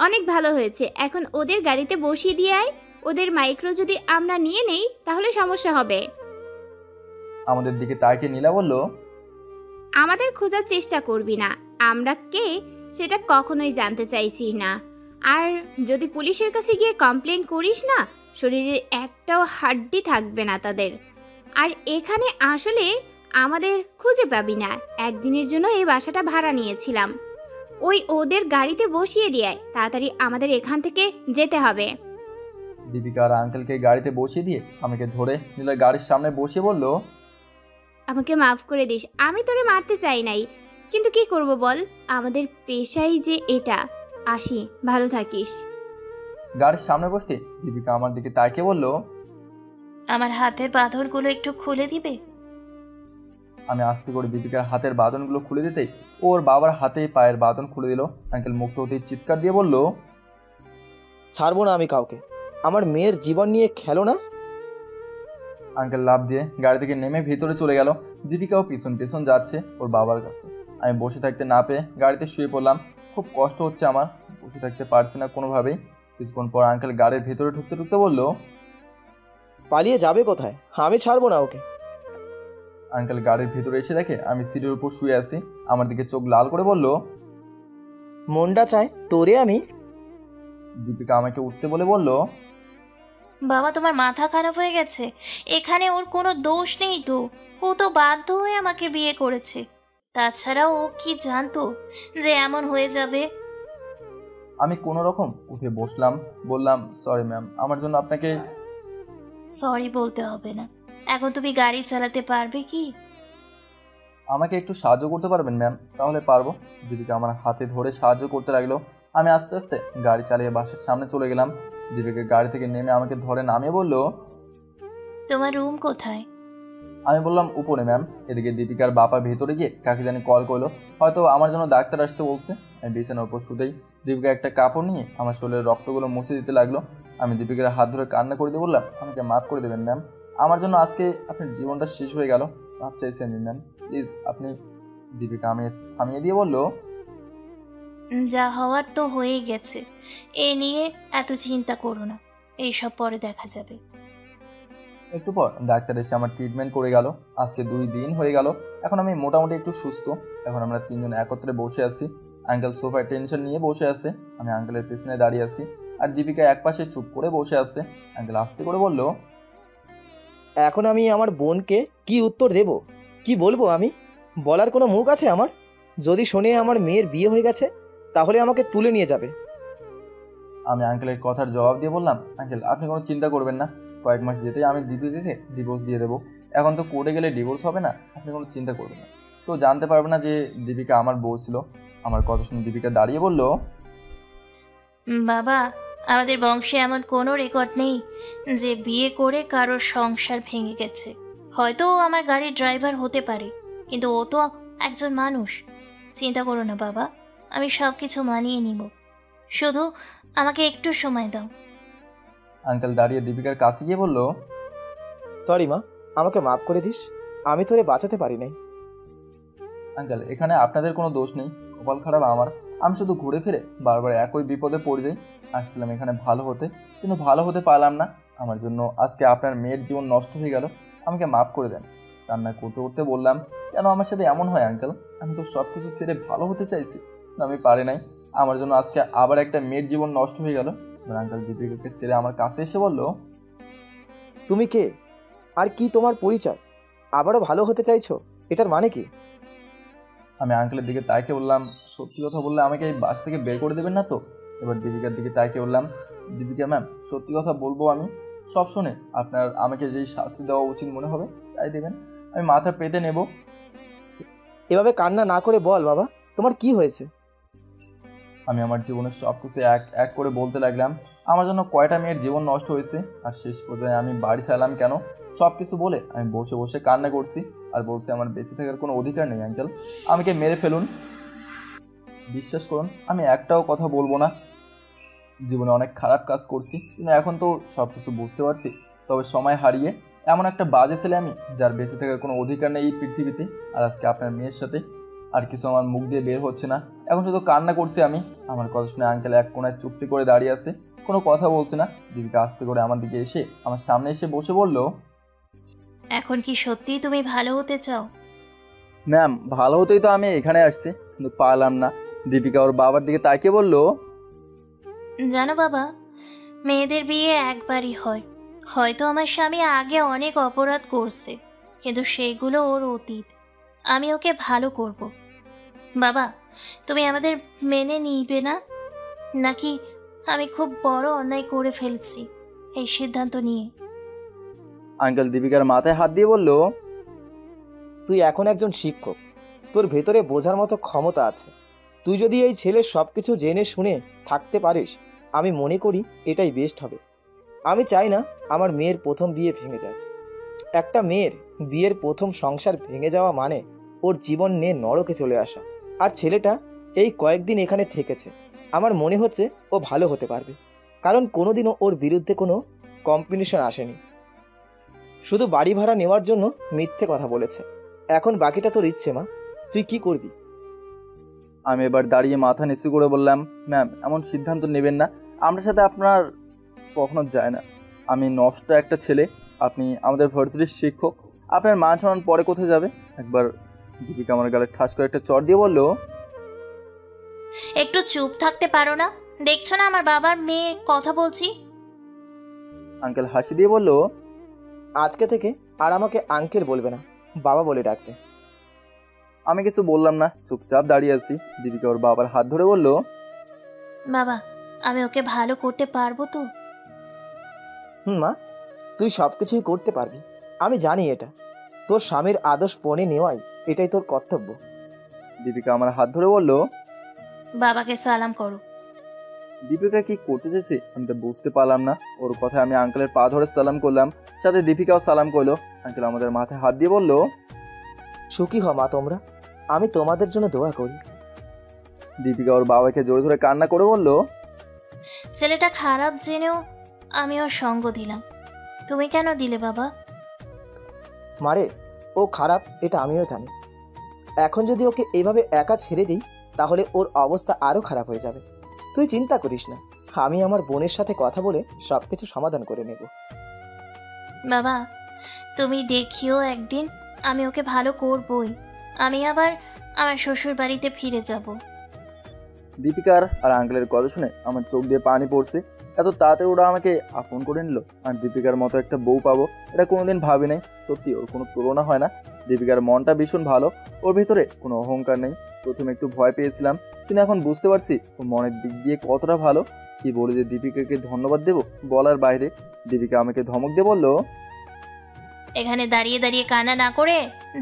অনেক ভালো হয়েছে। এখন ওদের গাড়িতে বসিয়ে দিয়ে আয়। ওদের মাইক্রো যদি আমরা নিয়ে নেই তাহলে সমস্যা হবে। আমাদের দিকে তাকিয়ে নীলা বলল, আমাদের খোঁজার চেষ্টা করবি না, আমরা কে সেটা কখনোই জানতে চাইছি না। আর যদি পুলিশের কাছে গিয়ে কমপ্লেন করিস না, শরীরের একটাও হাড্ডি থাকবে না তাদের। আর এখানে আসলে আমাদের খুঁজে পাবি না। একদিনের জন্য এই বাসাটা ভাড়া নিয়েছিলাম, ওদের গাড়িতে বসিয়ে দিয়ে তাড়াতাড়ি আমাদের এখান থেকে যেতে হবে। দীপিকা আর আঙ্কেলকে গাড়িতে বসিয়ে দিয়ে আমাকে ধরে নীলা গাড়ির সামনে বসিয়ে বলল, আমাকে মাফ করে দিস, আমি তোরে মারতে চাই নাই, কিন্তু কি করব বল, আমাদের পেশাই যে এটা। আসি, ভালো থাকিস। গাড়ির সামনে বসতে দীপিকা আমার দিকে তাকিয়ে বলল, আমার হাতের বাঁধনগুলো একটু খুলে দিবে? আমি আস্তে করে দীপিকার হাতের বাঁধনগুলো খুলে দিতেই ওর বাবার হাতে পায়ের বাঁধন খুলে দিল। আঙ্কেল মুক্ত হতেই চিৎকার দিয়ে বলল, ছাড়বো না আমি কাউকে, আমার মেয়ের জীবন নিয়ে খেলো না। আঙ্কেল লাফ দিয়ে গাড়ি থেকে নেমে ভিতরে চলে গেল। দীপিকাও পিছন পিছন যাচ্ছে ওর বাবার কাছে। আমি বসে থাকতে না পেয়ে গাড়িতে শুয়ে পড়লাম। খুব কষ্ট হচ্ছে আমার, বসে থাকতে পারছি না কোনোভাবেই। কিছুক্ষণ পর আঙ্কেল গাড়ির ভিতরে ঢুকতে ঢুকতে বলল, পালিয়ে যাবে কোথায়? আমি ছাড়বো না ওকে। আঙ্কেল গাড়ির ভিতরে এসে দেখে আমি সিটের উপর শুয়ে আছি। আমার দিকে চোখ লাল করে বলল, মনটা চায় তোরে আমি। দীপিকা আমাকে উঠতে বলে বলল, বাবা তোমার মাথা খারাপ হয়ে গেছে? এখানে ওর কোনো দোষ নেই তো, ও তো বাধ্য হয়ে আমাকে বিয়ে করেছে। তাছাড়া ও কি জানতো যে এমন হয়ে যাবে? আমি কোনো রকম উঠে বসলাম, বললাম সরি ম্যাম, আমার জন্য আপনাকে। সরি বলতে হবে না, এখন তুমি গাড়ি চালাতে পারবে কি? আমাকে একটু সাহায্য করতে পারবেন ম্যাম? তাহলে পারবো। দীপিকা আমার হাতে ধরে সাহায্য করতে লাগলো। আমি আস্তে আস্তে গাড়ি চালিয়ে বাসের সামনে চলে গেলাম। দীপিকা গাড়ি থেকে নেমে আমাকে ধরে নামিয়ে বলল, তোমার রুম কোথায়? আমি বললাম উপরে ম্যাম। এদিকে দীপিকার বাবা ভেতরে গিয়ে কাকে জানি কল করলো, হয়তো আমার জন্য ডাক্তার আসতে বলছে। আমি বিছানার উপর শুতেই দীপিকা একটা কাপড় নিয়ে আমার শরীরের রক্তগুলো মুছে দিতে লাগলো। আমি দীপিকার হাত ধরে কান্না করে দিয়ে বললাম, আমাকে মাফ করে দেবেন ম্যাম, আমার জন্য আজকে আপনার জীবনটা শেষ হয়ে গেল, মাফ চাইছি আমি ম্যাম, প্লিজ আপনি। দীপিকা আমি থামিয়ে দিয়ে বলল, যা হওয়ার তো হয়েই গেছে, এ নিয়ে এত চিন্তা করো না, এইসব পরে দেখা যাবে। একটু পর ডাক্তার এসে আমার ট্রিটমেন্ট করে গেল। আজকে 2 দিন হয়ে গেল, এখন আমি মোটামুটি একটু সুস্থ। এখন আমরা 3 জন একত্রে বসে আছি। আঙ্কেল সোফায় টেনশন নিয়ে বসে আছে, আমি আঙ্কেলের পেছনে দাঁড়িয়ে আছি, আর দীপিকা একপাশে চুপ করে বসে আছে। আঙ্কেল আস্তে করে বলল, এখন আমি আমার বোনকে কি উত্তর দেব? কি বলবো আমি? বলার কোনো মুখ আছে আমার? যদি শুনে আমার মেয়ের বিয়ে হয়ে গেছে তাহলে আমাকে তুলে নিয়ে যাবে। আমি আঙ্কেলের কথার জবাব দিয়ে বললাম, আঙ্কেল আপনি কোনো চিন্তা করবেন না, কয়েক মাস যেতেই আমি দীপিকাকে ডিভোর্স দিয়ে দেবো। এখন তো কোর্টে গেলে ডিভোর্স হবে না, আপনি কোনো চিন্তা করবেন না, তো জানতে পারবে না যে দীপিকা আমার বউ ছিল। আমার কথা শুনে দীপিকা দাঁড়িয়ে বলল, বাবা, আমাদের বংশে এমন কোনো রেকর্ড নেই যে বিয়ে করে কারোর সংসার ভেঙে গেছে। হয়তো ও আমার গাড়ির ড্রাইভার হতে পারে, কিন্তু ও তো একজন মানুষ। চিন্তা করো না বাবা, আমি সব কিছু মানিয়ে নিব, শুধু আমাকে একটু সময় দাও। আঙ্কেল দাঁড়িয়ে দীপিকার কাছে গিয়ে বলল, সরি মা, আমাকে মাফ করে দিস, আমি তোরে বাঁচাতে পারি নাই। আঙ্কেল এখানে আপনাদের কোনো দোষ নেই, কপাল খারাপ আমার, আমি শুধু ঘুরে ফিরে বারবার একই বিপদে পড়ে যাই। আসছিলাম এখানে ভালো হতে, কিন্তু ভালো হতে পারলাম না। আমার জন্য আজকে আপনার মেয়ের জীবন নষ্ট হয়ে গেল, আমাকে মাফ করে দেন। কান্না করতে করতে বললাম, কেন আমার সাথে এমন হয় আঙ্কেল? আমি তো সব কিছু ছেড়ে ভালো হতে চাইছি, আমি পারি নাই। আমার জন্য আজকে আবার একটা মেয়ের জীবন নষ্ট হয়ে গেল। আঙ্কেল দীপিকাকে ছেড়ে আমার কাছে এসে বলল, তুমি কে আর কি তোমার পরিচয়? আবারও ভালো হতে চাইছো, এটার মানে কি? আমি আঙ্কেলের দিকে তাকিয়ে বললাম, সত্যি কথা বললে আমাকে এই বাস থেকে বের করে দেবেন না তো? এবার দীপিকার দিকে তাকিয়ে বললাম, দীপিকা ম্যাম সত্যি কথা বলবো, আমি সব শুনে আপনার আমাকে যেই শাস্তি দেওয়া উচিত মনে হবে তাই দেবেন, আমি মাথা পেতে নেব। এভাবে কান্না না করে বল বাবা, তোমার কি হয়েছে? আমি আমার জীবনের সব কিছু এক এক করে বলতে লাগলাম। আমার জন্য কয়টা মেয়ের জীবন নষ্ট হয়েছে, আর শেষ পর্যন্ত আমি বাড়ি চাইলাম কেন, সব কিছু বলে আমি বসে বসে কান্না করছি আর বলছি আমার বেঁচে থাকার কোনো অধিকার নেই আঙ্কেল, আমাকে মেরে ফেলুন। বিশ্বাস করুন আমি একটাও কথা বলবো না। জীবনে অনেক খারাপ কাজ করছি, কিন্তু এখন তো সব কিছু বুঝতে পারছি। তবে সময় হারিয়ে এমন একটা বাজে ছেলে আমি, যার বেঁচে থাকার কোনো অধিকার নেই এই পৃথিবীতে। আর আজকে আপনার মেয়ের সাথে আর কিছু আমার মুখ দিয়ে বের হচ্ছে না, এখন শুধু কান্না করছি আমি। আমার কথা শুনে আঙ্কেল এক কোনায় চুপটি করে দাঁড়িয়ে আছে, কোনো কথা বলছে না। দীপিকা আস্তে করে আমার দিকে এসে আমার সামনে এসে বসে বলল, এখন কি সত্যিই তুমি ভালো হতে চাও? ম্যাম ভালো হতেই তো আমি এখানে আসছি, কিন্তু পারলাম না। দীপিকা ওর বাবার দিকে তাকিয়ে বলল, জানো বাবা, মেয়েদের বিয়ে একবারই হয়। হয়তো আমার স্বামী আগে অনেক অপরাধ করছে, কিন্তু সেগুলো ওর অতীত। আমি ওকে ভালো করব। বাবা, তুমি আমাদের মেনে নিবে না? নাকি আমি খুব বড় অন্যায় করে ফেলছি এই সিদ্ধান্ত নিয়ে? আঙ্কেল দীপিকার মাথায় হাত দিয়ে বলল, তুই এখন একজন শিক্ষক, তোর ভেতরে বোঝার মতো ক্ষমতা আছে। তুই যদি এই ছেলের সব কিছু জেনে শুনে থাকতে পারিস, আমি মনে করি এটাই বেস্ট হবে। আমি চাই না আমার মেয়ের প্রথম বিয়ে ভেঙে যায়। একটা মেয়ের বিয়ের প্রথম সংসার ভেঙে যাওয়া মানে ওর জীবন নিয়ে নরকে চলে আসা। আর ছেলেটা এই কয়েকদিন এখানে থেকেছে, আমার মনে হচ্ছে ও ভালো হতে পারবে, কারণ কোনোদিনও ওর বিরুদ্ধে কোনো কম্পিটিশন আসেনি। শুধু বাড়ি ভাড়া নেওয়ার জন্য মিথ্যে কথা বলেছে। এখন বাকিটা তোর ইচ্ছে মা, তুই কি করবি? আমি এবার দাঁড়িয়ে মাথা নিচু করে বললাম, ম্যাম এমন সিদ্ধান্ত নেবেন না, আপনার সাথে আপনার কখনো যায় না। আমি নষ্ট একটা ছেলে, আপনি আমাদের ভার্সিটির শিক্ষক, আপনার মান সম্মান পরে কোথায় যাবে? একবার দীপিকা আমার গালে ঠাস করে একটা চড় দিয়ে বলল, একটু চুপ থাকতে পারো না? দেখছো না আমার বাবার মেয়ে কথা বলছি? আঙ্কেল হাসি দিয়ে বলল, আজকে থেকে আর আমাকে আঙ্কেল বলবে না, বাবা বলে ডাকবে। আমি কিছু বললাম না, চুপচাপ দাঁড়িয়ে আছি। দীপিকা ওর বাবার হাত ধরে বলল, বাবা আমি ওকে ভালো করতে পারবো তো? মা, তুই সব কিছুই করতে পারবি, আমি জানি এটা। তোর স্বামীর আদর্শ পণে নেওয়াই এটাই তোর কর্তব্য। দীপিকা আমার হাত ধরে বলল, বাবাকে সালাম করো। দীপিকা কি করতে চেয়েছে আমি তো বুঝতে পারলাম না। ওর কথায় আমি আঙ্কেলের পা ধরে সালাম করলাম, সাথে দীপিকাও সালাম করলো। আঙ্কেল আমাদের মাথায় হাত দিয়ে বলল, সুখী হ মা তোমরা, আমি তোমাদের জন্য দোয়া করি। দীপিকা ওর বাবাকে জোরে ধরে কান্না করে বলল, ছেলেটা খারাপ জেনেও আমি ওর সঙ্গ দিলাম, তুমি কেন দিলে বাবা? মারে, ও খারাপ এটা আমিও জানি। এখন যদি ওকে এইভাবে একা ছেড়ে দিই তাহলে ওর অবস্থা আরও খারাপ হয়ে যাবে। তুই চিন্তা করিস না, আমি আমার বোনের সাথে কথা বলে সব কিছু সমাধান করে নেব। বাবা তুমি দেখিও একদিন আমি ওকে ভালো করবই। আমি আবার আমার শ্বশুর বাড়িতে ফিরে যাব। দীপিকার আর আঙ্কেলের কথা শুনে আমার চোখ দিয়ে পানি পড়ছে। এত তাড়াতাড়ি ওরা আমাকে আপন করে নিল আর দীপিকার মতো একটা বউ পাবো এটা কোনোদিন ভাবি নাই। সত্যি ওর কোনো তুলনা হয় না। দীপিকার মনটা ভীষণ ভালো, ওর ভিতরে কোনো অহংকার নেই। প্রথমে একটু ভয় পেয়েছিলাম, কিন্তু এখন বুঝতে পারছি ওর মনের দিক দিয়ে কতটা ভালো। কি বলে যে দীপিকাকে ধন্যবাদ দেবো বলার বাইরে। দীপিকা আমাকে ধমক দিয়ে বলল, এখানে দাঁড়িয়ে দাঁড়িয়ে কান্না না করে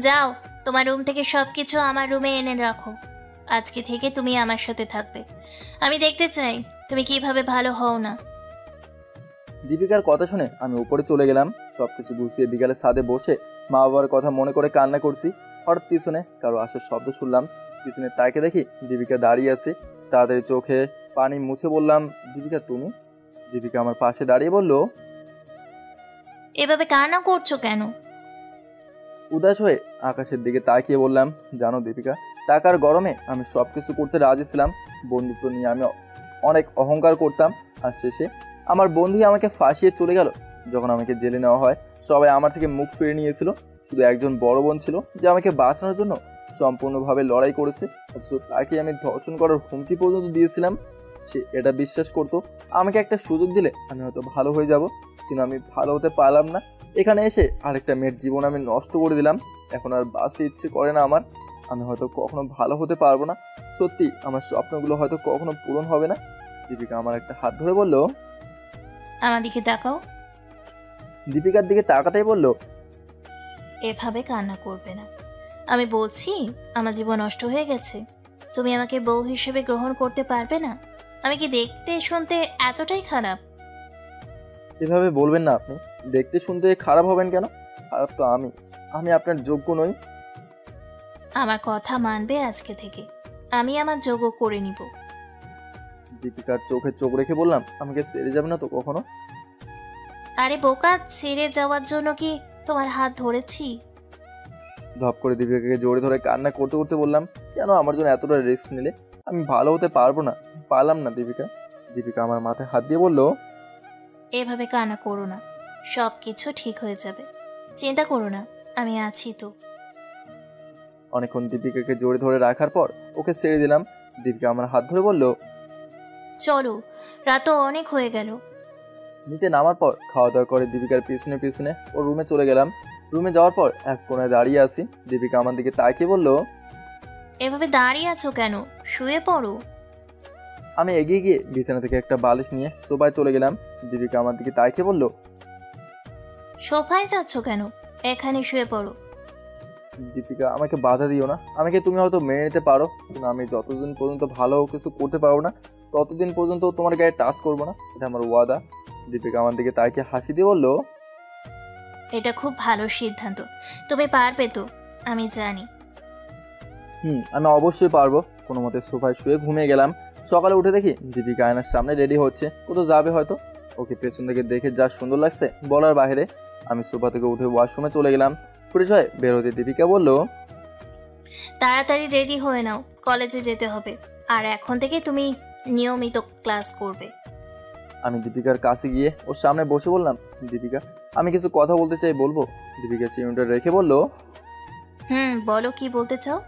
যাও, তোমার রুম থেকে সবকিছু আমার রুমে এনে রাখো। আজকে থেকে তুমি আমার সাথে থাকবে, আমি দেখতে চাই তুমি কিভাবে ভালো হও না। দীপিকার কথা শুনে আমি উপরে চলে গেলাম। সবকিছু গুছিয়ে বিকালে ছাদে বসে মা বাবার কথা মনে করে কান্না করছি। হঠাৎ পিছনে কারো আসার শব্দ শুনলাম। পিছনে তাকে দেখি দীপিকা দাঁড়িয়ে আছে। তাড়াতাড়ি চোখে পানি মুছে বললাম, দীপিকা তুমি? দীপিকা আমার পাশে দাঁড়িয়ে বলল, এভাবে কান্না করছো কেন? উদাস হয়ে আকাশের দিকে তাকিয়ে বললাম, জানো দীপিকা, টাকার গরমে আমি সব কিছু করতে রাজি ছিলাম। বন্ধুত্ব নিয়ে আমি অনেক অহংকার করতাম, আর শেষে আমার বন্ধুই আমাকে ফাঁসিয়ে চলে গেল। যখন আমাকে জেলে নেওয়া হয় সবাই আমার থেকে মুখ ফিরে নিয়েছিল। শুধু একজন বড় বোন ছিল যে আমাকে বাঁচানোর জন্য সম্পূর্ণভাবে লড়াই করেছে। অথচ তাকে আমি ধর্ষণ করার হুমকি পর্যন্ত দিয়েছিলাম। সে এটা বিশ্বাস করতো আমাকে একটা সুযোগ দিলে আমি হয়তো ভালো হয়ে যাব, কিন্তু আমি ভালো হতে পারলাম না। এখানে এসে আরেকটা মেয়ের জীবন আমি নষ্ট করে দিলাম। এখন আর বাঁচতে ইচ্ছে করে না আমার। আমি হয়তো কখনো ভালো হতে পারবো না। সত্যি আমার স্বপ্নগুলো হয়তো কখনো পূরণ হবে না। দীপিকা আমার একটা হাত ধরে বলল, আমার দিকে তাকাও। দীপিকার দিকে তাকাতেই বলল, এভাবে কান্না করবে না। আমি বলছি আমার জীবন নষ্ট হয়ে গেছে, তুমি আমাকে বউ হিসেবে গ্রহণ করতে পারবে না? আমি কি দেখতে শুনতে এতটাই খারাপ? এভাবে বলবেন না আপনি। দেখতে শুনতে খারাপ হবেন কেন? খারাপ তো আমি আপনার যোগ্য নই। আমার কথা মানবে আজকে থেকে, আমি আমার যোগ্য করে নিব। দীপিকার চোখে চোখ রেখে বললাম, আমাকে ছেড়ে যাবে না তো কখনো? আরে বোকা, ছেড়ে যাওয়ার জন্য কি তোমার হাত ধরেছি? ধপ করে দীপিকাকে জোরে ধরে কান্না করতে করতে বললাম, কেন আমার জন্য এতটা রিস্ক নিলে? আমি ভালো হতে পারবো না, পারলাম না দীপিকা। দীপিকা আমার মাথায় হাত দিয়ে বলল, এভাবে কান্না করো না, সব কিছু ঠিক হয়ে যাবে, চিন্তা করো না, আমি আছি তো। অনেকক্ষণ দীপিকাকে জোরে ধরে রাখার পর ওকে ছেড়ে দিলাম। দীপিকা আমার হাত ধরে বলল, চলো, রাতও অনেক হয়ে গেল। নিচে নামার পর খাওয়া দাওয়া করে দীপিকার পিছনে পিছনে ওর রুমে চলে গেলাম। রুমে যাওয়ার পর এক কোণায় দাঁড়িয়ে আছি। দীপিকা আমার দিকে তাকিয়ে বলল, এভাবে দাঁড়িয়ে আছো কেন? শুয়ে পড়ো। আমি এগিয়ে গিয়ে বিছানা থেকে একটা বালিশ নিয়ে সোফায় চলে গেলাম। দীপিকা আমার দিকে তাকিয়ে বলল, সোফায় যাচ্ছ কেন? এখানে শুয়ে পড়ো। দীপিকা আমাকে বাধা দিও না। আমাকে তুমি হয়তো মেনে নিতে পারো, কিন্তু আমি যতদিন পর্যন্ত ভালো কিছু করতে পারবো না ততদিন পর্যন্ত তোমার গায়ে টাচ করবো না, এটা আমার ওয়াদা। দীপিকা আমার দিকে তাকিয়ে হাসি দিয়ে বলল, এটা খুব ভালো সিদ্ধান্ত, তুমি পারবে তো, আমি জানি। আমি অবশ্যই পারবো। কোনো মতে সোফায় শুয়ে ঘুমিয়ে গেলাম। সকালে উঠে দেখি দীপিকা আয়নার সামনে রেডি হচ্ছে, কোথাও যাবে হয়তো। ওকে পেছন থেকে দেখে যা সুন্দর লাগছে বলার বাইরে। আমি সোফা থেকে উঠে ওয়াশরুমে চলে গেলাম। ফ্রেশ হয়ে বের হতে দীপিকা বলল, তাড়াতাড়ি রেডি হয়ে নাও, কলেজে যেতে হবে, আর এখন থেকে তুমি নিয়মিত ক্লাস করবে। আমি দীপিকার কাছে গিয়ে ওর সামনে বসে বললাম, দীপিকা আমি কিছু কথা বলতে চাই, বলবো? দীপিকা চিরুনিটা রেখে বলল, বলো, কি বলতে চাও?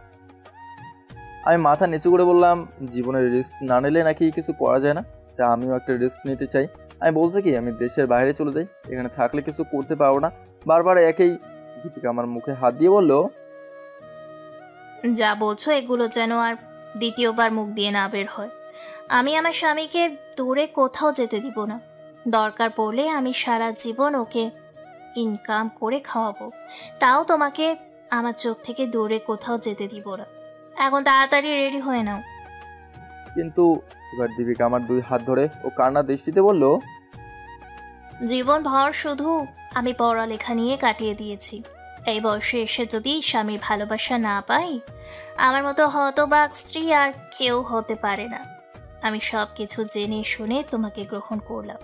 আমি মাথা নিচু করে বললাম, জীবনের রিস্ক না নিলে নাকি কিছু করা যায় না, তা আমিও একটা রিস্ক নিতে চাই। আমি বলছি কি, আমি দেশের বাইরে চলে যাই, এখানে থাকলে কিছু করতে পারবো না, বারবার একই। দীপিকা আমার মুখে হাত দিয়ে বলল, যা বলছো এগুলো যেন আর দ্বিতীয়বার মুখ দিয়ে না বের হয়। আমি আমার স্বামীকে দূরে কোথাও যেতে দিব না। দরকার পড়লে আমি সারা জীবন ওকে ইনকাম করে খাওয়াবো, তাও তোমাকে আমার চোখ থেকে দূরে কোথাও যেতে দিব না। এখন তাড়াতাড়ি রেডি হয়ে নাও। কিন্তু এবার দীপিকা আমার 2 হাত ধরে ও কান্না দৃষ্টিতে বলল, জীবন ভর শুধু আমি পড়ালেখা নিয়ে কাটিয়ে দিয়েছি। এই বয়সে এসে যদি স্বামীর ভালোবাসা না পাই, আমার মতো হতবাক স্ত্রী আর কেউ হতে পারে না। আমি সব কিছু জেনে শুনে তোমাকে গ্রহণ করলাম।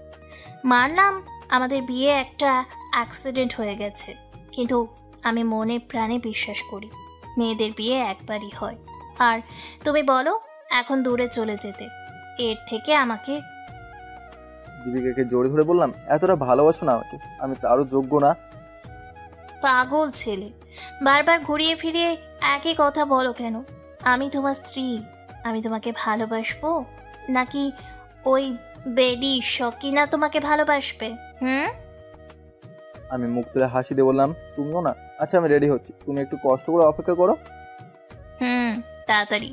মানলাম আমাদের বিয়ে একটা অ্যাক্সিডেন্ট হয়ে গেছে, কিন্তু আমি মনে প্রাণে বিশ্বাস করি মেয়েদের বিয়ে একবারই হয়। আর তুমি বলো এখন দূরে চলে যেতে, এর থেকে আমাকে। দীপিকাকে জোরে ধরে বললাম, এতটা ভালোবাসো না আমাকে, আমি তারও যোগ্য না। পাগল ছেলে, বারবার ঘুরিয়ে ফিরিয়ে একই কথা বলো কেন? আমি তোমার স্ত্রী, আমি তোমাকে ভালোবাসবো নাকি ওই বেডি শকিনা তোমাকে ভালোবাসবে? আমি মুখ তুলে হাসি দিয়ে বললাম, তুমিও না? আচ্ছা আমি রেডি হচ্ছি, তুমি একটু কষ্ট করে অপেক্ষা করো। তাড়াতাড়ি।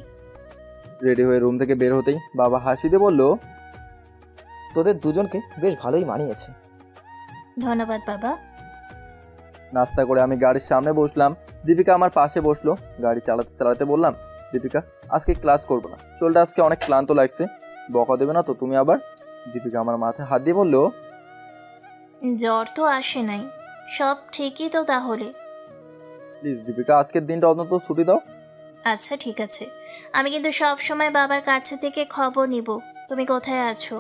রেডি হয়ে রুম থেকে বের হতেই বাবা হাসি দিয়ে বলল, তোদের দুজনকে বেশ ভালোই মানিয়েছে। ধন্যবাদ বাবা। নাস্তা করে আমি গাড়ির সামনে বসলাম, দীপিকা আমার পাশে বসলো। গাড়ি চালাতে চালাতে বললাম, দীপিকা আজকে ক্লাস করবো না, শরীরটা আজকে অনেক ক্লান্ত লাগছে, বকা দেবে না তো তুমি আবার? দীপিকা আমার মাথায় হাত দিয়ে বলল, জ্বর তো আসে নাই, সব ঠিকই তো তাহলে। প্লিজ দীপিকা আজকের দিনটা অন্তত ছুটি দাও। আচ্ছা ঠিক আছে, আমি কিন্তু সব সময় বাবার কাছে থেকে খবর নিব তুমি কোথায় আছো।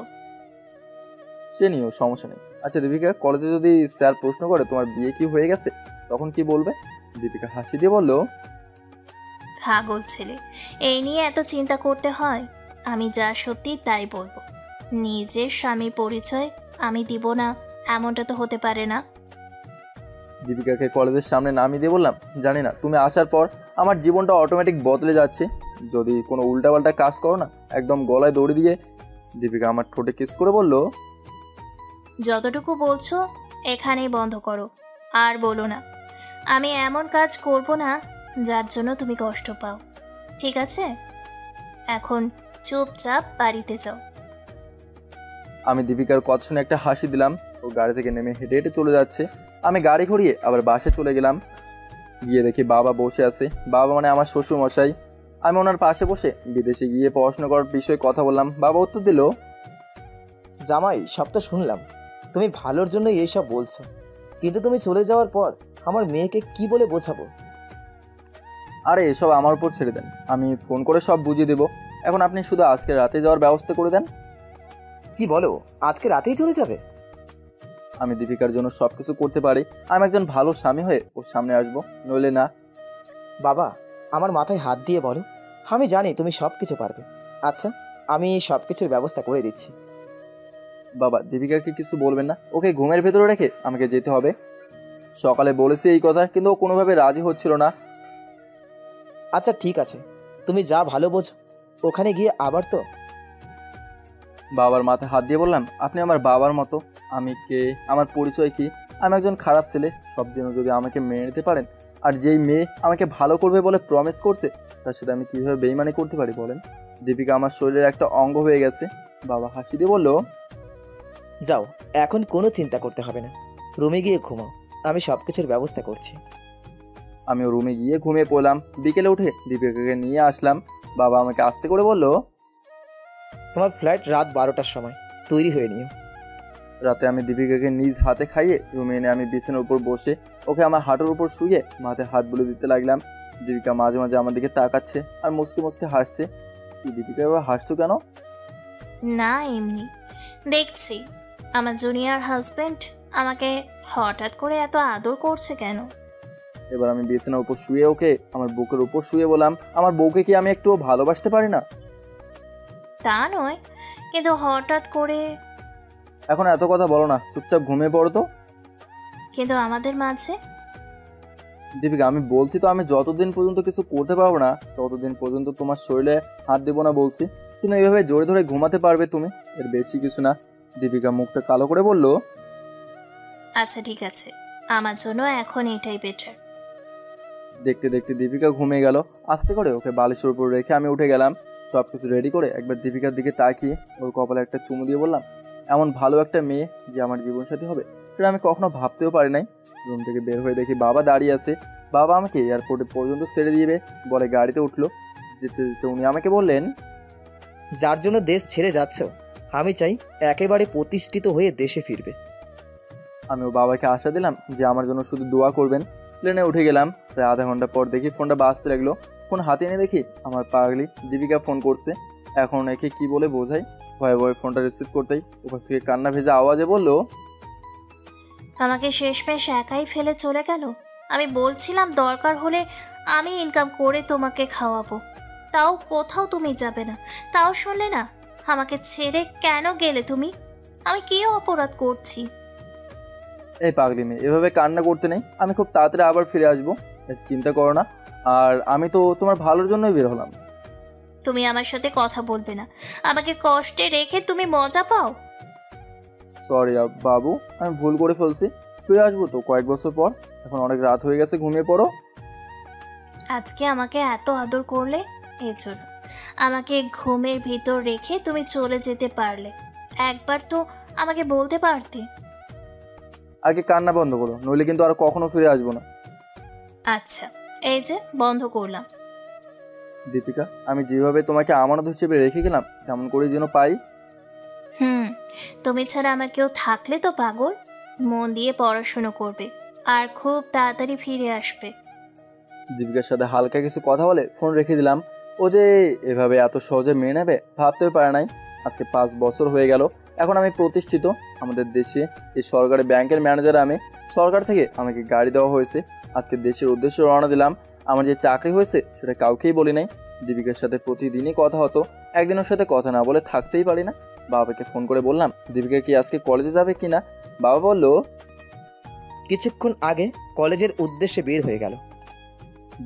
সে নিও, সমস্যা নেই। আচ্ছা দীপিকা, কলেজে যদি স্যার প্রশ্ন করে তোমার বিয়ে কি হয়ে গেছে, তখন কি বলবে? দীপিকা হাসি দিয়ে বলল, পাগল ছেলে, এই নিয়ে এত চিন্তা করতে হয়? আমি যা সত্যি তাই বলবো। নিজের স্বামীর পরিচয় আমি দিব না এমনটা তো হতে পারে না। দীপিকাকে কলেজের সামনে নামিয়ে দিয়ে বললাম, জানি না তুমি আসার পর আমার জীবনটা অটোমেটিক বদলে যাচ্ছে। যদি কোনো উল্টাপাল্টা কাজ করো না, একদম গলায় দড়ি দিয়ে। দীপিকা আমার ঠোঁটে কিস করে বলল, যতটুকু বলছো এখানেই বন্ধ করো, আর বলো না। আমি এমন কাজ করব না যার জন্য তুমি কষ্ট পাও, ঠিক আছে? এখন চুপচাপ বাড়িতে যাও। আমি দীপিকার কথা শুনে একটা হাসি দিলাম। ও গাড়ি থেকে নেমে হেঁটে হেঁটে চলে যাচ্ছে। আমি গাড়ি ঘুরিয়ে আবার বাসে চলে গেলাম। গিয়ে দেখি বাবা বসে আছে। বাবা মানে আমার শ্বশুর মশাই। আমি ওনার পাশে বসে বিদেশে গিয়ে পড়াশোনা করার বিষয়ে কথা বললাম। বাবা উত্তর দিল, জামাই সব তো শুনলাম, তুমি ভালোর জন্য এইসব বলছো, কিন্তু তুমি চলে যাওয়ার পর আমার মেয়েকে কি বলে বোঝাবো? আরে এসব আমার উপর ছেড়ে দেন, আমি ফোন করে সব বুঝিয়ে দেবো। এখন আপনি শুধু আজকে রাতে যাওয়ার ব্যবস্থা করে দেন। কি বলো, আজকে রাতেই চলে যাবে? আমি দীপিকার জন্য সব কিছু করতে পারি। আমি একজন ভালো স্বামী হয়ে ওর সামনে আসবো, নইলে না। বাবা আমার মাথায় হাত দিয়ে বলো, আমি জানি তুমি সব কিছু পারবে। আচ্ছা আমি সব কিছুর ব্যবস্থা করে দিচ্ছি। বাবা দীপিকাকে কিছু বলবেন না, ওকে ঘুমের ভেতরে রেখে আমাকে যেতে হবে। সকালে বলেছি এই কথা, কিন্তু ও কোনোভাবে রাজি হচ্ছিল না। আচ্ছা ঠিক আছে, তুমি যা ভালো বোঝো, ওখানে গিয়ে আবার তো। বাবার মাথায় হাত দিয়ে বললাম, আপনি আমার বাবার মতো। আমি কে, আমার পরিচয় কি? আমি একজন খারাপ ছেলে। সব জন্য যদি আমাকে মেনে নিতে পারেন, আর যেই মেয়ে আমাকে ভালো করবে বলে প্রমিস করছে, তার সাথে আমি কীভাবে বেইমানি করতে পারি বলেন? দীপিকা আমার শরীরের একটা অঙ্গ হয়ে গেছে। বাবা হাসি দিয়ে বলল, যাও, এখন কোনো চিন্তা করতে হবে না, রুমে গিয়ে ঘুমাও, আমি সব কিছুর ব্যবস্থা করছি। আমিও রুমে গিয়ে ঘুমিয়ে পড়লাম। বিকেলে উঠে দীপিকাকে নিয়ে আসলাম। বাবা আমাকে আস্তে করে বলল, তোমার ফ্লাইট রাত 12টার সময়, তৈরি হয়ে নিও। রাতে আমি দীপিকাকে নিজ হাতে খাইয়ে রুমে এনে আমি বিছানার উপর বসে ওকে আমার হাঁটুর উপর শুয়ে মাথায় হাত বুলিয়ে দিতে লাগলাম। দীপিকা মাঝে মাঝে আমার দিকে তাকাচ্ছে আর মুসকে মুসকে হাসছে। দীপিকা এবার হাসছো কেন? না এমনি দেখছি আমার জুনিয়র হাজবেন্ড আমাকে হঠাৎ করে এত আদর করছে কেন। এবার আমি বিছানার উপর শুয়ে ওকে আমার বুকের উপর শুয়ে বললাম, আমার বউকে কি আমি একটু ভালোবাসতে পারি না? তা নয়, কিন্তু হঠাৎ করে। এখন এত কথা বলো না, চুপচাপ ঘুমিয়ে পড়ো তো। কিন্তু আমাদের মাঝে। দীপিকা আমি বলছি তো, আমি যতদিন পর্যন্ত কিছু করতে পারবো না ততদিন পর্যন্ত তোমার শরীরে হাত দেবো না বলছি। কিন্তু এইভাবে জোরে ধরে ঘুমাতে পারবে তুমি, এর বেশি কিছু না। দীপিকা মুখটা কালো করে বলল, আচ্ছা ঠিক আছে, আমার জন্য এখন এটাই বেটার। দেখতে দেখতে দীপিকা ঘুমিয়ে গেল। আস্তে করে ওকে বালিশের উপর রেখে আমি উঠে গেলাম। সব কিছু রেডি করে একবার দীপিকার দিকে তাকিয়ে ওর কপালে একটা চুমু দিয়ে বললাম, এমন ভালো একটা মেয়ে যে আমার জীবনসাথী হবে সেটা আমি কখনো ভাবতেও পারি নাই। রুম থেকে বের হয়ে দেখি বাবা দাঁড়িয়ে আছে। বাবা আমাকে এয়ারপোর্টে পর্যন্ত ছেড়ে দিবে বলে গাড়িতে উঠলো। যেতে যেতে উনি আমাকে বললেন, যার জন্য দেশ ছেড়ে যাচ্ছ আমি চাই একেবারে প্রতিষ্ঠিত হয়ে দেশে ফিরবে। আমি ও বাবাকে আশা দিলাম যে আমার জন্য শুধু দোয়া করবেন। প্লেনে উঠে গেলাম। প্রায় আধা ঘন্টা পর দেখি ফোনটা বাজতে লাগলো। ফোন হাতে এনে দেখি আমার পাগলি দীপিকা ফোন করছে। এখন একে কি বলে বোঝাই, ভয়ে ভয়ে ফোনটা রিসিভ করতেই ওপাশ থেকে কান্না ভেজা আওয়াজে বলল, আমাকে শেষমেশ একাই ফেলে চলে গেল। আমি বলছিলাম দরকার হলে আমি ইনকাম করে তোমাকে খাওয়াবো, তাও কোথাও তুমি যাবে না, তাও শুনলে না। আমাকে ছেড়ে কেন গেলে তুমি? আমি কি অপরাধ করছি? এই পাগলি মেয়ে, এভাবে কান্না করতে নেই। আমি খুব তাড়াতাড়ি আবার ফিরে আসবো, চিন্তা করো না। আর আমি তো তোমার ভালোর জন্যই বের হলাম। তুমি আমার সাথে কথা বলবে না, আমাকে কষ্টে রেখে তুমি মজা পাও। সরি বাবু, আমি ভুল করে ফেলছি। ফিরে আসবো তো কয়েক বছর পর। এখন অনেক রাত হয়ে গেছে, ঘুমিয়ে পড়ো। আজকে আমাকে এত আদর করলে এর জন্য। আমাকে ঘুমের ভিতর রেখে তুমি চলে যেতে পারলে। একবার তো আমাকে বলতে পারতে। আগে কান্না বন্ধ করো, নইলে কিন্তু আর কখনো ফিরে আসবো না। আচ্ছা, এই যে বন্ধ করলাম। দীপিকা, আমি যেভাবে তোমাকে আমানত হিসেবে রেখে গেলাম তেমন করে যেন পাই। তুমি ছাড়া আমার কেউ থাকলে তো পাগল। মন দিয়ে পড়াশুনো করবে আর খুব তাড়াতাড়ি ফিরে আসবে। দীপিকার সাথে হালকা কিছু কথা বলে ফোন রেখে দিলাম। ও যে এভাবে এত সহজে মেনে নেবে ভাবতেও পারে নাই। আজকে 5 বছর হয়ে গেল। এখন আমি প্রতিষ্ঠিত। আমাদের দেশে এই সরকারি ব্যাংকের ম্যানেজার আমি। সরকার থেকে আমাকে গাড়ি দেওয়া হয়েছে। আজকে দেশের উদ্দেশ্যে রওনা দিলাম। আমার যে চাকরি হয়েছে সেটা কাউকেই বলি নাই। দীপিকার সাথে প্রতিদিনই কথা হতো, একদিনের সাথে কথা না বলে থাকতেই পারি না। বাবাকে ফোন করে বললাম দীপিকা কি আজকে কলেজে যাবে কিনা। বাবা বলল, কিছুক্ষণ আগে কলেজের উদ্দেশ্যে বের হয়ে গেল।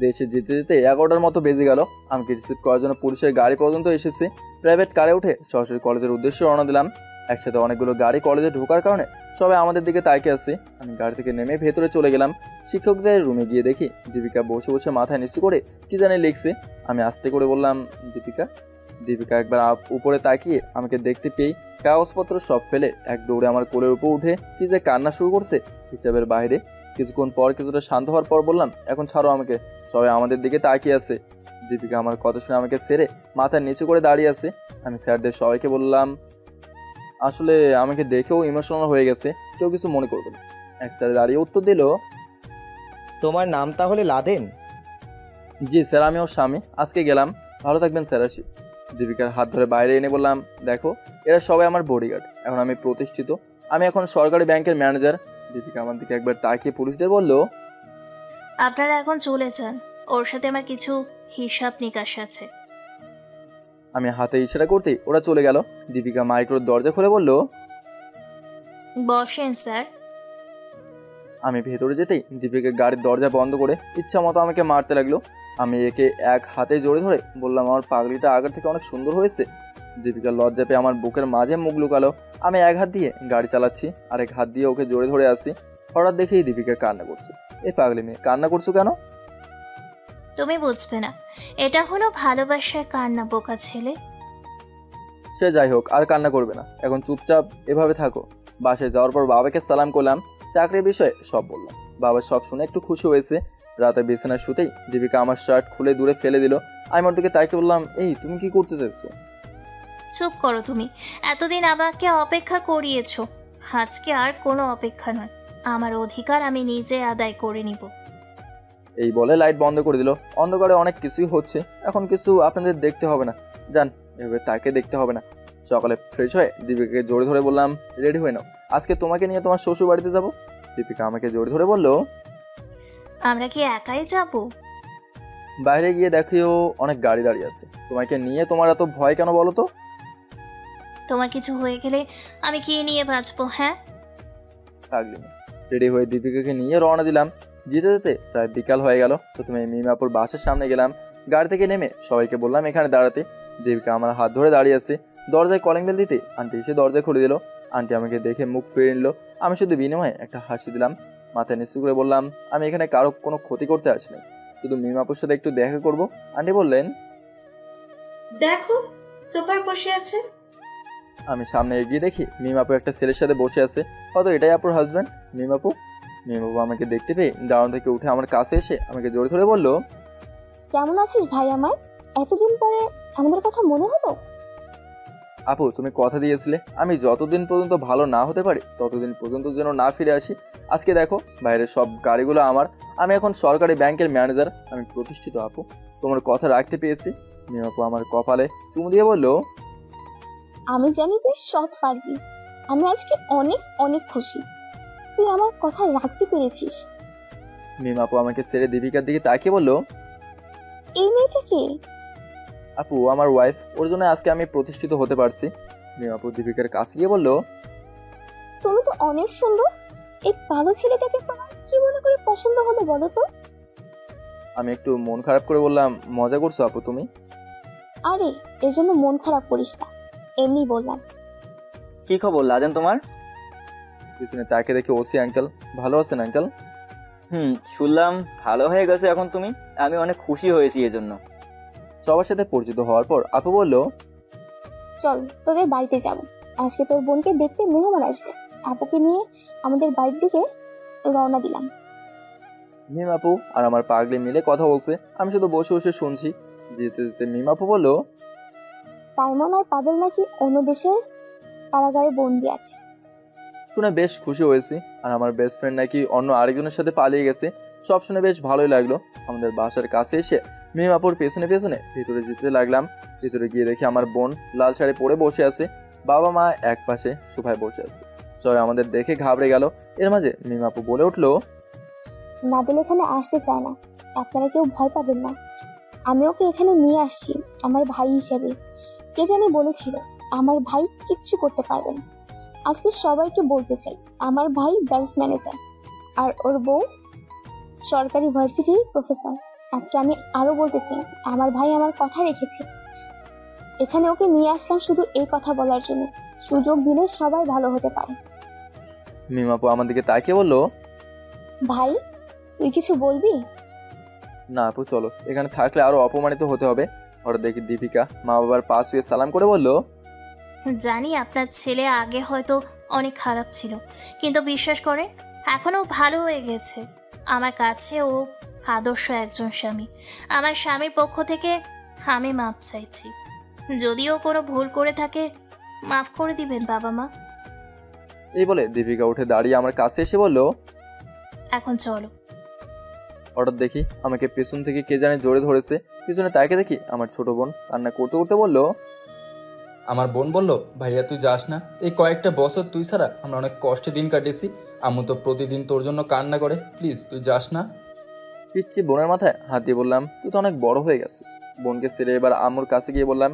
দেশে যেতে যেতে 11টার মতো বেজে গেল। আমাকে রিসিভ করার জন্য পুলিশের গাড়ি পর্যন্ত এসেছে। প্রাইভেট কারে উঠে সরাসরি কলেজের উদ্দেশ্যে রওনা দিলাম। একসাথে অনেকগুলো গাড়ি কলেজে ঢোকার কারণে সবাই আমাদের দিকে তাকিয়ে আছে। আমি গাড়ি থেকে নেমে ভেতরে চলে গেলাম। শিক্ষকদের রুমে গিয়ে দেখি দীপিকা বসে বসে মাথায় নিচু করে কি জানি লিখছে। আমি আস্তে করে বললাম, দীপিকা। দীপিকা একবার উপরে তাকিয়ে আমাকে দেখতে পেয়ে কাগজপত্র সব ফেলে এক দৌড়ে আমার কোলের উপর উঠে কি যে কান্না শুরু করছে হিসাবের বাইরে। কিছুক্ষণ পর কিছুটা শান্ত হওয়ার পর বললাম, এখন ছাড়ো আমাকে। সবাই আমাদের দিকে তাকিয়ে আছে। দীপিকা আমার কথা শুনে আমাকে ছেড়ে মাথা নিচু করে দাঁড়িয়ে আছে। আমি স্যারদের সবাইকে বললাম, আসলে আমাকে দেখেও ইমোশনাল হয়ে গেছে, কেউ কিছু মনে করবে না। এক স্যার দাঁড়িয়ে উত্তর দিল, তোমার নাম তাহলে লাদেন? জি স্যার, আমি ওর স্বামী। আজকে গেলাম। ভালো থাকবেন স্যার, আসি। দীপিকার হাত ধরে বাইরে এনে বললাম, দেখো এরা সবাই আমার বডিগার্ড। এখন আমি প্রতিষ্ঠিত, আমি এখন সরকারি ব্যাংকের ম্যানেজার। দীপিকা আমার দিকে একবার তাকিয়ে পুলিশদের বলল, আপনারা এখন চলে যান, ওর সাথে আমার কিছু হিসাব নিকাশ আছে। আমি হাতে ইশারা করতে ওরা চলে গেল। দীপিকা মাইক্রোর দরজা খুলে বলল, বসেন স্যার। আমি ভেতরে যেতেই দীপিকা গাড়ির দরজা বন্ধ করে ইচ্ছা মতো আমাকে মারতে লাগলো। আমি একে এক হাতে জড়ে ধরে বললাম, আমার পাগলিটা আগের থেকে অনেক সুন্দর হয়েছে। দীপিকার লজ্জা পেয়ে আমার বুকের মাঝে মুখ লুকালো। আমি এক হাত দিয়ে গাড়ি চালাচ্ছি, আর এক হাত দিয়ে ওকে জড়ে ধরে আসি। হঠাৎ দেখেই দীপিকা কান্না করছে। এই পাগলি মেয়ে, কান্না করছো কেন? তুমি বুঝবে না, এটা হলো ভালোবাসার কান্না, বোকা ছেলে। সে যাই হোক, আর কান্না করবে না। এখন চুপচাপ এভাবে থাকো। বাসায় যাওয়ার পর বাবাকে সালাম করলাম, চাকরির বিষয়ে সব বললাম। বাবা সব শুনে একটু খুশি হয়েছে। রাতে বিছানায় শুতেই দীপিকা আমার শার্ট খুলে দূরে ফেলে দিল। আমি ওর দিকে তাইকে বললাম, এই তুমি কি করতে চাইছো? চুপ করো তুমি। এতদিন আমাকে অপেক্ষা করিয়েছো, আজকে আর কোনো অপেক্ষা নয়। আমার অধিকার আমি নিজে আদায় করে নিব। এই বলে লাইট বন্ধ করে দিল। অন্ধকারে অনেক কিছুই হচ্ছে, এখন কিছু আপনাদের দেখতে হবে না। যান, এভাবে তাকে দেখতে হবে না। সকালে ফ্রেশ হয়ে দীপিকাকে জড়ে ধরে বললাম, রেডি হয়ে নাও, আজকে তোমাকে নিয়ে তোমার শ্বশুর বাড়িতে যাবো। দীপিকা আমাকে জড়ে ধরে বলল, আমরা কি একাই যাব? বাইরে গিয়ে দেখিও অনেক গাড়ি দাঁড়িয়ে আছে। তোমাকে নিয়ে তোমার এত ভয় কেন বলো তো? তোমার কিছু হয়ে গেলে আমি কি নিয়ে বাঁচবো? হ্যাঁ, থাকলি না। রেডি হয়ে দীপিকাকে নিয়ে রওনা দিলাম। যেতে যেতে প্রায় বিকাল হয়ে গেল। প্রথমে মিমাপুর বাসের সামনে গেলাম। গাড়ি থেকে নেমে সবাইকে বললাম এখানে দাঁড়াতে। দীপিকা আমার হাত ধরে দাঁড়িয়ে আছে। দরজায় কলিং বেল দিতে আন্টি এসে দরজা খুলে দিল। আন্টি আমাকে দেখে মুখ ফিরে নিল। আমি শুধু বিনিময়ে একটা হাসি দিলাম। মাথায় নিচু করে বললাম, আমি এখানে কারো কোনো ক্ষতি করতে আসিনি। শুধু মিমাপুর সাথে একটু দেখা করব। আন্টি বললেন, দেখো সোফায় বসে আছে। আমি সামনে এগিয়ে দেখি মিমাপু একটা ছেলের সাথে বসে আছে, হয়তো এটাই আপুর হাজব্যান্ড মিমাপু। মিমাপু আমাকে দেখতে পেয়ে দাঁড়ানো থেকে উঠে আমার কাছে এসে আমাকে জোরে ধরে বলল, কেমন আছিস ভাই আমার? এতদিন পরে আমাদের কথা মনে হলো। আপু তুমি কথা দিয়েছিলে আমি যতদিন পর্যন্ত ভালো না হতে পারি ততদিন পর্যন্ত যেন না ফিরে আসি। আজকে দেখো বাইরের সব গাড়িগুলো আমার, আমি এখন সরকারি ব্যাংকের ম্যানেজার, আমি প্রতিষ্ঠিত আপু, তোমার কথা রাখতে পেরেছি। মিমাপু আমার কপালে চুমু দিয়ে বলল, আমি জানি তুই সব পারবি। আমি আজকে অনেক অনেক খুশি তুই আমার কথা রাখতে পেরেছিস। মিমাপু আমাকে ছেড়ে দীপিকার দিকে তাকিয়ে বলল, এই মেয়েটা কে? আপু আমার ওয়াইফ, ওর জন্য আজকে আমি প্রতিষ্ঠিত হতে পারছি। মিমাপু দীপিকার কাছে গিয়ে বলল, তুমি তো অনেক সুন্দর, এই কালো ছেলেটাকে তোমার কি মনে করে পছন্দ হলো বলো তো? আমি একটু মন খারাপ করে বললাম, মজা করছো আপু তুমি? আরে এর জন্য মন খারাপ করিস না, এমনি বললাম। কি খবর লাদেন তোমার? পিছনে তাকে দেখে ওসি আঙ্কেল, ভালো আছেন আঙ্কেল? শুনলাম ভালো হয়ে গেছে এখন তুমি, আমি অনেক খুশি হয়েছি এজন্য। সবার সাথে পরিচিত হওয়ার পর আপু বলল, চল তোদের বাড়িতে যাব, আজকে তোর বোনকে দেখতে মেহমান আসবে। আপুকে নিয়ে আমাদের বাড়ির দিকে রওনা দিলাম। মিমাপু আর আমার পাগলি মিলে কথা বলছে, আমি শুধু বসে বসে শুনছি। যেতে যেতে মিমাপু বলল, সাইমন আর পাবেল নাকি অন্য দেশের কারাগারে বন্দি আছে। শুনে বেশ খুশি হয়েছি। আর আমার বেস্ট ফ্রেন্ড নাকি অন্য আরেকজনের সাথে পালিয়ে গেছে, সব শুনে বেশ ভালোই লাগলো। আমাদের বাসার কাছে এসে মিমাপুর পেছনে পেছনে ভিতরে যেতে লাগলাম। ভিতরে গিয়ে দেখি আমার বোন লাল শাড়ি পরে বসে আছে, বাবা মা এক পাশে সোফায় বসে আছে। সবাই আমাদের দেখে ঘাবড়ে গেল। এর মাঝে মিমাপু বলে উঠলো, নাদিল এখানে আসতে চায় না, আপনারা কেউ ভয় পাবেন না, আমি ওকে এখানে নিয়ে আসছি আমার ভাই হিসেবে। কে জানি বলেছিল আমার ভাই কিচ্ছু করতে পারবে না। আজকে সবাইকে বলতে চাই আমার ভাই ব্যাংক ম্যানেজার আর ওর বউ সরকারি ভার্সিটির প্রফেসর। আজকে আমি আরো বলতে চাই আমার ভাই আমার কথা রেখেছে। এখানে ওকে নিয়ে আসলাম শুধু এই কথা বলার জন্য, সুযোগ দিলে সবাই ভালো হতে পারে। মিমাপু আমার দিকে তাকিয়ে বলল, ভাই তুই কিছু বলবি? না আপু চলো, এখানে থাকলে আরো অপমানিত হতে হবে। ওরা দেখি দীপিকা মা বাবার পাশ হয়ে সালাম করে বলল, জানি আপনার ছেলে আগে হয়তো অনেক খারাপ ছিল, কিন্তু বিশ্বাস করে এখনও ভালো হয়ে গেছে। আমার কাছে ও আদর্শ একজন স্বামী। আমার স্বামীর পক্ষ থেকে আমি মাপ চাইছি। যদিও কোনো ভুল করে থাকে মাফ করে দিবেন বাবা মা। এই বলে দীপিকা উঠে দাঁড়িয়ে আমার কাছে এসে বলল, এখন চলো। হঠাৎ দেখি আমাকে পেছন থেকে কে জানে জোরে ধরেছে। পিছনে তাকে দেখি আমার ছোট বোন কান্না করতে করতে বলল, আমার বোন বলল, ভাইয়া তুই যাস না, এই কয়েকটা বছর তুই ছাড়া আমরা অনেক কষ্টে দিন কাটিয়েছি, আম্মু তো প্রতিদিন তোর জন্য কান্না করে, প্লিজ তুই যাস না। পিচ্ছি বোনের মাথায় হাত দিয়ে বললাম, তুই তো অনেক বড় হয়ে গেছিস। বোনকে ছেড়ে এবার আম্মুর কাছে গিয়ে বললাম,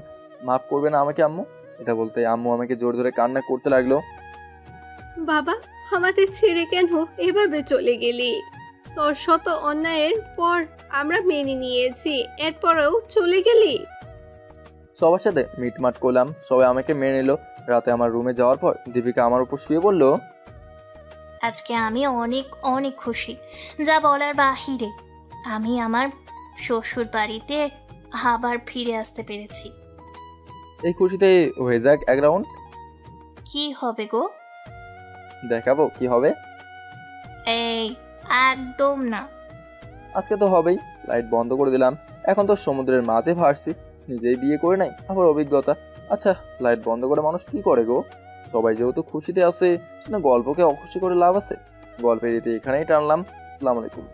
মাফ করবে না আমাকে আম্মু? এটা বলতে আম্মু আমাকে জোর ধরে কান্না করতে লাগলো। বাবা আমাদের ছেড়ে কেন এভাবে চলে গেলি? তোর শত অন্যায়ের পর আমরা মেনে নিয়েছি, এরপরেও চলে গেলি। সবার সাথে মিটমাট করলাম, সবাই আমাকে মেনে নিল। রাতে আমার রুমে যাওয়ার পর দীপিকা আমার উপর শুয়ে বলল, আজকে আমি অনেক অনেক খুশি, যা বলার বাহিরে। আমি আমার শ্বশুর বাড়িতে আবার ফিরে আসতে পেরেছি। এই খুশিতে হয়ে যাক এক রাউন্ড। কি হবে গো? দেখাবো কি হবে। এই একদম না। আজকে তো হবেই। লাইট বন্ধ করে দিলাম। এখন তো সমুদ্রের মাঝে ভাসছি, নিজেই বিয়ে করে নাই, আবার অভিজ্ঞতা। আচ্ছা লাইট বন্ধ করে মানুষ কি করে গো? সবাই যেহেতু খুশিতে আছে, গল্পকে অখুশি করে লাভ আছে। গল্পের রীতি এখানেই টানলাম। আসসালামু আলাইকুম।